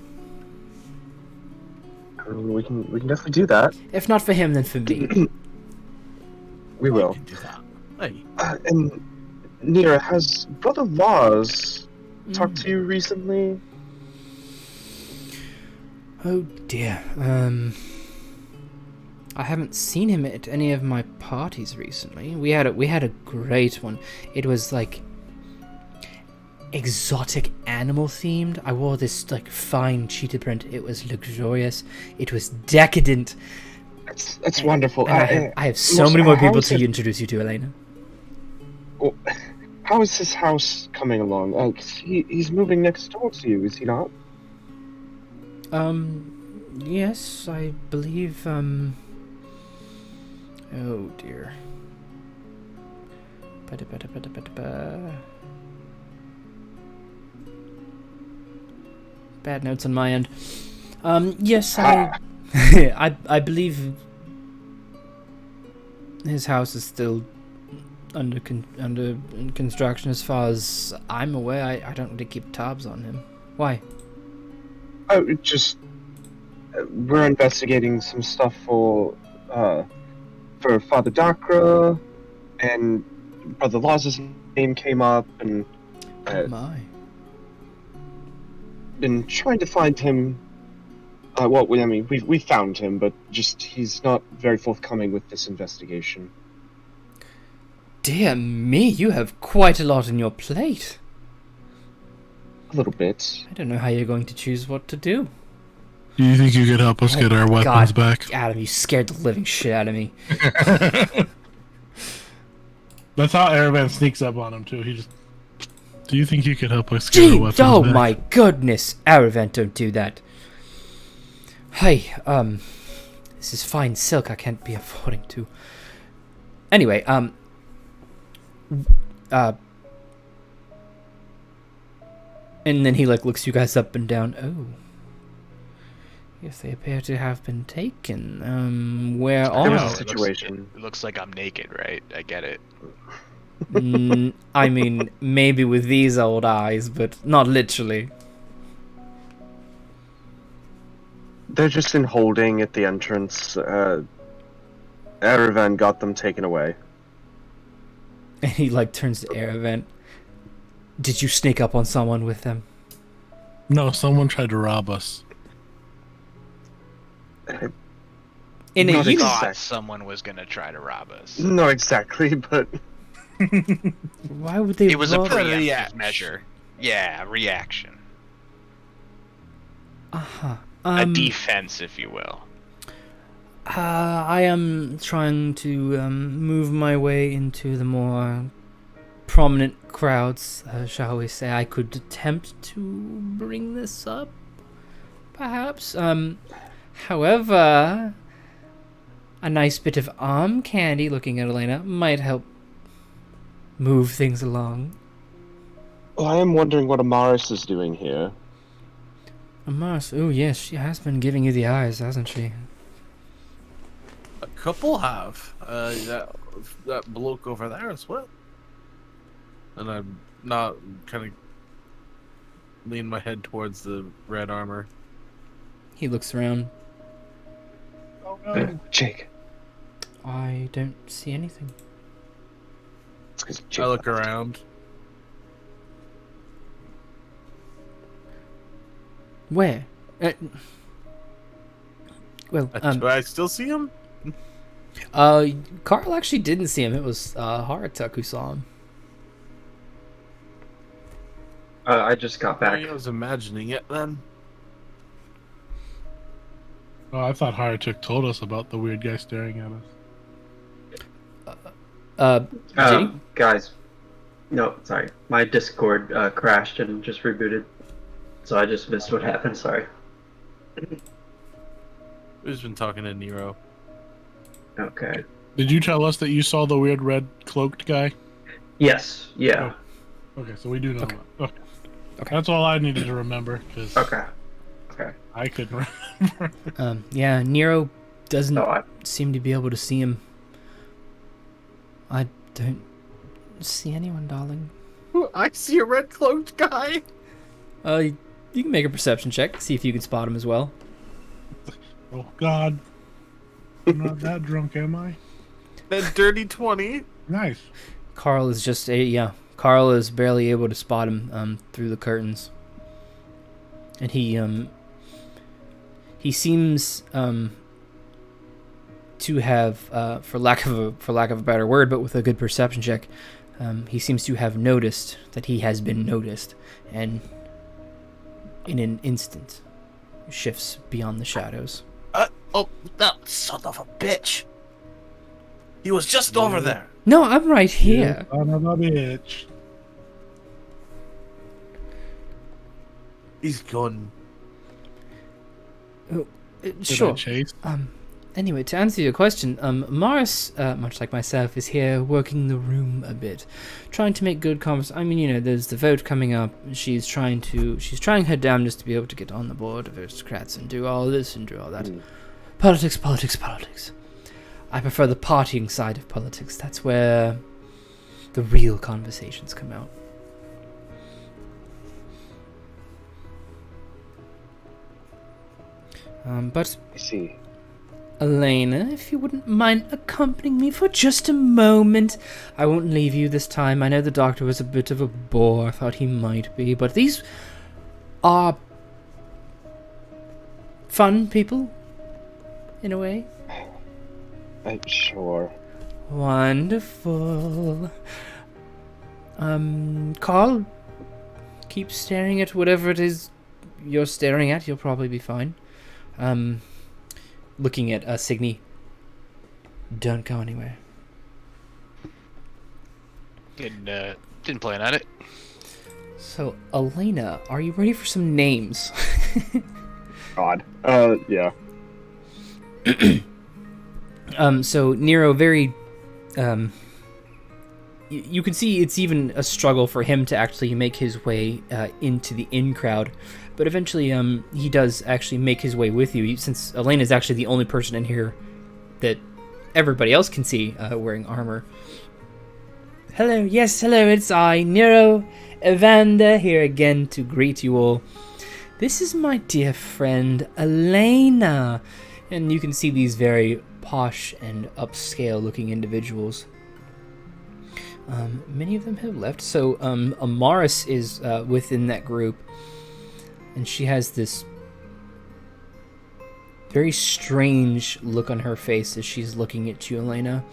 We can definitely do that. If not for him, then for me. We will. can do that. Hey, And Nero, has Brother Lars talked to you recently? Oh dear. I haven't seen him at any of my parties recently. We had a great one. It was like exotic animal themed. I wore this like fine cheetah print. It was luxurious. It was decadent. That's wonderful. And I have so many more people to introduce you to, Alena. Well, how is his house coming along? 'Cause he's moving next door to you, is he not? Yes, I believe, oh dear. Bad notes on my end. Yes, I believe his house is still under construction as far as I'm aware. I don't really keep tabs on him. Why? Oh, just we're investigating some stuff for Father Dakra, and Brother Law's name came up, and Oh my. been trying to find him. We found him, but just he's not very forthcoming with this investigation. Dear me, you have quite a lot on your plate. A little bit. I don't know how you're going to choose what to do. Do you think you could help us get our weapons back? Adam, you scared the living shit out of me. That's how Erevan sneaks up on him too. He just. Do you think you could help us get our weapons Oh back? my goodness, Erevan, don't do that. Hey, this is fine silk I can't be affording to. Anyway, and then he like looks you guys up and down. Oh. Yes, they appear to have been taken. Where There was are? a situation. It looks like I'm naked, right? I get it. I mean, maybe with these old eyes, but not literally. They're just in holding at the entrance. Erevan got them taken away. And he like turns to Erevan. Did you sneak up on someone with them? No, someone tried to rob us. In a Not unit. Thought someone was gonna try to rob us. No, exactly, but Why would they? It was a rob- preemptive reaction. measure. Yeah, reaction. Uh-huh. A defense, if you will. I am trying to move my way into the more prominent crowds, shall we say. I could attempt to bring this up, perhaps. However, a nice bit of arm candy, looking at Alena, might help move things along. well, I am wondering what Amaris is doing here. Mars, oh yes, she has been giving you the eyes, hasn't she? A couple have. That bloke over there as well. And I'm not kind of lean my head towards the red armor. He looks around. Jake. I don't see anything. It's 'cause Jake I look left. around. Where? Well, Do I still see him? Karl actually didn't see him. It was Harratuk who saw him. I just got back. I was imagining it then. Oh, I thought Harratuk told us about the weird guy staring at us. Ginny? Guys, no, sorry. My Discord crashed and just rebooted, so I just missed what happened. Sorry. Who's been talking to Nero? Okay. Did you tell us that you saw the weird red cloaked guy? Yes. Yeah. Okay, so we do know Okay. that. Okay. That's all I needed to remember, because Okay. I couldn't remember. Yeah, Nero doesn't No, seem to be able to see him. I don't see anyone, darling. I see a red cloaked guy. You can make a perception check, see if you can spot him as well. Oh, God. I'm not that drunk, am I? That dirty 20. Nice. Karl is just Karl is barely able to spot him through the curtains. And he seems to have, for lack of a better word, but with a good perception check, he seems to have noticed that he has been noticed, and in an instant shifts beyond the shadows. Oh, that son of a bitch! He was just over there. No, I'm right here. Son of a bitch. He's gone. Sure. Chase? Anyway, to answer your question, Morris, much like myself, is here working the room a bit, trying to make good conversation. I mean, there's the vote coming up. She's trying her damnedest to be able to get on the board of aristocrats and do all this and do all that. Politics. I prefer the partying side of politics. That's where the real conversations come out. But I see. Alena, if you wouldn't mind accompanying me for just a moment. I won't leave you this time. I know the doctor was a bit of a bore. I thought he might be, but these are fun people, in a way. Sure. Wonderful. Karl, keep staring at whatever it is you're staring at. You'll probably be fine. Looking at Signy. Don't go anywhere. Didn't plan on it. So, Alena, are you ready for some names? God. Yeah. So Nero very, you can see it's even a struggle for him to actually make his way into the in crowd, but eventually he does actually make his way with you, since Alena is actually the only person in here that everybody else can see wearing armor. Hello, it's I, Nero Evander, here again to greet you all. This is my dear friend Alena, and you can see these very posh and upscale looking individuals. Many of them have left, so Amaris is within that group, and she has this very strange look on her face as she's looking at you, Alena.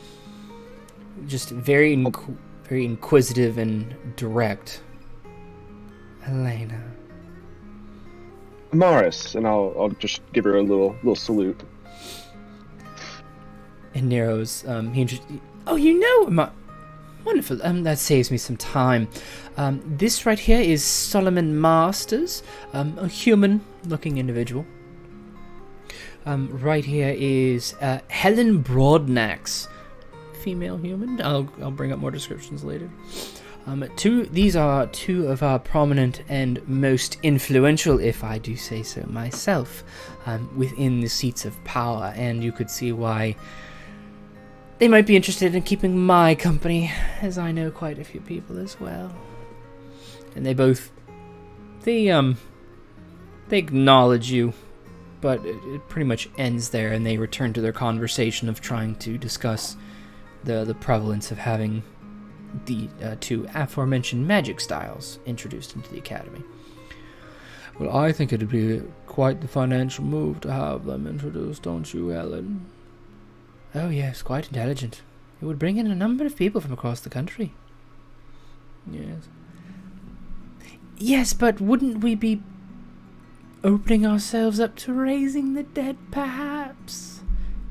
Just very inquisitive and direct. Alena. Morris, and I'll just give her a little salute. And Nero's, wonderful, that saves me some time. This right here is Solomon Masters, a human-looking individual. Right here is Helen Broadnax, female human. I'll bring up more descriptions later. These are two of our prominent and most influential, if I do say so myself, within the seats of power, and you could see why they might be interested in keeping my company, as I know quite a few people as well. And they acknowledge you, but it pretty much ends there, and they return to their conversation of trying to discuss the prevalence of having the two aforementioned magic styles introduced into the academy. Well, I think it'd be quite the financial move to have them introduced, don't you, Helen? Oh yes, quite intelligent. It would bring in a number of people from across the country. Yes. Yes, but wouldn't we be opening ourselves up to raising the dead, perhaps?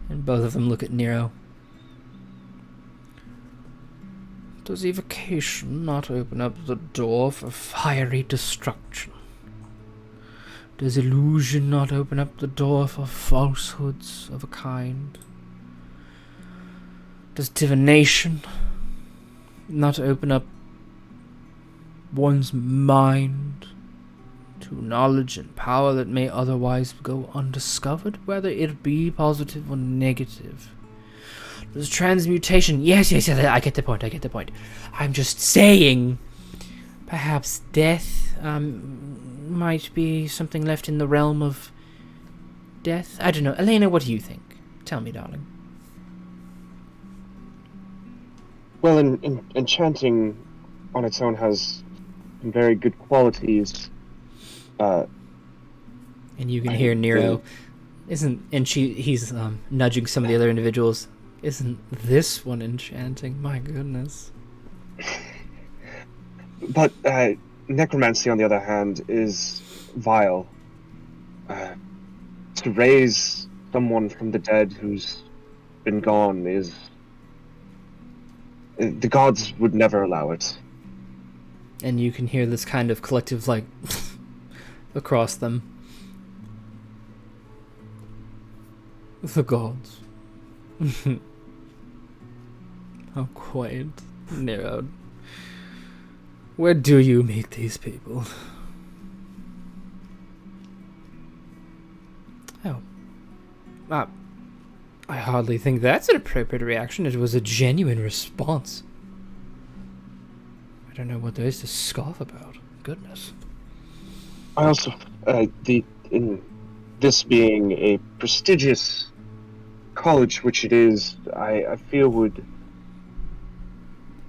And both of them look at Nero. Does evocation not open up the door for fiery destruction? Does illusion not open up the door for falsehoods of a kind? Does divination not open up one's mind to knowledge and power that may otherwise go undiscovered, whether it be positive or negative? Does transmutation... Yes, I get the point. I'm just saying, perhaps death might be something left in the realm of death? I don't know. Alena, what do you think? Tell me, darling. Well, enchanting on its own has very good qualities. And you can hear Nero he's nudging some of the other individuals. Isn't this one enchanting? My goodness. But necromancy, on the other hand, is vile. To raise someone from the dead who's been gone is... The gods would never allow it. And you can hear this kind of collective, like, across them. The gods. How quiet. Nero. Where do you meet these people? Oh. I hardly think that's an appropriate reaction. It was a genuine response. I don't know what there is to scoff about. Goodness. I also, in this being a prestigious college, which it is, I feel would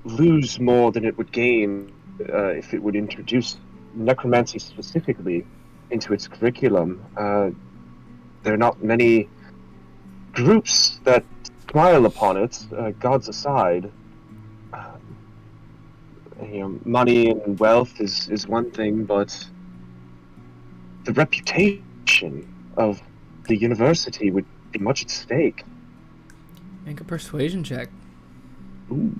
lose more than it would gain if it would introduce necromancy specifically into its curriculum. There are not many groups that smile upon it, gods aside. Money and wealth is one thing, but the reputation of the university would be much at stake. Make a persuasion check. Ooh.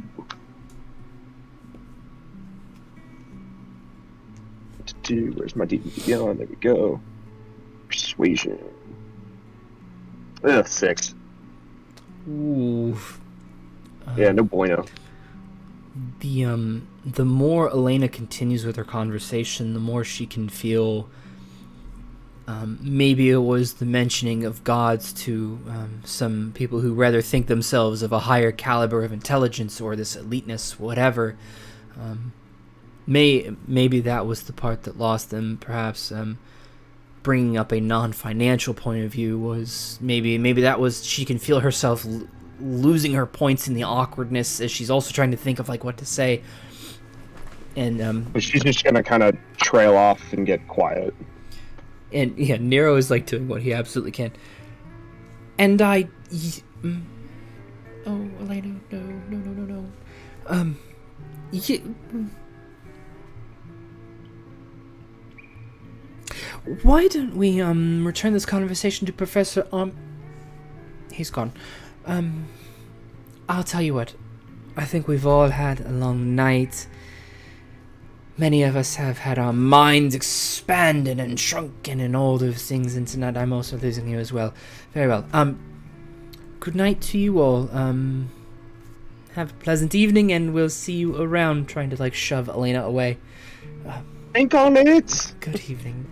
What to do? Where's my DVD on? There we go. Persuasion. 6. Ooh. Yeah, no bueno. The more Alena continues with her conversation, the more she can feel maybe it was the mentioning of gods to some people who rather think themselves of a higher caliber of intelligence or this eliteness, whatever. Maybe that was the part that lost them. Perhaps bringing up a non-financial point of view was maybe that was, she can feel herself losing her points in the awkwardness as she's also trying to think of like what to say. And but she's just gonna kind of trail off and get quiet. And yeah, Nero is like doing what he absolutely can. And oh, Alena, no. Why don't we return this conversation to Professor he's gone. I'll tell you what. I think we've all had a long night. Many of us have had our minds expanded and shrunken and all those things, and tonight I'm also losing you as well. Very well. Good night to you all. Have a pleasant evening, and we'll see you around. Trying to like shove Alena away. Think on it. Good evening.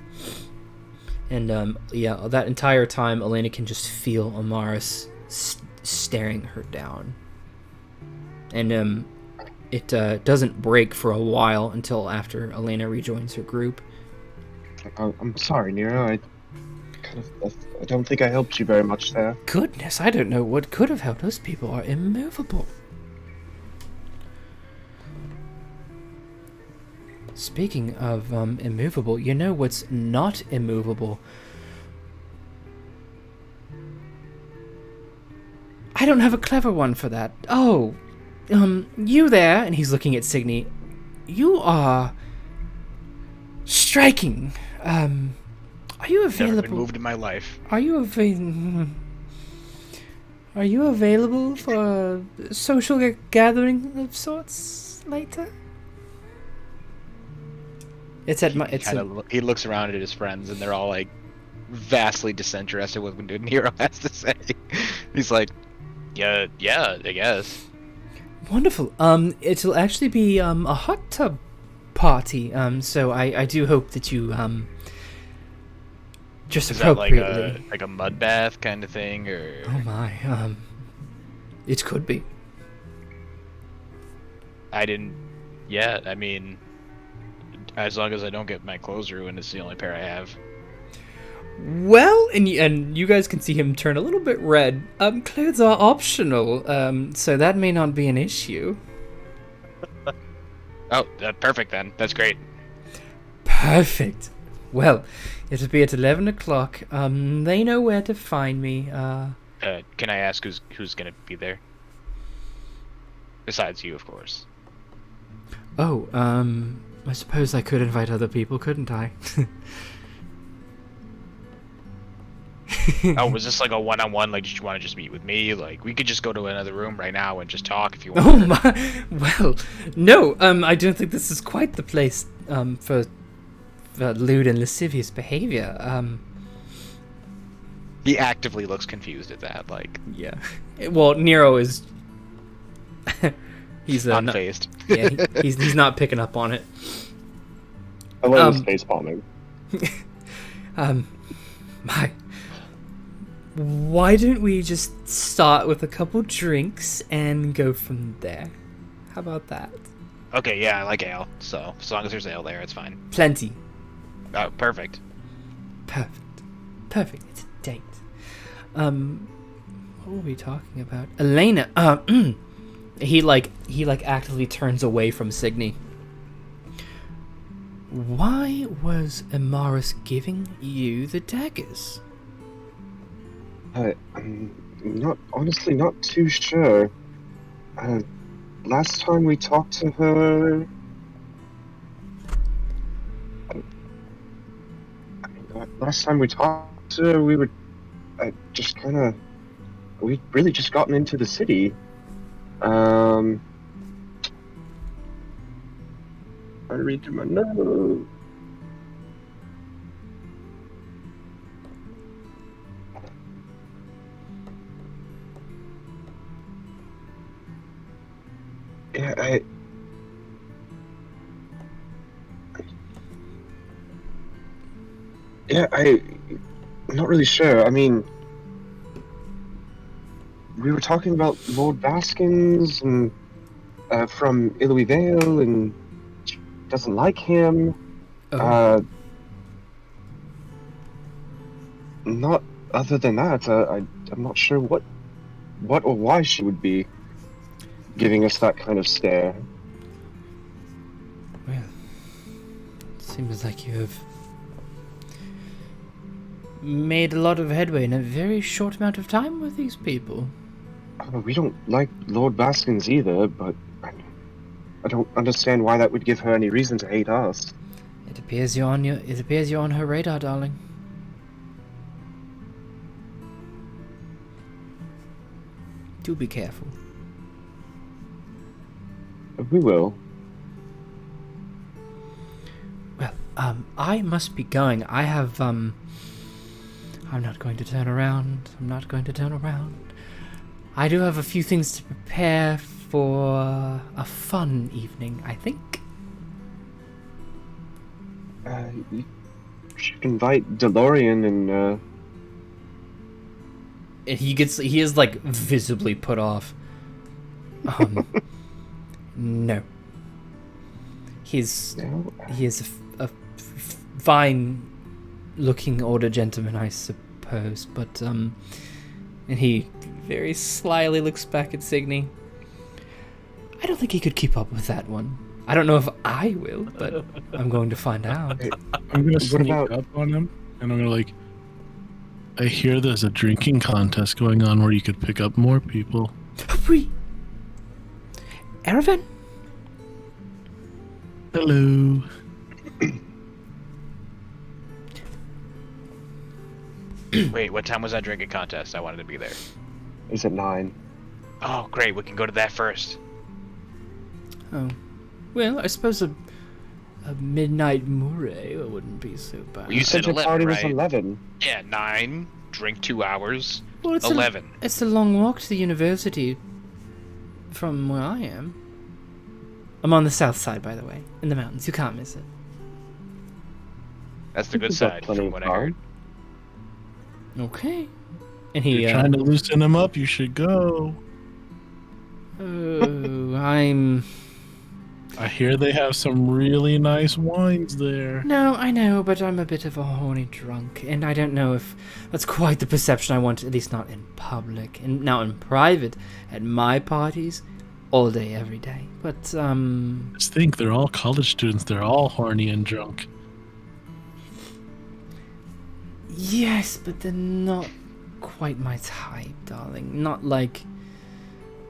And yeah, that entire time, Alena can just feel Amaris staring her down. And it doesn't break for a while until after Alena rejoins her group. I'm sorry, Nero. I don't think I helped you very much there. Goodness, I don't know what could have helped. Those people are immovable. Speaking of immovable, you know what's not immovable? I don't have a clever one for that. Oh, you there, and he's looking at Signy. You are striking. Are you available? Never been moved in my life. Are you available for a social gathering of sorts later? It's at my. He looks around at his friends, and they're all like vastly disinterested with what Nero has to say. He's like, yeah, I guess. Wonderful. It'll actually be a hot tub party. So I do hope that you just Is that appropriately. like a mud bath kind of thing, or? Oh my. It could be. I didn't. Yeah, I mean, as long as I don't get my clothes ruined, it's the only pair I have. Well, and you guys can see him turn a little bit red. Clothes are optional, so that may not be an issue. Oh, perfect then. That's great. Perfect. Well, it'll be at 11 o'clock. They know where to find me. Can I ask who's gonna be there? Besides you, of course. Oh, I suppose I could invite other people, couldn't I? Oh, was this like a one-on-one? Like, did you want to just meet with me? Like, we could just go to another room right now and just talk if you want. Oh my! Well, no. I don't think this is quite the place for lewd and lascivious behavior. He actively looks confused at that. Like, Yeah. Well, Nero is. He's unfazed. he's not picking up on it. Elena's face palming. Why don't we just start with a couple drinks and go from there? How about that? Okay, yeah, I like ale. So as long as there's ale there, it's fine. Plenty. Oh, perfect. Perfect. It's a date. What were we talking about? Alena. He actively turns away from Signy. Why was Amaris giving you the daggers? I'm honestly not too sure. Last time we talked to her, we were just kind of, we'd really just gotten into the city. I read through my notes. I'm not really sure. I mean, we were talking about Lord Baskins and from Ilui Vale, and she doesn't like him. Oh. Not other than that. I'm not sure what or why she would be giving us that kind of stare. Well, it seems like you have made a lot of headway in a very short amount of time with these people. We don't like Lord Baskins either, but I don't understand why that would give her any reason to hate us. It appears you're on her radar, darling. Do be careful. We will. Well, I must be going. I have, I'm not going to turn around. I do have a few things to prepare for a fun evening, I think. You should invite DeLorean and, He is, like, visibly put off. No. He is a fine-looking older gentleman, I suppose, but, and he very slyly looks back at Signy. I don't think he could keep up with that one. I don't know if I will, but I'm going to find out. I'm going to sneak up on him, and I'm going to, I hear there's a drinking contest going on where you could pick up more people. Hurry! Erevan? Hello. Wait, what time was that drinking contest? I wanted to be there. It's at 9. Oh, great. We can go to that first. Oh. Well, I suppose a midnight murray wouldn't be so bad. Well, you said The 11, party right? was 11. Yeah, 9. Drink 2 hours. Well, it's 11. It's a long walk to the university from where I am. I'm on the south side, by the way, in the mountains. You can't miss it. That's the good We've got side, plenty from of what I time. heard. Okay. And If he, you're trying to loosen him up, you should go. Oh, I hear they have some really nice wines there. No, I know, but I'm a bit of a horny drunk, and I don't know if that's quite the perception I want, at least not in public. And now in private, at my parties, all day, every day. But, Just think, they're all college students. They're all horny and drunk. Yes, but they're not quite my type, darling. Not like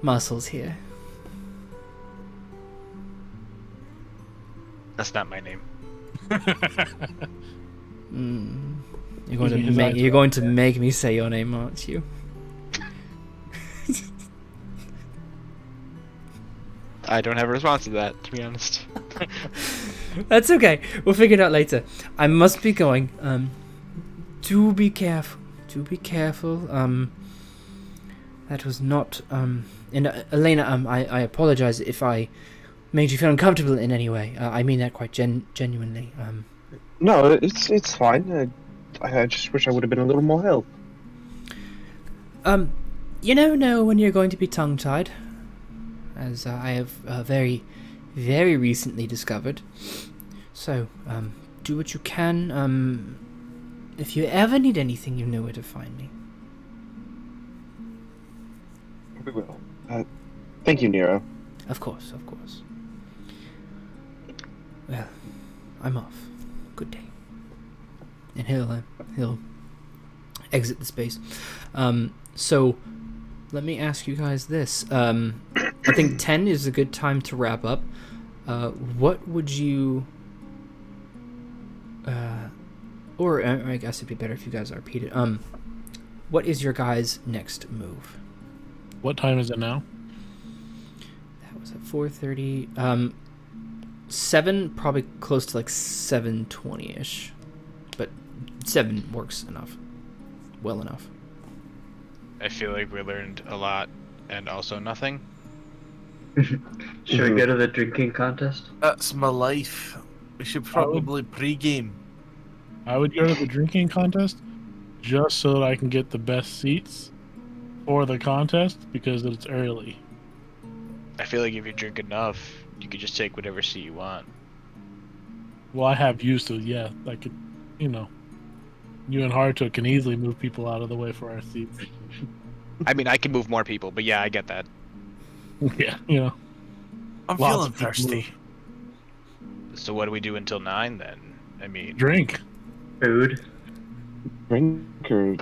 muscles here. That's not my name. You're going to make me say your name, aren't you? I don't have a response to that, to be honest. That's okay. We'll figure it out later. I must be going. Do be careful. Do be careful. That was not. And Alena, I apologize if I made you feel uncomfortable in any way. I mean that quite genuinely. No, it's fine. I just wish I would have been a little more help. You never know when you're going to be tongue-tied, as I have very, very recently discovered. So, do what you can. If you ever need anything, you know where to find me. We will. Thank you, Nero. Of course, of course. Well, I'm off. Good day. And he'll exit the space. So let me ask you guys this. I think 10 is a good time to wrap up. What would you or I guess it'd be better if you guys are repeated. What is your guys' next move? What time is it now? That was at 4:30. 7, probably close to like 7:20ish, but 7 works enough, well enough. I feel like we learned a lot and also nothing. Should we go to the drinking contest? That's my life. We should probably pre-game. I would go to the drinking contest just so that I can get the best seats for the contest because it's early. I feel like if you drink enough, you could just take whatever seat you want. Well, I have used to, yeah. I could, you and Harratuk can easily move people out of the way for our seats. I mean, I can move more people, but yeah, I get that. Yeah, I'm Lots feeling of people thirsty. So what do we do until 9 then? I mean, Drink. Food. Drink or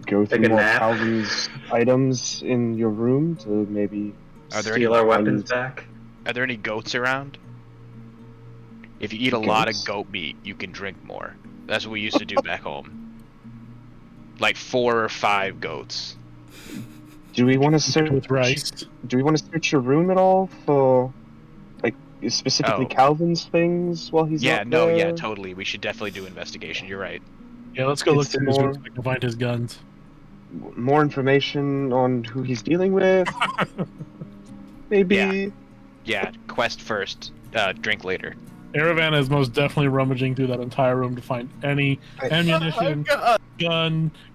go Take through a more nap. Calvin's items in your room to maybe Are there Steal any- our weapons back. are there any goats around? If you eat a lot of Goats? goat meat, you can drink more. That's what we used to do back home. Like 4 or 5 goats. Do we want to search With rice. Do we want to search your room at all for, like, specifically Oh. Calvin's things while he's Yeah, up no, there? yeah, totally. We should definitely do investigation. You're right. Yeah, let's go Get look some through his more- room so we can find his guns. More information on who he's dealing with? Maybe. Yeah, quest first, drink later. Erevan is most definitely rummaging through that entire room to find any ammunition,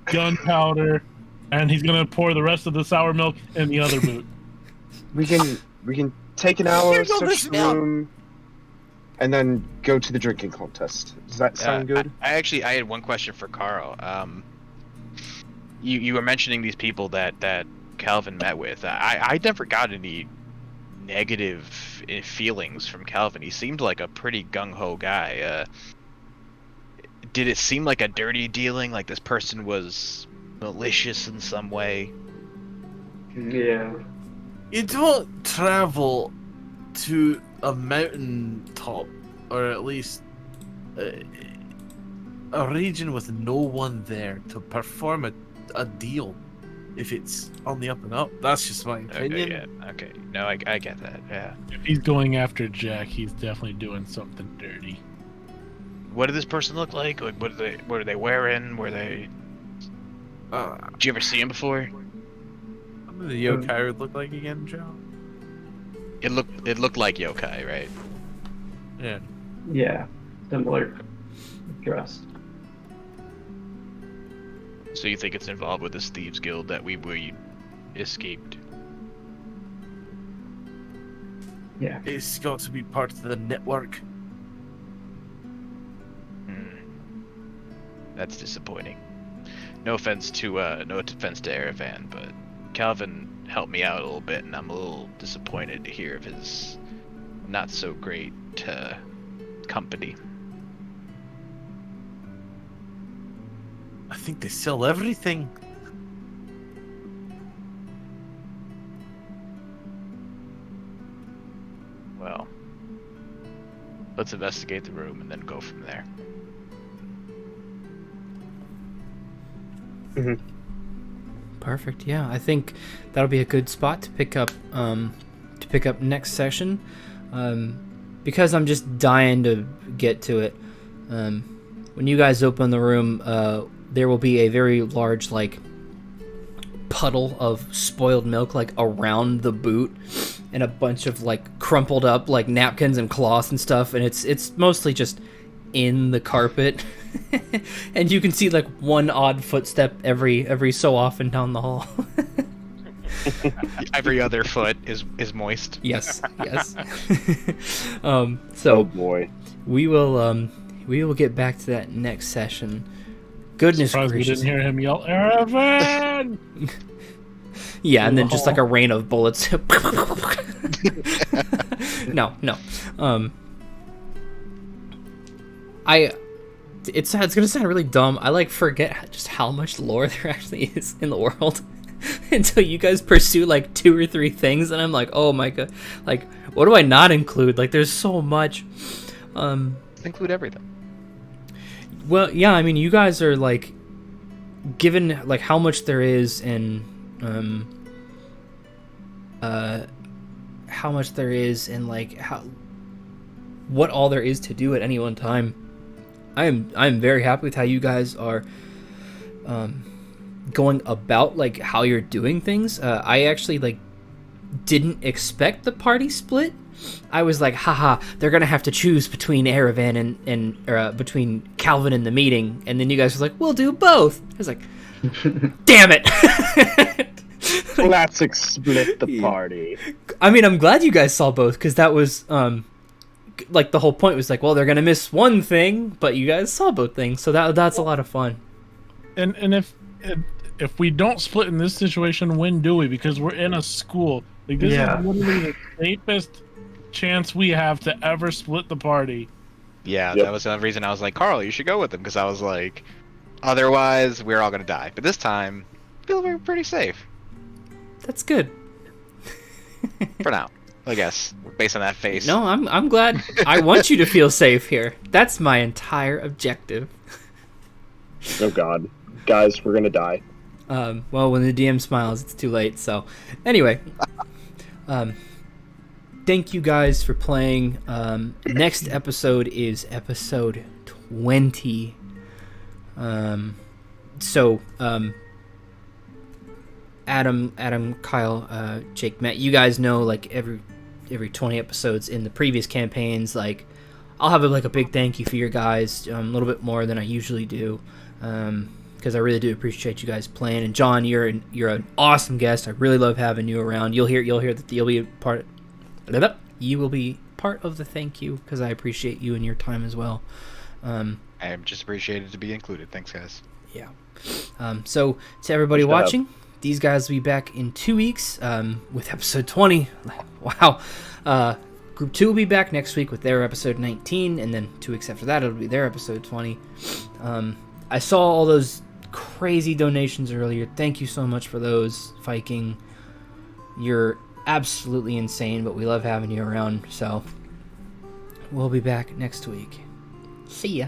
gunpowder, and he's gonna pour the rest of the sour milk in the other boot. We can take an hour, Here's all search this the milk. room, and then go to the drinking contest. Does that sound good? I had one question for Carl. You were mentioning these people that Calvin met with. I never got any negative feelings from Calvin. He seemed like a pretty gung-ho guy. Did it seem like a dirty dealing? Like this person was malicious in some way? Yeah. You don't travel to a mountain top, or at least a region with no one there to perform a deal if it's on the up and up. That's just my opinion. Okay, yeah, okay. No, I get that, yeah. If he's going after Jack, he's definitely doing something dirty. What did this person look like? Like, what are they wearing? Were they... Did you ever see him before? What did the yokai would look like again, Joe? It looked like yokai, right? Yeah. Yeah. Similar dress. So you think it's involved with this thieves guild that we escaped? Yeah. It's got to be part of the network. That's disappointing. No offense to Erevan, but Calvin helped me out a little bit, and I'm a little disappointed to hear of his not so great company. I think they sell everything. Well, let's investigate the room and then go from there. Perfect. Yeah, I think that'll be a good spot to pick up next session. Because I'm just dying to get to it. When you guys open the room, there will be a very large like puddle of spoiled milk like around the boot, and a bunch of like crumpled up like napkins and cloths and stuff, and it's mostly just in the carpet. And you can see like one odd footstep every so often down the hall. Every other foot is moist. Yes. So Oh boy. we will get back to that next session. Goodness Surprised we gracious. didn't hear him yell, Erevan! Yeah, and then just like a rain of bullets. No. It's gonna sound really dumb. I like forget just how much lore there actually is in the world until you guys pursue like 2 or 3 things, and I'm like, oh my god, like what do I not include? Like there's so much. Include everything. Well, yeah, I mean, you guys are like given like how much there is and how much there is and like what all there is to do at any one time. I'm very happy with how you guys are going about like how you're doing things. I actually like didn't expect the party split. I was like, haha, they're gonna have to choose between Erevan and between Calvin and the meeting, and then you guys were like, we'll do both. I was like, damn it. Classic split the party. I mean, I'm glad you guys saw both, because that was like the whole point was like, well, they're gonna miss one thing, but you guys saw both things, so that's a lot of fun. And if we don't split in this situation, when do we? Because we're in a school. Like this Yeah. is literally the safest chance we have to ever split the party. Yeah, Yep. that was the reason I was like, Carl, you should go with him, because I was like, otherwise we're all gonna die. But this time, I feel we're pretty safe That's good. for now, I guess, based on that face. No, I'm glad. I want you to feel safe here. That's my entire objective. Oh god. Guys, we're gonna die. Well, when the DM smiles, it's too late. So, anyway, thank you guys for playing. Next episode is episode 20. Adam, Kyle, Jake, Matt, you guys know like every 20 episodes in the previous campaigns, like I'll have like a big thank you for your guys, a little bit more than I usually do. Because I really do appreciate you guys playing. And John, you're an awesome guest. I really love having you around. You'll hear that you'll be part. You will be part of the thank you, because I appreciate you and your time as well. I'm just appreciated to be included. Thanks, guys. Yeah. So to everybody Good job. watching, these guys will be back in 2 weeks with episode 20. Wow. Group 2 will be back next week with their episode 19, and then 2 weeks after that it'll be their episode 20. I saw all those crazy donations earlier. Thank you so much for those, Viking. You're absolutely insane, but we love having you around. So we'll be back next week. See ya.